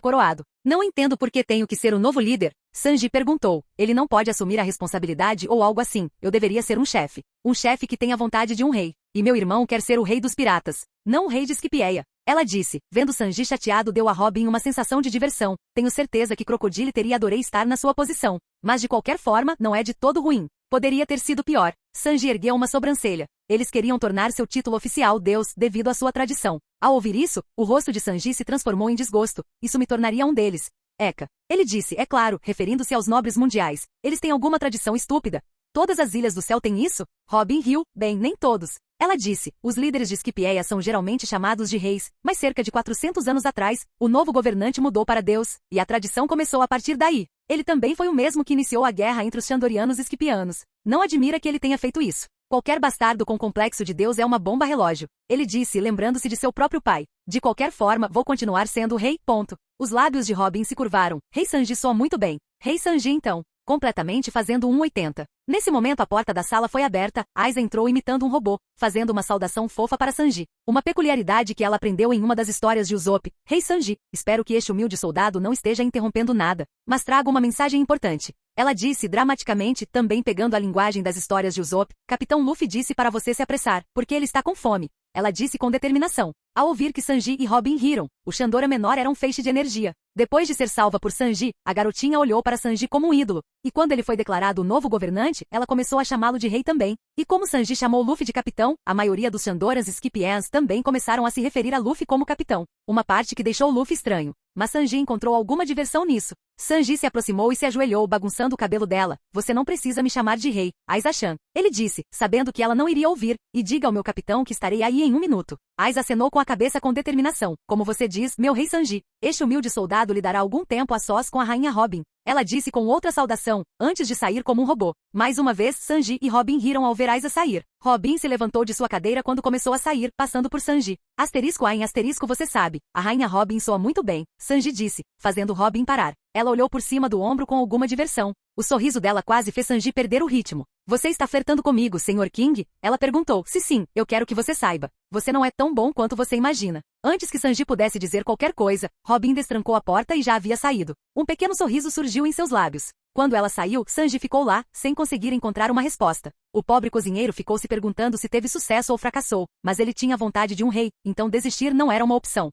coroado. Não entendo por que tenho que ser o novo líder, Sanji perguntou. Ele não pode assumir a responsabilidade ou algo assim. Eu deveria ser um chefe. Um chefe que tem a vontade de um rei. E meu irmão quer ser o rei dos piratas, não o rei de Skipieia. Ela disse, vendo Sanji chateado deu a Robin uma sensação de diversão. Tenho certeza que Crocodile teria adorei estar na sua posição. Mas de qualquer forma, não é de todo ruim. Poderia ter sido pior. Sanji ergueu uma sobrancelha. Eles queriam tornar seu título oficial Deus, devido à sua tradição. Ao ouvir isso, o rosto de Sanji se transformou em desgosto. Isso me tornaria um deles. Eka. Ele disse, é claro, referindo-se aos nobres mundiais. Eles têm alguma tradição estúpida. Todas as ilhas do céu têm isso? Robin riu, bem, nem todos. Ela disse, os líderes de Skipieia são geralmente chamados de reis, mas cerca de 400 anos atrás, o novo governante mudou para Deus, e a tradição começou a partir daí. Ele também foi o mesmo que iniciou a guerra entre os Shandorianos e Skipianos. Não admira que ele tenha feito isso. Qualquer bastardo com complexo de Deus é uma bomba relógio. Ele disse, lembrando-se de seu próprio pai. De qualquer forma, vou continuar sendo o rei, ponto. Os lábios de Robin se curvaram. Rei Sanji soa muito bem. Rei Sanji então. Completamente fazendo 180. Nesse momento a porta da sala foi aberta, Aiza entrou imitando um robô, fazendo uma saudação fofa para Sanji. Uma peculiaridade que ela aprendeu em uma das histórias de Usopp. Rei Sanji, espero que este humilde soldado não esteja interrompendo nada, mas trago uma mensagem importante. Ela disse dramaticamente, também pegando a linguagem das histórias de Usopp, Capitão Luffy disse para você se apressar, porque ele está com fome. ela disse com determinação. Ao ouvir que Sanji e Robin riram, o Shandora menor era um feixe de energia. Depois de ser salva por Sanji, a garotinha olhou para Sanji como um ídolo. E quando ele foi declarado o novo governante, ela começou a chamá-lo de rei também. E como Sanji chamou Luffy de capitão, a maioria dos Shandoras e Skipians também começaram a se referir a Luffy como capitão. Uma parte que deixou Luffy estranho. Mas Sanji encontrou alguma diversão nisso. Sanji se aproximou e se ajoelhou bagunçando o cabelo dela. Você não precisa me chamar de rei, Aiza-chan. Ele disse, sabendo que ela não iria ouvir. E diga ao meu capitão que estarei aí em 1 minuto. Aiza acenou com a cabeça com determinação. Como você diz, meu rei Sanji. Este humilde soldado lhe dará algum tempo a sós com a rainha Robin. Ela disse com outra saudação, antes de sair como um robô. Mais uma vez, Sanji e Robin riram ao ver Aiza sair. Robin se levantou de sua cadeira quando começou a sair, passando por Sanji. Asterisco A em asterisco você sabe. A rainha Robin soa muito bem, Sanji disse, fazendo Robin parar. Ela olhou por cima do ombro com alguma diversão. O sorriso dela quase fez Sanji perder o ritmo. Você está flertando comigo, Sr. King? Ela perguntou. Se sim, eu quero que você saiba. Você não é tão bom quanto você imagina. Antes que Sanji pudesse dizer qualquer coisa, Robin destrancou a porta e já havia saído. Um pequeno sorriso surgiu em seus lábios. Quando ela saiu, Sanji ficou lá, sem conseguir encontrar uma resposta. O pobre cozinheiro ficou se perguntando se teve sucesso ou fracassou, mas ele tinha vontade de um rei, então desistir não era uma opção.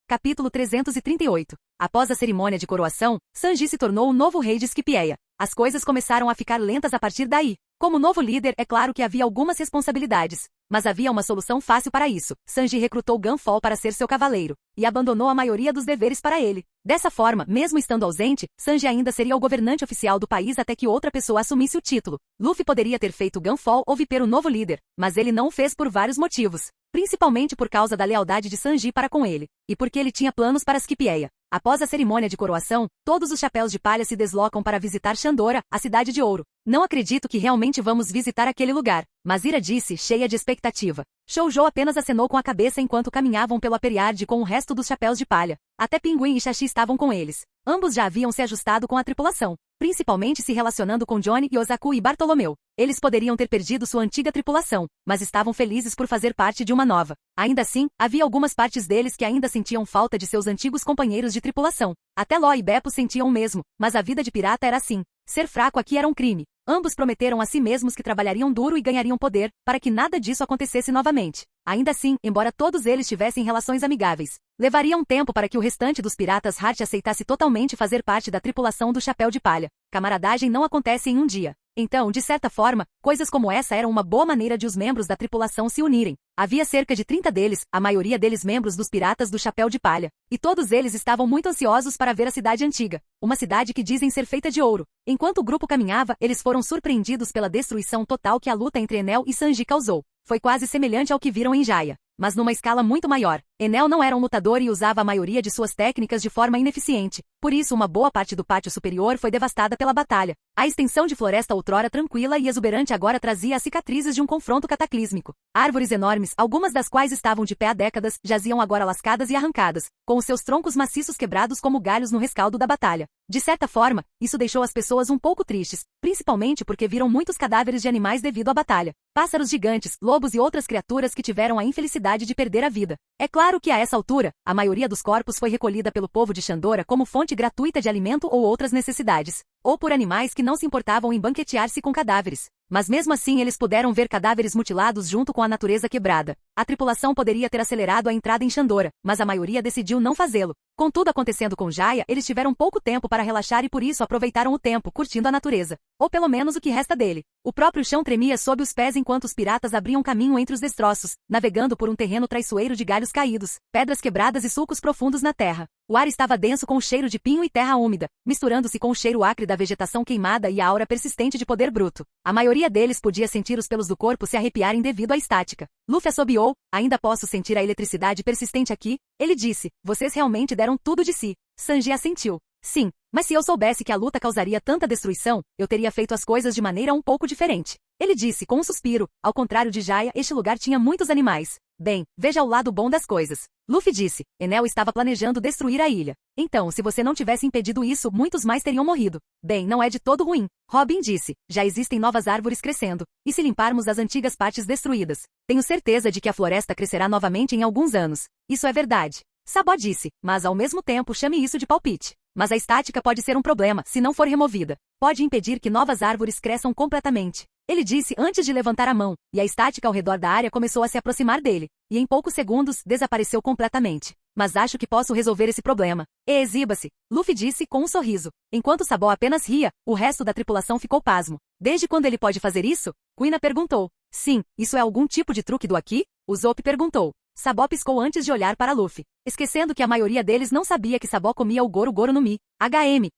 Capítulo 338. Após a cerimônia de coroação, Sanji se tornou o novo rei de Skipieia. As coisas começaram a ficar lentas a partir daí. Como novo líder, é claro que havia algumas responsabilidades. Mas havia uma solução fácil para isso. Sanji recrutou Gunfall para ser seu cavaleiro, e abandonou a maioria dos deveres para ele. Dessa forma, mesmo estando ausente, Sanji ainda seria o governante oficial do país até que outra pessoa assumisse o título. Luffy poderia ter feito Gunfall ou Viper o novo líder, mas ele não o fez por vários motivos. Principalmente por causa da lealdade de Sanji para com ele, e porque ele tinha planos para Skipieia. Após a cerimônia de coroação, todos os chapéus de palha se deslocam para visitar Shandora, a cidade de ouro. Não acredito que realmente vamos visitar aquele lugar, mas Ira disse, cheia de expectativa. Shoujo apenas acenou com a cabeça enquanto caminhavam pelo Aperiard com o resto dos chapéus de palha. Até Pinguim e Shashi estavam com eles. Ambos já haviam se ajustado com a tripulação, principalmente se relacionando com Johnny, Yosaku e Bartolomeu. Eles poderiam ter perdido sua antiga tripulação, mas estavam felizes por fazer parte de uma nova. Ainda assim, havia algumas partes deles que ainda sentiam falta de seus antigos companheiros de tripulação. Até Law e Beppo sentiam o mesmo, mas a vida de pirata era assim. Ser fraco aqui era um crime. Ambos prometeram a si mesmos que trabalhariam duro e ganhariam poder, para que nada disso acontecesse novamente. Ainda assim, embora todos eles tivessem relações amigáveis, levaria um tempo para que o restante dos piratas Heart aceitasse totalmente fazer parte da tripulação do Chapéu de Palha. Camaradagem não acontece em um dia. Então, de certa forma, coisas como essa eram uma boa maneira de os membros da tripulação se unirem. Havia cerca de 30 deles, a maioria deles membros dos piratas do Chapéu de Palha. E todos eles estavam muito ansiosos para ver a cidade antiga. Uma cidade que dizem ser feita de ouro. Enquanto o grupo caminhava, eles foram surpreendidos pela destruição total que a luta entre Enel e Sanji causou. Foi quase semelhante ao que viram em Jaya, mas numa escala muito maior. Enel não era um lutador e usava a maioria de suas técnicas de forma ineficiente. Por isso, uma boa parte do pátio superior foi devastada pela batalha. A extensão de floresta outrora tranquila e exuberante agora trazia as cicatrizes de um confronto cataclísmico. Árvores enormes, algumas das quais estavam de pé há décadas, jaziam agora lascadas e arrancadas, com os seus troncos maciços quebrados como galhos no rescaldo da batalha. De certa forma, isso deixou as pessoas um pouco tristes, principalmente porque viram muitos cadáveres de animais devido à batalha. Pássaros gigantes, lobos e outras criaturas que tiveram a infelicidade de perder a vida. É claro que a essa altura, a maioria dos corpos foi recolhida pelo povo de Shandora como fonte gratuita de alimento ou outras necessidades, ou por animais que não se importavam em banquetear-se com cadáveres. Mas mesmo assim eles puderam ver cadáveres mutilados junto com a natureza quebrada. A tripulação poderia ter acelerado a entrada em Shandora, mas a maioria decidiu não fazê-lo. Com tudo acontecendo com Jaya, eles tiveram pouco tempo para relaxar e por isso aproveitaram o tempo, curtindo a natureza. Ou pelo menos o que resta dele. O próprio chão tremia sob os pés enquanto os piratas abriam caminho entre os destroços, navegando por um terreno traiçoeiro de galhos caídos, pedras quebradas e sulcos profundos na terra. O ar estava denso com o cheiro de pinho e terra úmida, misturando-se com o cheiro acre da vegetação queimada e a aura persistente de poder bruto. A maioria deles podia sentir os pelos do corpo se arrepiarem devido à estática. Luffy assobiou, ainda posso sentir a eletricidade persistente aqui, ele disse, vocês realmente deram tudo de si. Sanji assentiu. Sim, mas se eu soubesse que a luta causaria tanta destruição, eu teria feito as coisas de maneira um pouco diferente. Ele disse com um suspiro, ao contrário de Jaya, este lugar tinha muitos animais. Bem, veja o lado bom das coisas. Luffy disse, Enel estava planejando destruir a ilha. Então, se você não tivesse impedido isso, muitos mais teriam morrido. Bem, não é de todo ruim. Robin disse, já existem novas árvores crescendo. E se limparmos as antigas partes destruídas? Tenho certeza de que a floresta crescerá novamente em alguns anos. Isso é verdade. Sabó disse, mas ao mesmo tempo chame isso de palpite. Mas a estática pode ser um problema, se não for removida. Pode impedir que novas árvores cresçam completamente. Ele disse antes de levantar a mão, e a estática ao redor da área começou a se aproximar dele, e em poucos segundos, desapareceu completamente. Mas acho que posso resolver esse problema. E exiba-se, Luffy disse com um sorriso. Enquanto Sabo apenas ria, o resto da tripulação ficou pasmo. Desde quando ele pode fazer isso? Kuina perguntou. Sim, isso é algum tipo de truque do Aki? Usopp perguntou. Sabo piscou antes de olhar para Luffy, esquecendo que a maioria deles não sabia que Sabo comia o Goro Goro no Mi.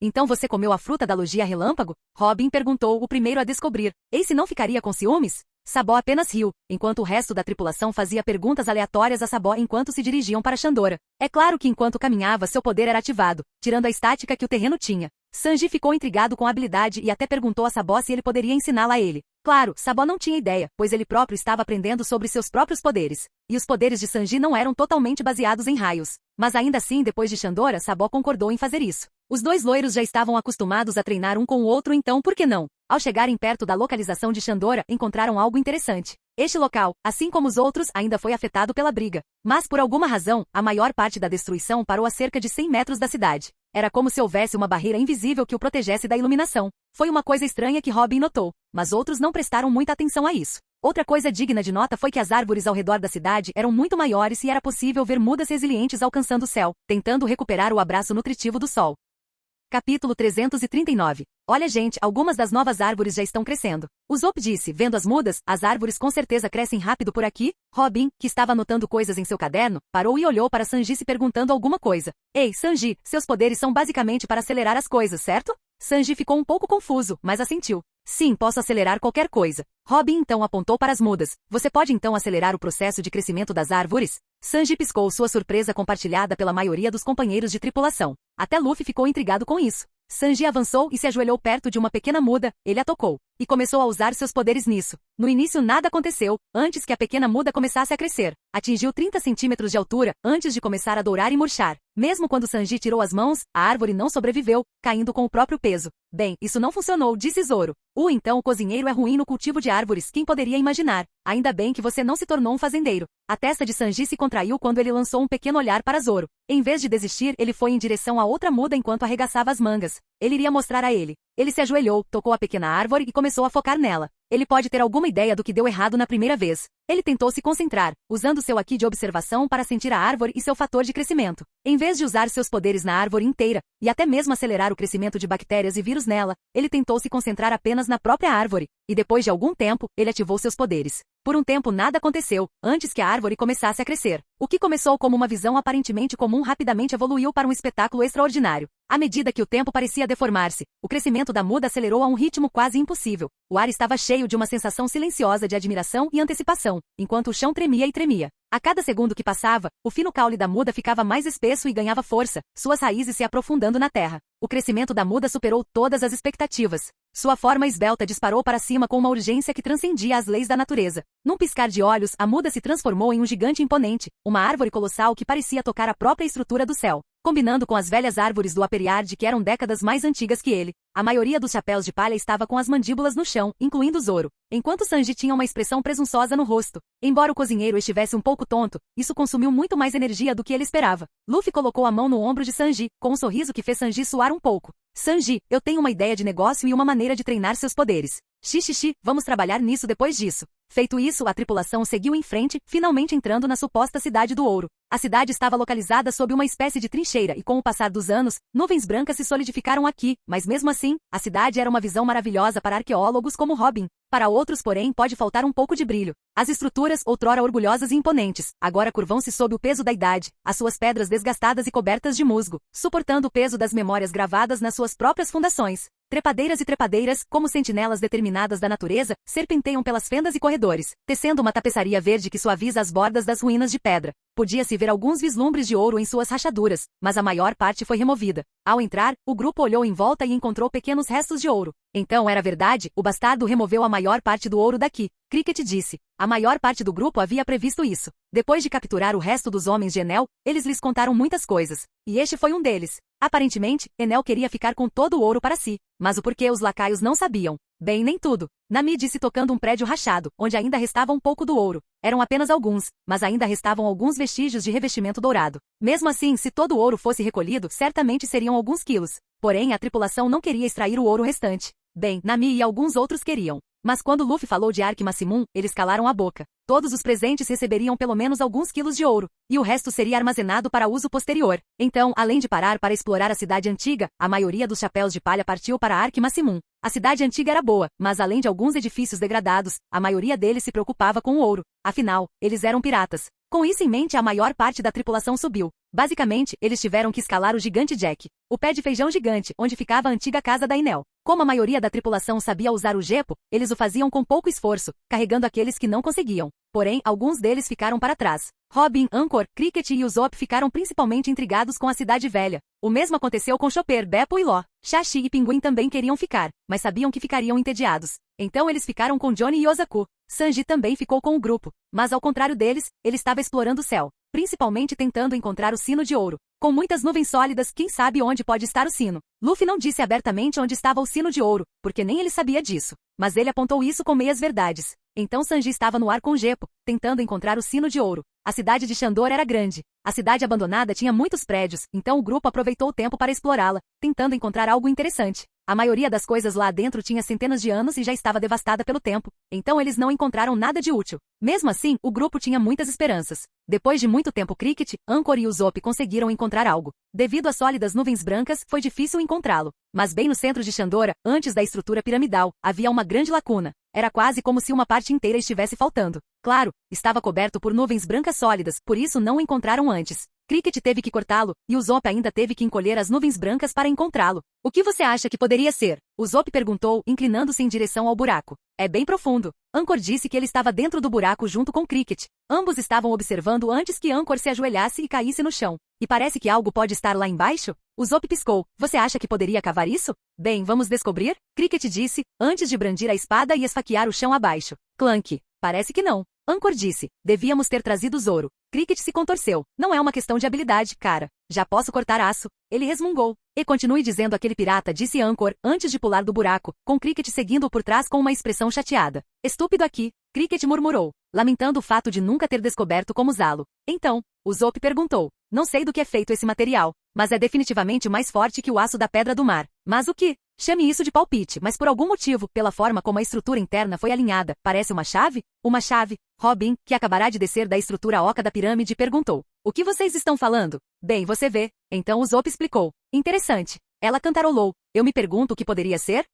Então você comeu a fruta da logia relâmpago? Robin perguntou, o primeiro a descobrir. Ace não ficaria com ciúmes? Sabo apenas riu, enquanto o resto da tripulação fazia perguntas aleatórias a Sabo enquanto se dirigiam para Shandora. É claro que enquanto caminhava seu poder era ativado, tirando a estática que o terreno tinha. Sanji ficou intrigado com a habilidade e até perguntou a Sabo se ele poderia ensiná-la a ele. Claro, Sabo não tinha ideia, pois ele próprio estava aprendendo sobre seus próprios poderes. E os poderes de Sanji não eram totalmente baseados em raios. Mas ainda assim, depois de Shandora, Sabo concordou em fazer isso. Os dois loiros já estavam acostumados a treinar um com o outro, então por que não? Ao chegarem perto da localização de Shandora, encontraram algo interessante. Este local, assim como os outros, ainda foi afetado pela briga. Mas por alguma razão, a maior parte da destruição parou a cerca de 100 metros da cidade. Era como se houvesse uma barreira invisível que o protegesse da iluminação. Foi uma coisa estranha que Robin notou, mas outros não prestaram muita atenção a isso. Outra coisa digna de nota foi que as árvores ao redor da cidade eram muito maiores e era possível ver mudas resilientes alcançando o céu, tentando recuperar o abraço nutritivo do sol. Capítulo 339. Olha gente, algumas das novas árvores já estão crescendo. Usopp disse, vendo as mudas, as árvores com certeza crescem rápido por aqui. Robin, que estava anotando coisas em seu caderno, parou e olhou para Sanji se perguntando alguma coisa. Ei, Sanji, seus poderes são basicamente para acelerar as coisas, certo? Sanji ficou um pouco confuso, mas assentiu. Sim, posso acelerar qualquer coisa. Robin então apontou para as mudas. Você pode então acelerar o processo de crescimento das árvores? Sanji piscou, sua surpresa compartilhada pela maioria dos companheiros de tripulação. Até Luffy ficou intrigado com isso. Sanji avançou e se ajoelhou perto de uma pequena muda, ele a tocou, e começou a usar seus poderes nisso. No início nada aconteceu, antes que a pequena muda começasse a crescer. Atingiu 30 centímetros de altura, antes de começar a dourar e murchar. Mesmo quando Sanji tirou as mãos, a árvore não sobreviveu, caindo com o próprio peso. Bem, isso não funcionou, disse Zoro. Então o cozinheiro é ruim no cultivo de árvores, quem poderia imaginar? Ainda bem que você não se tornou um fazendeiro. A testa de Sanji se contraiu quando ele lançou um pequeno olhar para Zoro. Em vez de desistir, ele foi em direção a outra muda enquanto arregaçava as mangas. Ele iria mostrar a ele. Ele se ajoelhou, tocou a pequena árvore e começou a focar nela. Ele pode ter alguma ideia do que deu errado na primeira vez. Ele tentou se concentrar, usando seu Aki de observação para sentir a árvore e seu fator de crescimento. Em vez de usar seus poderes na árvore inteira, e até mesmo acelerar o crescimento de bactérias e vírus nela, ele tentou se concentrar apenas na própria árvore. E depois de algum tempo, ele ativou seus poderes. Por um tempo nada aconteceu, antes que a árvore começasse a crescer. O que começou como uma visão aparentemente comum rapidamente evoluiu para um espetáculo extraordinário. À medida que o tempo parecia deformar-se, o crescimento da muda acelerou a um ritmo quase impossível. O ar estava cheio de uma sensação silenciosa de admiração e antecipação, enquanto o chão tremia e tremia. A cada segundo que passava, o fino caule da muda ficava mais espesso e ganhava força, suas raízes se aprofundando na terra. O crescimento da muda superou todas as expectativas. Sua forma esbelta disparou para cima com uma urgência que transcendia as leis da natureza. Num piscar de olhos, a muda se transformou em um gigante imponente, uma árvore colossal que parecia tocar a própria estrutura do céu, combinando com as velhas árvores do Aperiard que eram décadas mais antigas que ele. A maioria dos chapéus de palha estava com as mandíbulas no chão, incluindo Zoro, enquanto Sanji tinha uma expressão presunçosa no rosto. Embora o cozinheiro estivesse um pouco tonto, isso consumiu muito mais energia do que ele esperava. Luffy colocou a mão no ombro de Sanji, com um sorriso que fez Sanji suar um pouco. Sanji, eu tenho uma ideia de negócio e uma maneira de treinar seus poderes. Xixi, vamos trabalhar nisso depois disso. Feito isso, a tripulação seguiu em frente, finalmente entrando na suposta Cidade do Ouro. A cidade estava localizada sob uma espécie de trincheira e com o passar dos anos, nuvens brancas se solidificaram aqui, mas mesmo assim, a cidade era uma visão maravilhosa para arqueólogos como Robin. Para outros, porém, pode faltar um pouco de brilho. As estruturas, outrora orgulhosas e imponentes, agora curvam-se sob o peso da idade, as suas pedras desgastadas e cobertas de musgo, suportando o peso das memórias gravadas nas suas próprias fundações. Trepadeiras e trepadeiras, como sentinelas determinadas da natureza, serpenteiam pelas fendas e corredores, tecendo uma tapeçaria verde que suaviza as bordas das ruínas de pedra. Podia-se ver alguns vislumbres de ouro em suas rachaduras, mas a maior parte foi removida. Ao entrar, o grupo olhou em volta e encontrou pequenos restos de ouro. Então era verdade, o bastardo removeu a maior parte do ouro daqui. Cricket disse. A maior parte do grupo havia previsto isso. Depois de capturar o resto dos homens de Enel, eles lhes contaram muitas coisas. E este foi um deles. Aparentemente, Enel queria ficar com todo o ouro para si. Mas o porquê os lacaios não sabiam. Bem, nem tudo. Nami disse tocando um prédio rachado, onde ainda restava um pouco do ouro. Eram apenas alguns, mas ainda restavam alguns vestígios de revestimento dourado. Mesmo assim, se todo o ouro fosse recolhido, certamente seriam alguns quilos. Porém, a tripulação não queria extrair o ouro restante. Bem, Nami e alguns outros queriam. Mas quando Luffy falou de Arc Massimum, eles calaram a boca. Todos os presentes receberiam pelo menos alguns quilos de ouro, e o resto seria armazenado para uso posterior. Então, além de parar para explorar a cidade antiga, a maioria dos chapéus de palha partiu para Arc Massimum. A cidade antiga era boa, mas além de alguns edifícios degradados, a maioria deles se preocupava com o ouro. Afinal, eles eram piratas. Com isso em mente, a maior parte da tripulação subiu. Basicamente, eles tiveram que escalar o gigante Jack, o pé de feijão gigante, onde ficava a antiga casa da Enel. Como a maioria da tripulação sabia usar o Gepo, eles o faziam com pouco esforço, carregando aqueles que não conseguiam. Porém, alguns deles ficaram para trás. Robin, Anchor, Cricket e Usopp ficaram principalmente intrigados com a cidade velha. O mesmo aconteceu com Chopper, Beppo e Law. Shashi e Pinguim também queriam ficar, mas sabiam que ficariam entediados. Então eles ficaram com Johnny e Ozaku. Sanji também ficou com o grupo, mas ao contrário deles, ele estava explorando o céu, principalmente tentando encontrar o sino de ouro. Com muitas nuvens sólidas, quem sabe onde pode estar o sino? Luffy não disse abertamente onde estava o sino de ouro, porque nem ele sabia disso. Mas ele apontou isso com meias verdades. Então Sanji estava no ar com Gepo, tentando encontrar o sino de ouro. A cidade de Shandor era grande. A cidade abandonada tinha muitos prédios, então o grupo aproveitou o tempo para explorá-la, tentando encontrar algo interessante. A maioria das coisas lá dentro tinha centenas de anos e já estava devastada pelo tempo, então eles não encontraram nada de útil. Mesmo assim, o grupo tinha muitas esperanças. Depois de muito tempo, Cricket, Anchor e Usopp conseguiram encontrar algo. Devido às sólidas nuvens brancas, foi difícil encontrá-lo. Mas bem no centro de Shandora, antes da estrutura piramidal, havia uma grande lacuna. Era quase como se uma parte inteira estivesse faltando. Claro, estava coberto por nuvens brancas sólidas, por isso não o encontraram antes. Cricket teve que cortá-lo, e Usopp ainda teve que encolher as nuvens brancas para encontrá-lo. O que você acha que poderia ser? Usopp perguntou, inclinando-se em direção ao buraco. É bem profundo. Anchor disse que ele estava dentro do buraco junto com Cricket. Ambos estavam observando antes que Anchor se ajoelhasse e caísse no chão. E parece que algo pode estar lá embaixo? Usopp piscou. Você acha que poderia cavar isso? Bem, vamos descobrir? Cricket disse, antes de brandir a espada e esfaquear o chão abaixo. Clank. Parece que não. Anchor disse, devíamos ter trazido Zoro. Cricket se contorceu. Não é uma questão de habilidade, cara. Já posso cortar aço. Ele resmungou. E continue dizendo aquele pirata, disse Anchor, antes de pular do buraco, com Cricket seguindo por trás com uma expressão chateada. Estúpido aqui. Cricket murmurou, lamentando o fato de nunca ter descoberto como usá-lo. Então, Usopp perguntou. Não sei do que é feito esse material, mas é definitivamente mais forte que o aço da pedra do mar. Mas o que? Chame isso de palpite, mas por algum motivo, pela forma como a estrutura interna foi alinhada, parece uma chave? Uma chave? Robin, que acabará de descer da estrutura oca da pirâmide, perguntou. O que vocês estão falando? Bem, você vê. Então Usopp explicou. Interessante. Ela cantarolou. Eu me pergunto o que poderia ser?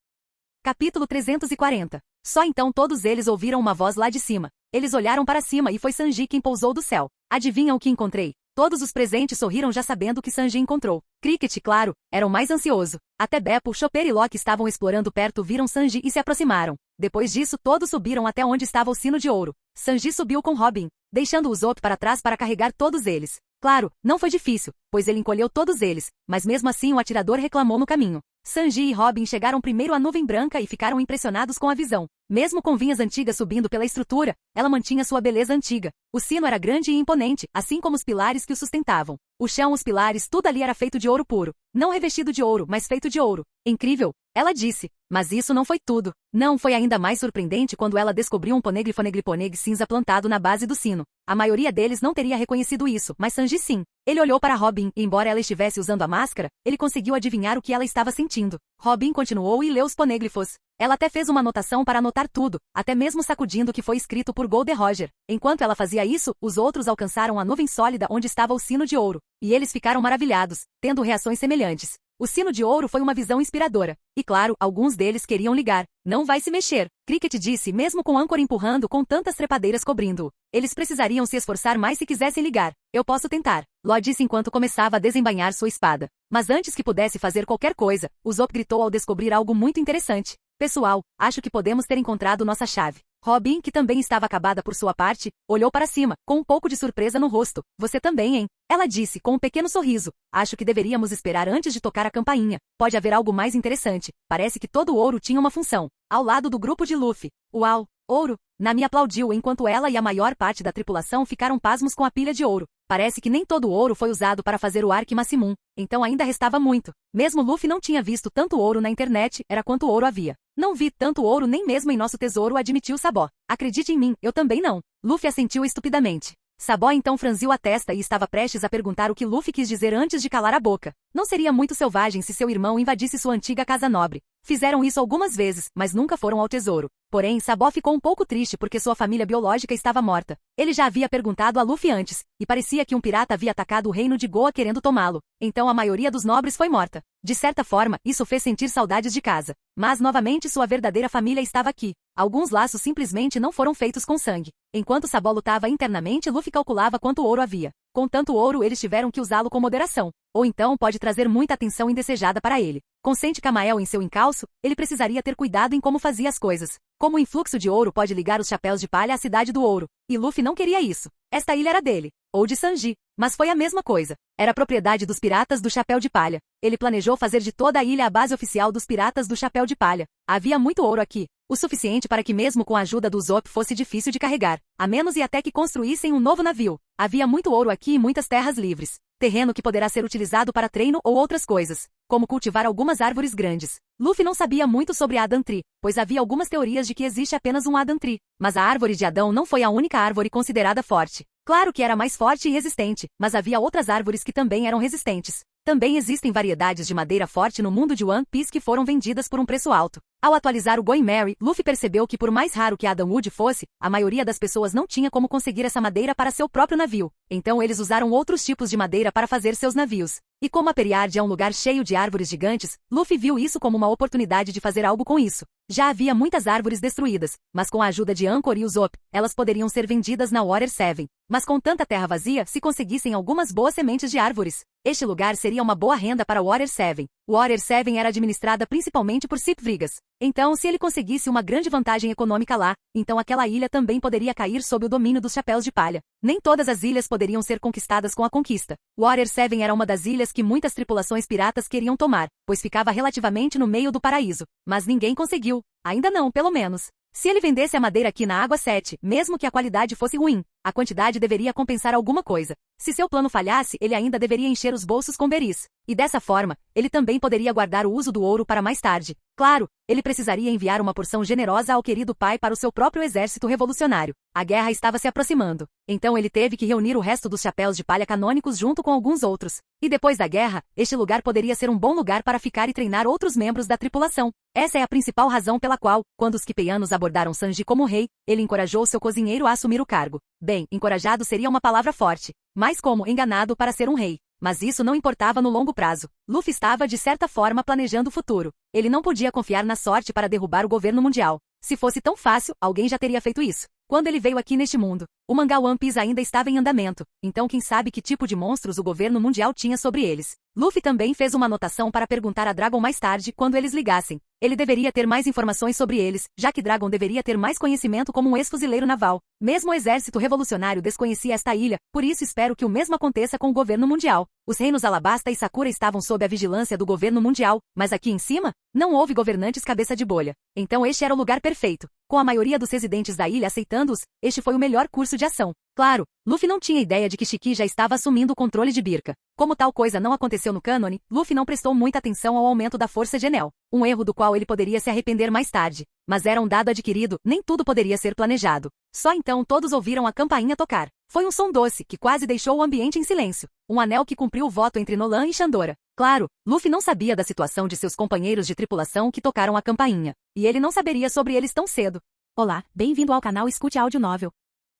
Capítulo 340. Só então todos eles ouviram uma voz lá de cima. Eles olharam para cima e foi Sanji quem pousou do céu. Adivinha o que encontrei? Todos os presentes sorriram já sabendo o que Sanji encontrou. Cricket, claro, era o mais ansioso. Até Beppo, Chopper e Law que estavam explorando perto viram Sanji e se aproximaram. Depois disso, todos subiram até onde estava o sino de ouro. Sanji subiu com Robin, deixando Usopp para trás para carregar todos eles. Claro, não foi difícil, pois ele encolheu todos eles, mas mesmo assim o atirador reclamou no caminho. Sanji e Robin chegaram primeiro à nuvem branca e ficaram impressionados com a visão. Mesmo com vinhas antigas subindo pela estrutura, ela mantinha sua beleza antiga. O sino era grande e imponente, assim como os pilares que o sustentavam. O chão, os pilares, tudo ali era feito de ouro puro. Não revestido de ouro, mas feito de ouro. Incrível, ela disse. Mas isso não foi tudo. Não, foi ainda mais surpreendente quando ela descobriu um poneglyphoneglyphoneg cinza plantado na base do sino. A maioria deles não teria reconhecido isso, mas Sanji sim. Ele olhou para Robin e, embora ela estivesse usando a máscara, ele conseguiu adivinhar o que ela estava sentindo. Robin continuou e leu os poneglyphos. Ela até fez uma anotação para anotar tudo, até mesmo sacudindo o que foi escrito por Gold Roger. Enquanto ela fazia isso, os outros alcançaram a nuvem sólida onde estava o sino de ouro. E eles ficaram maravilhados, tendo reações semelhantes. O sino de ouro foi uma visão inspiradora. E claro, alguns deles queriam ligar. Não vai se mexer, Cricket disse mesmo com Anchor empurrando com tantas trepadeiras cobrindo-o. Eles precisariam se esforçar mais se quisessem ligar. Eu posso tentar, Law disse enquanto começava a desembainhar sua espada. Mas antes que pudesse fazer qualquer coisa, Usopp gritou ao descobrir algo muito interessante. Pessoal, acho que podemos ter encontrado nossa chave. Robin, que também estava acabada por sua parte, olhou para cima, com um pouco de surpresa no rosto. Você também, hein? Ela disse com um pequeno sorriso. Acho que deveríamos esperar antes de tocar a campainha. Pode haver algo mais interessante. Parece que todo o ouro tinha uma função. Ao lado do grupo de Luffy. Uau! Ouro! Nami aplaudiu enquanto ela e a maior parte da tripulação ficaram pasmos com a pilha de ouro. Parece que nem todo o ouro foi usado para fazer o Arc Massimum, então ainda restava muito. Mesmo Luffy não tinha visto tanto ouro na internet, era quanto ouro havia. Não vi tanto ouro nem mesmo em nosso tesouro, admitiu Sabó. Acredite em mim, eu também não. Luffy assentiu estupidamente. Sabó então franziu a testa e estava prestes a perguntar o que Luffy quis dizer antes de calar a boca. Não seria muito selvagem se seu irmão invadisse sua antiga casa nobre. Fizeram isso algumas vezes, mas nunca foram ao tesouro. Porém, Sabo ficou um pouco triste porque sua família biológica estava morta. Ele já havia perguntado a Luffy antes, e parecia que um pirata havia atacado o reino de Goa querendo tomá-lo. Então a maioria dos nobres foi morta. De certa forma, isso fez sentir saudades de casa. Mas novamente sua verdadeira família estava aqui. Alguns laços simplesmente não foram feitos com sangue. Enquanto Sabo lutava internamente, Luffy calculava quanto ouro havia. Com tanto ouro, eles tiveram que usá-lo com moderação. Ou então pode trazer muita atenção indesejada para ele. Com Saint Camael em seu encalço, ele precisaria ter cuidado em como fazia as coisas. Como o influxo de ouro pode ligar os chapéus de palha à cidade do ouro. E Luffy não queria isso. Esta ilha era dele. Ou de Sanji. Mas foi a mesma coisa. Era propriedade dos piratas do Chapéu de Palha. Ele planejou fazer de toda a ilha a base oficial dos piratas do Chapéu de Palha. Havia muito ouro aqui. O suficiente para que mesmo com a ajuda do Usopp fosse difícil de carregar. A menos e até que construíssem um novo navio. Havia muito ouro aqui e muitas terras livres. Terreno que poderá ser utilizado para treino ou outras coisas. Como cultivar algumas árvores grandes. Luffy não sabia muito sobre a Adam Tree, pois havia algumas teorias de que existe apenas um Adam Tree. Mas a árvore de Adão não foi a única árvore considerada forte. Claro que era mais forte e resistente, mas havia outras árvores que também eram resistentes. Também existem variedades de madeira forte no mundo de One Piece que foram vendidas por um preço alto. Ao atualizar o Going Merry, Luffy percebeu que por mais raro que Adam Wood fosse, a maioria das pessoas não tinha como conseguir essa madeira para seu próprio navio. Então eles usaram outros tipos de madeira para fazer seus navios. E como a Periard é um lugar cheio de árvores gigantes, Luffy viu isso como uma oportunidade de fazer algo com isso. Já havia muitas árvores destruídas, mas com a ajuda de Anchor e Usopp, elas poderiam ser vendidas na Water 7. Mas com tanta terra vazia, se conseguissem algumas boas sementes de árvores, este lugar seria uma boa renda para Water 7. Water 7 era administrada principalmente por Sipvrigas. Então, se ele conseguisse uma grande vantagem econômica lá, então aquela ilha também poderia cair sob o domínio dos Chapéus de Palha. Nem todas as ilhas poderiam ser conquistadas com a conquista. Water 7 era uma das ilhas que muitas tripulações piratas queriam tomar, pois ficava relativamente no meio do paraíso. Mas ninguém conseguiu. Ainda não, pelo menos. Se ele vendesse a madeira aqui na Água 7, mesmo que a qualidade fosse ruim, a quantidade deveria compensar alguma coisa. Se seu plano falhasse, ele ainda deveria encher os bolsos com beris. E dessa forma, ele também poderia guardar o uso do ouro para mais tarde. Claro, ele precisaria enviar uma porção generosa ao querido pai para o seu próprio exército revolucionário. A guerra estava se aproximando. Então ele teve que reunir o resto dos chapéus de palha canônicos junto com alguns outros. E depois da guerra, este lugar poderia ser um bom lugar para ficar e treinar outros membros da tripulação. Essa é a principal razão pela qual, quando os Quipeianos abordaram Sanji como rei, ele encorajou seu cozinheiro a assumir o cargo. Bem, encorajado seria uma palavra forte, mas como enganado para ser um rei. Mas isso não importava no longo prazo. Luffy estava de certa forma planejando o futuro. Ele não podia confiar na sorte para derrubar o governo mundial. Se fosse tão fácil, alguém já teria feito isso. Quando ele veio aqui neste mundo, o mangá One Piece ainda estava em andamento, então quem sabe que tipo de monstros o governo mundial tinha sobre eles. Luffy também fez uma anotação para perguntar a Dragon mais tarde, quando eles ligassem. Ele deveria ter mais informações sobre eles, já que Dragon deveria ter mais conhecimento como um ex-fuzileiro naval. Mesmo o exército revolucionário desconhecia esta ilha, por isso espero que o mesmo aconteça com o governo mundial. Os reinos Alabasta e Sakura estavam sob a vigilância do governo mundial, mas aqui em cima, não houve governantes cabeça de bolha. Então este era o lugar perfeito. Com a maioria dos residentes da ilha aceitando-os, este foi o melhor curso de ação. Claro, Luffy não tinha ideia de que Shiki já estava assumindo o controle de Birka. Como tal coisa não aconteceu no cânone, Luffy não prestou muita atenção ao aumento da força de Enel, um erro do qual ele poderia se arrepender mais tarde. Mas era um dado adquirido, nem tudo poderia ser planejado. Só então todos ouviram a campainha tocar. Foi um som doce, que quase deixou o ambiente em silêncio. Um anel que cumpriu o voto entre Nolan e Shandora. Claro, Luffy não sabia da situação de seus companheiros de tripulação que tocaram a campainha. E ele não saberia sobre eles tão cedo. Olá, bem-vindo ao canal Escute Áudio Novel.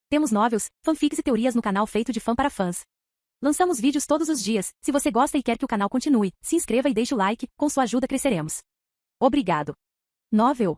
Temos novels, fanfics e teorias no canal feito de fã para fãs. Lançamos vídeos todos os dias. Se você gosta e quer que o canal continue, se inscreva e deixe o like, com sua ajuda cresceremos. Obrigado. Novel.